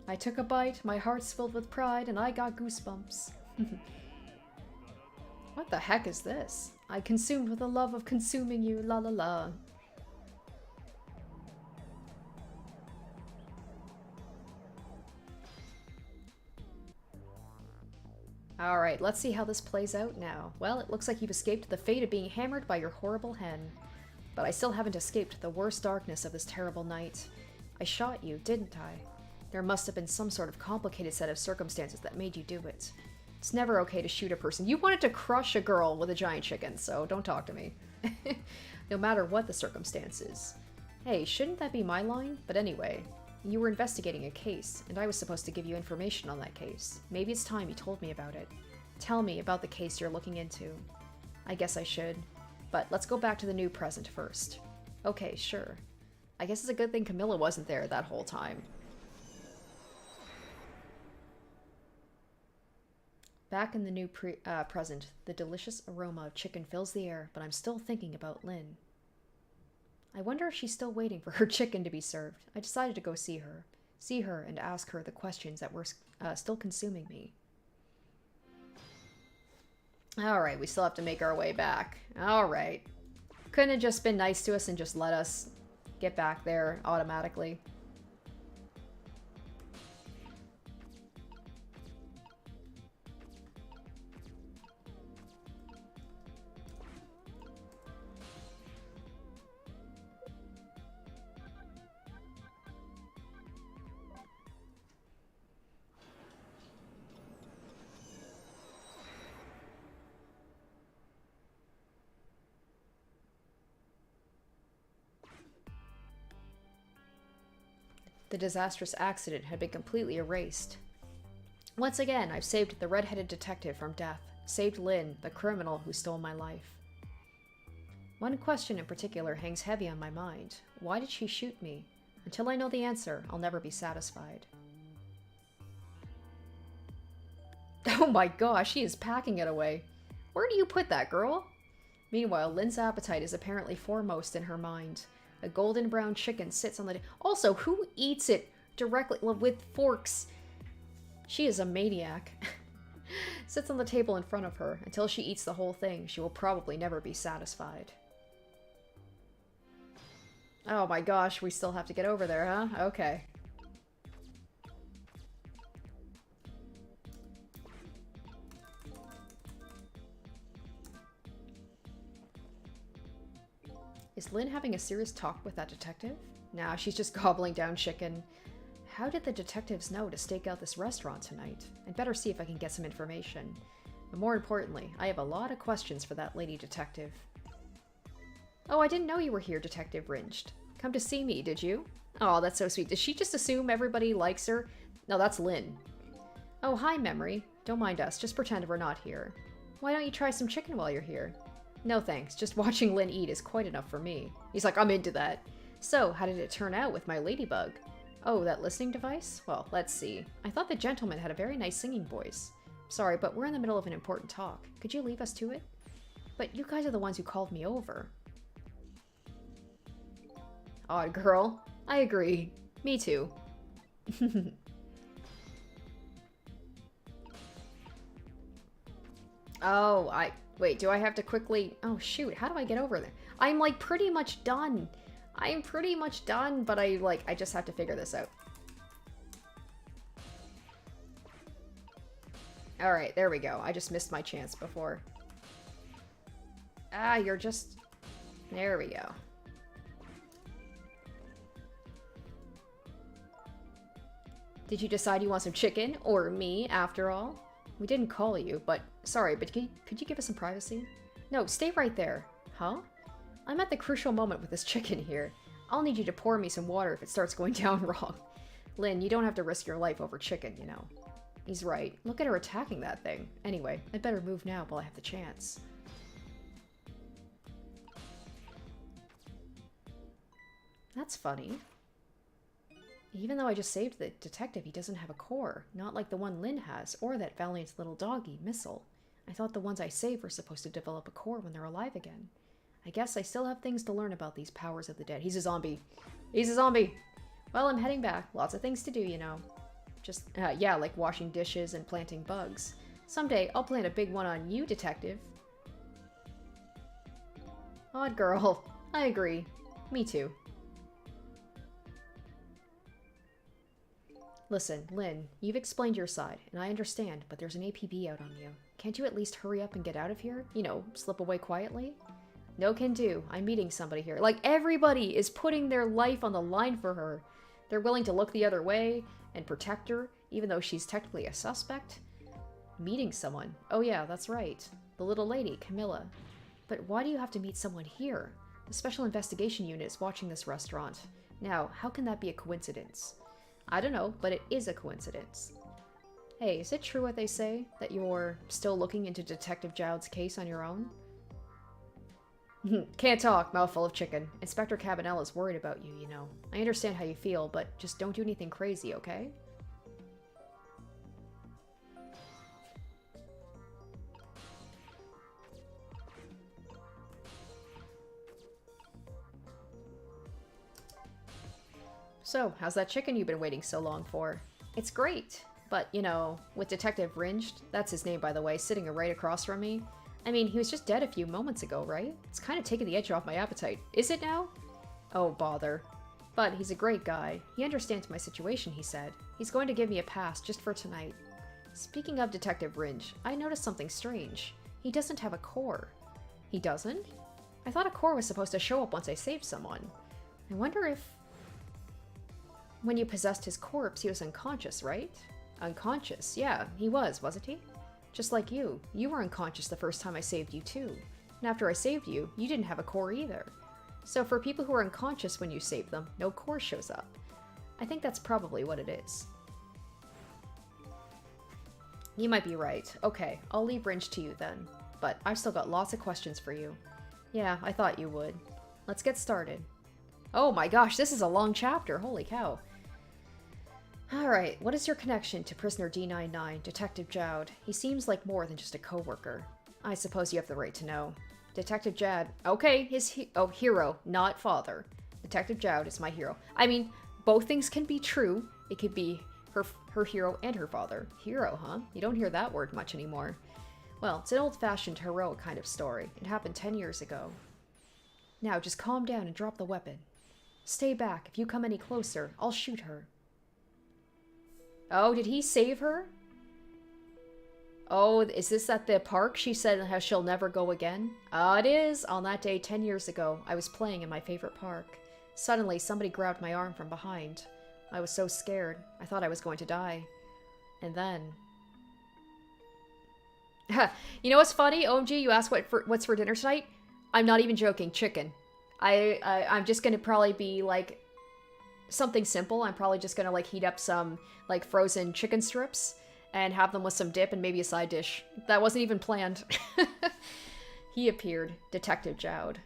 I took a bite, my heart's filled with pride, and I got goosebumps. What the heck is this? I consumed with the love of consuming you, la la la. Alright, let's see how this plays out now. Well, it looks like you've escaped the fate of being hammered by your horrible hen. But I still haven't escaped the worst darkness of this terrible night. I shot you, didn't I? There must have been some sort of complicated set of circumstances that made you do it. It's never okay to shoot a person. You wanted to crush a girl with a giant chicken, so don't talk to me. No matter what the circumstances. Hey, shouldn't that be my line? But anyway, you were investigating a case, and I was supposed to give you information on that case. Maybe it's time you told me about it. Tell me about the case you're looking into. I guess I should. But let's go back to the new present first. Okay, sure. I guess it's a good thing Camilla wasn't there that whole time. Back in the new present, the delicious aroma of chicken fills the air, but I'm still thinking about Lynn. I wonder if she's still waiting for her chicken to be served. I decided to go see her and ask her the questions that were still consuming me. Alright, we still have to make our way back. Alright. Couldn't have just been nice to us and just let us get back there automatically. The disastrous accident had been completely erased. Once again, I've saved the red-headed detective from death, saved Lynn, the criminal who stole my life. One question in particular hangs heavy on my mind. Why did she shoot me? Until I know the answer, I'll never be satisfied. Oh my gosh, she is packing it away. Where do you put that, girl? Meanwhile, Lynn's appetite is apparently foremost in her mind. A golden brown chicken sits on the... Also, who eats it directly with forks? She is a maniac. Sits on the table in front of her. Until she eats the whole thing, she will probably never be satisfied. Oh my gosh, we still have to get over there, huh? Okay. Is Lynn having a serious talk with that detective? Nah, she's just gobbling down chicken. How did the detectives know to stake out this restaurant tonight? I'd better see if I can get some information. But more importantly, I have a lot of questions for that lady detective. Oh, I didn't know you were here, Detective Ringed. Come to see me, did you? Oh, that's so sweet. Does she just assume everybody likes her? No, that's Lynn. Oh, hi, Memory. Don't mind us. Just pretend we're not here. Why don't you try some chicken while you're here? No thanks. Just watching Lynn eat is quite enough for me. He's like, I'm into that. So, how did it turn out with my ladybug? Oh, that listening device? Well, let's see. I thought the gentleman had a very nice singing voice. Sorry, but we're in the middle of an important talk. Could you leave us to it? But you guys are the ones who called me over. Odd girl. I agree. Me too. Oh, wait, do I have to quickly... Oh, shoot, how do I get over there? I'm, like, pretty much done. I'm pretty much done, but I just have to figure this out. Alright, there we go. I just missed my chance before. Ah, you're just... There we go. Did you decide you want some chicken? Or me, after all? We didn't call you, but... Sorry, but could you give us some privacy? No, stay right there. Huh? I'm at the crucial moment with this chicken here. I'll need you to pour me some water if it starts going down wrong. Lynn, you don't have to risk your life over chicken, you know. He's right. Look at her attacking that thing. Anyway, I'd better move now while I have the chance. That's funny. Even though I just saved the detective, he doesn't have a core. Not like the one Lynn has, or that valiant little doggy, Missile. I thought the ones I saved were supposed to develop a core when they're alive again. I guess I still have things to learn about these powers of the dead. He's a zombie. He's a zombie! Well, I'm heading back. Lots of things to do, you know. Just, yeah, like washing dishes and planting bugs. Someday, I'll plant a big one on you, detective. Odd girl. I agree. Me too. Listen, Lynn, you've explained your side, and I understand, but there's an APB out on you. Can't you at least hurry up and get out of here? You know, slip away quietly? No can do. I'm meeting somebody here. Like, everybody is putting their life on the line for her. They're willing to look the other way and protect her, even though she's technically a suspect. Meeting someone. Oh yeah, that's right. The little lady, Camilla. But why do you have to meet someone here? The Special Investigation Unit is watching this restaurant. Now, how can that be a coincidence? I don't know, but it is a coincidence. Hey, is it true what they say? That you're still looking into Detective Joud's case on your own? Can't talk, mouthful of chicken. Inspector Cabanella's worried about you, you know. I understand how you feel, but just don't do anything crazy, okay? So, how's that chicken you've been waiting so long for? It's great, but, you know, with Detective Ringed, that's his name by the way, sitting right across from me. I mean, he was just dead a few moments ago, right? It's kind of taking the edge off my appetite. Is it now? Oh, bother. But he's a great guy. He understands my situation, he said. He's going to give me a pass just for tonight. Speaking of Detective Ringed, I noticed something strange. He doesn't have a core. He doesn't? I thought a core was supposed to show up once I saved someone. I wonder if... When you possessed his corpse, he was unconscious, right? Unconscious, yeah, he was, wasn't he? Just like you. You were unconscious the first time I saved you, too. And after I saved you, you didn't have a core either. So for people who are unconscious when you save them, no core shows up. I think that's probably what it is. You might be right. Okay, I'll leave Ringe to you then. But I've still got lots of questions for you. Yeah, I thought you would. Let's get started. Oh my gosh, this is a long chapter. Holy cow. Alright, what is your connection to prisoner D99, Detective Joud? He seems like more than just a co-worker. I suppose you have the right to know. Detective Joud... Okay, hero, not father. Detective Joud is my hero. I mean, both things can be true. It could be Her hero and her father. Hero, huh? You don't hear that word much anymore. Well, it's an old-fashioned, heroic kind of story. It happened 10 years ago. Now, just calm down and drop the weapon. Stay back. If you come any closer, I'll shoot her. Oh, did he save her? Oh, is this at the park? She said how she'll never go again? It is. On that day 10 years ago, I was playing in my favorite park. Suddenly, somebody grabbed my arm from behind. I was so scared. I thought I was going to die. And then... You know what's funny? OMG, you asked what's for dinner tonight? I'm not even joking. Chicken. I'm just gonna probably be, like, something simple. I'm probably just gonna, like, heat up some, like, frozen chicken strips and have them with some dip and maybe a side dish. That wasn't even planned. He appeared. Detective Joud.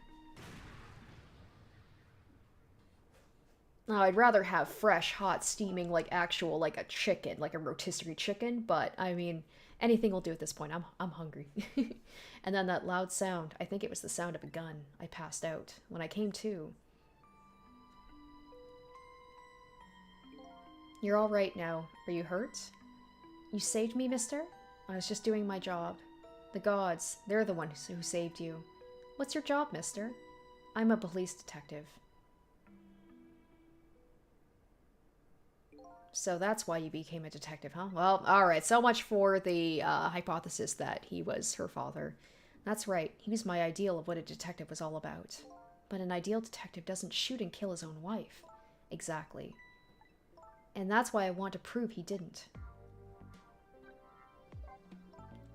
Oh, I'd rather have fresh, hot, steaming, like, actual, like, a chicken, like a rotisserie chicken, but, I mean, anything will do at this point. I'm hungry. And then that loud sound, I think it was the sound of a gun. I passed out. When I came to... You're all right now. Are you hurt? You saved me, mister? I was just doing my job. The gods, they're the ones who saved you. What's your job, mister? I'm a police detective. So that's why you became a detective, huh? Well, alright, so much for the hypothesis that he was her father. That's right, he was my ideal of what a detective was all about. But an ideal detective doesn't shoot and kill his own wife. Exactly. And that's why I want to prove he didn't.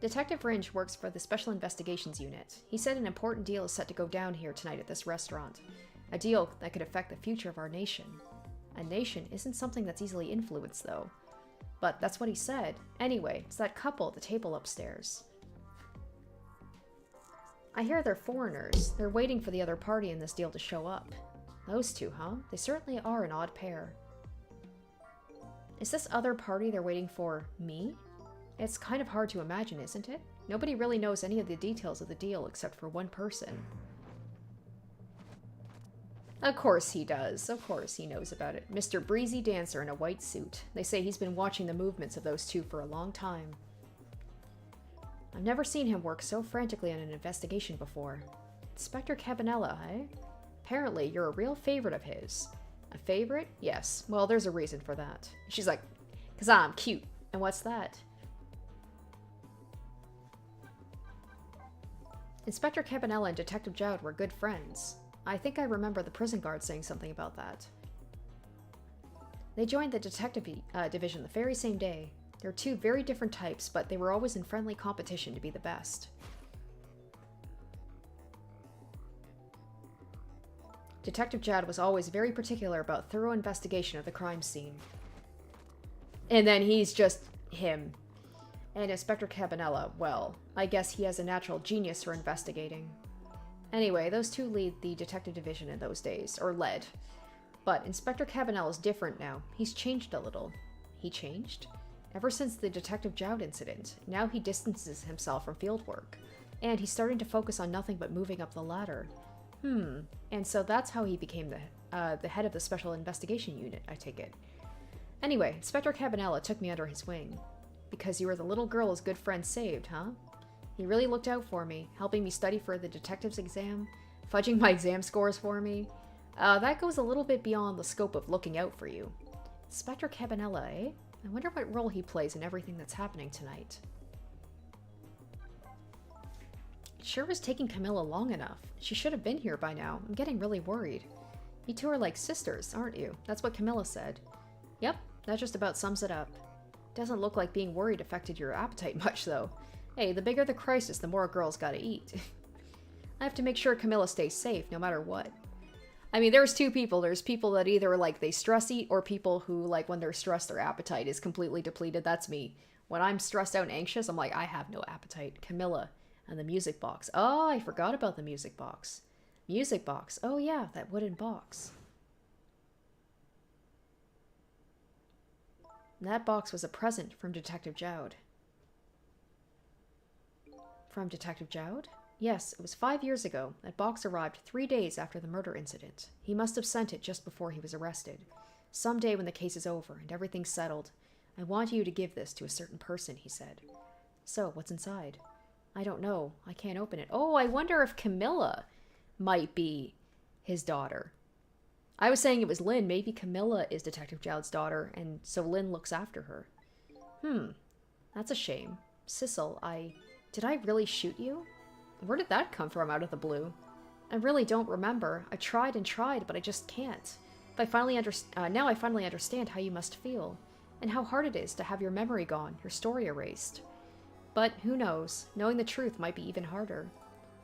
Detective Ringe works for the Special Investigations Unit. He said an important deal is set to go down here tonight at this restaurant. A deal that could affect the future of our nation. A nation isn't something that's easily influenced, though. But that's what he said. Anyway, it's that couple at the table upstairs. I hear they're foreigners. They're waiting for the other party in this deal to show up. Those two, huh? They certainly are an odd pair. Is this other party they're waiting for me? It's kind of hard to imagine, isn't it? Nobody really knows any of the details of the deal except for one person. Of course he does. Of course he knows about it. Mr. Breezy Dancer in a white suit. They say he's been watching the movements of those two for a long time. I've never seen him work so frantically on an investigation before. Inspector Cabanella, eh? Apparently you're a real favorite of his. A favorite? Yes. Well, there's a reason for that. She's like, 'cause I'm cute. And what's that? Inspector Cabanella and Detective Joud were good friends. I think I remember the prison guard saying something about that. They joined the detective division the very same day. They're two very different types, but they were always in friendly competition to be the best. Detective Joud was always very particular about thorough investigation of the crime scene. And then he's just him. And Inspector Cabanella, well, I guess he has a natural genius for investigating. Anyway, those two lead the detective division in those days, or led. But Inspector Cabanella is different now. He's changed a little. He changed? Ever since the Detective Joud incident, now he distances himself from field work. And he's starting to focus on nothing but moving up the ladder. And so that's how he became the head of the Special Investigation Unit, I take it. Anyway, Inspector Cabanella took me under his wing. Because you were the little girl his good friend saved, huh? He really looked out for me, helping me study for the detective's exam, fudging my exam scores for me. That goes a little bit beyond the scope of looking out for you. Inspector Cabanella, eh? I wonder what role he plays in everything that's happening tonight. It sure was taking Camilla long enough. She should have been here by now. I'm getting really worried. You two are like sisters, aren't you? That's what Camilla said. Yep, that just about sums it up. Doesn't look like being worried affected your appetite much, though. Hey, the bigger the crisis, the more a girl's gotta eat. I have to make sure Camilla stays safe, no matter what. I mean, there's two people. There's people that either, like, they stress eat, or people who, like, when they're stressed, their appetite is completely depleted. That's me. When I'm stressed out and anxious, I'm like, I have no appetite. Camilla and the music box. Oh, I forgot about the music box. Music box. Oh, yeah, that wooden box. That box was a present from Detective Joud. From Detective Joud? Yes, it was 5 years ago. That box arrived 3 days after the murder incident. He must have sent it just before he was arrested. Someday when the case is over and everything's settled, I want you to give this to a certain person, he said. So, what's inside? I don't know. I can't open it. Oh, I wonder if Camilla might be his daughter. I was saying it was Lynn. Maybe Camilla is Detective Joud's daughter, and so Lynn looks after her. That's a shame. Sissel, did I really shoot you? Where did that come from out of the blue? I really don't remember. I tried and tried, but I just can't. Now I finally understand how you must feel, and how hard it is to have your memory gone, your story erased. But who knows? Knowing the truth might be even harder.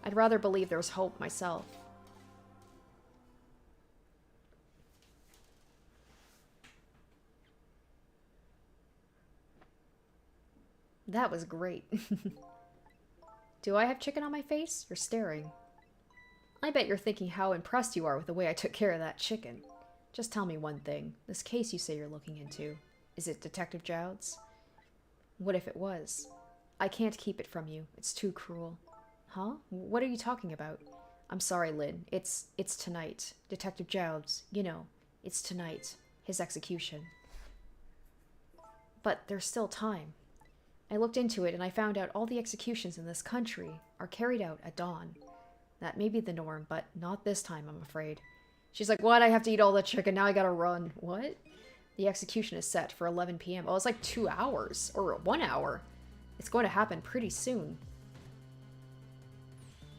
I'd rather believe there's hope myself. That was great. Do I have chicken on my face? You're staring. I bet you're thinking how impressed you are with the way I took care of that chicken. Just tell me one thing. This case you say you're looking into, is it Detective Joud's? What if it was? I can't keep it from you. It's too cruel. Huh? What are you talking about? I'm sorry, Lynn. It's tonight. Detective Joud's. You know, it's tonight. His execution. But there's still time. I looked into it and I found out all the executions in this country are carried out at dawn. That may be the norm, but not this time, I'm afraid. She's like, what? I have to eat all the chicken. Now I gotta run. What? The execution is set for 11 p.m. Oh, it's like 2 hours. Or 1 hour. It's going to happen pretty soon.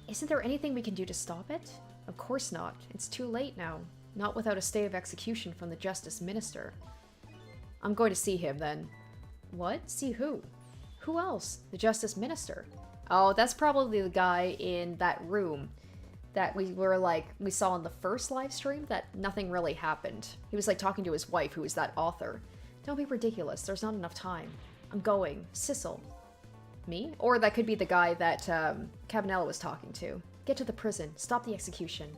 Isn't there anything we can do to stop it? Of course not. It's too late now. Not without a stay of execution from the Justice Minister. I'm going to see him, then. What? See who? Who else? The Justice Minister. Oh, that's probably the guy in that room that we saw in the first live stream that nothing really happened. He was like talking to his wife, who is that author. Don't be ridiculous. There's not enough time. I'm going. Sissel. Me? Or that could be the guy that Cabanela was talking to. Get to the prison. Stop the execution.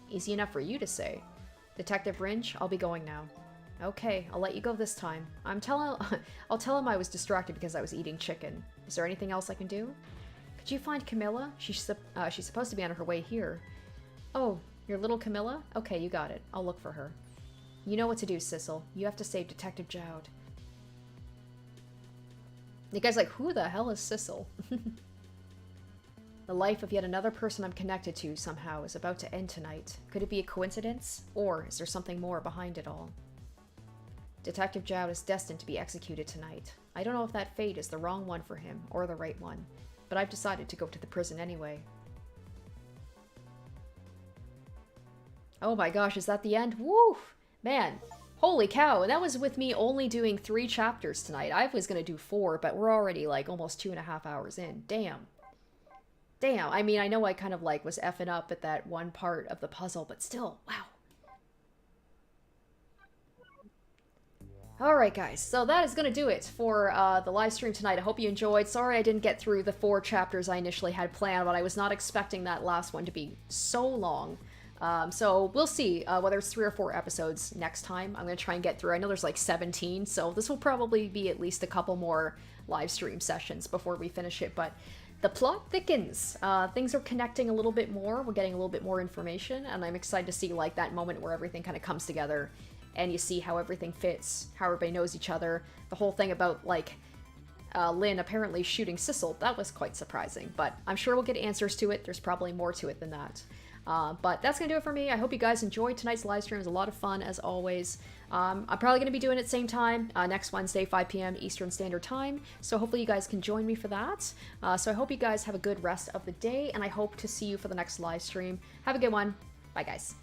Easy enough for you to say. Detective Rinch, I'll be going now. Okay, I'll let you go this time. I'll tell him I was distracted because I was eating chicken. Is there anything else I can do? Could you find Camilla? She's supposed to be on her way here. Oh, your little Camilla? Okay, you got it. I'll look for her. You know what to do, Sissel. You have to save Detective Joud. The guy's like, who the hell is Sissel? The life of yet another person I'm connected to somehow is about to end tonight. Could it be a coincidence? Or is there something more behind it all? Detective Joud is destined to be executed tonight. I don't know if that fate is the wrong one for him, or the right one, but I've decided to go to the prison anyway. Oh my gosh, is that the end? Woo! Man, holy cow, and that was with me only doing 3 chapters tonight. I was gonna do 4, but we're already like almost 2.5 hours in. Damn. Damn, I mean, I know I kind of like was effing up at that one part of the puzzle, but still, wow. Alright guys, so that is going to do it for the live stream tonight. I hope you enjoyed. Sorry I didn't get through the 4 chapters I initially had planned, but I was not expecting that last one to be so long. So we'll see whether it's 3 or 4 episodes next time. I'm going to try and get through. I know there's like 17, so this will probably be at least a couple more live stream sessions before we finish it, but the plot thickens. Things are connecting a little bit more. We're getting a little bit more information, and I'm excited to see like that moment where everything kind of comes together and you see how everything fits, how everybody knows each other. The whole thing about, like, Lynn apparently shooting Sissel, that was quite surprising. But I'm sure we'll get answers to it. There's probably more to it than that. But that's going to do it for me. I hope you guys enjoyed tonight's live stream. It was a lot of fun, as always. I'm probably going to be doing it same time, next Wednesday, 5 p.m. Eastern Standard Time. So hopefully you guys can join me for that. So I hope you guys have a good rest of the day, and I hope to see you for the next live stream. Have a good one. Bye, guys.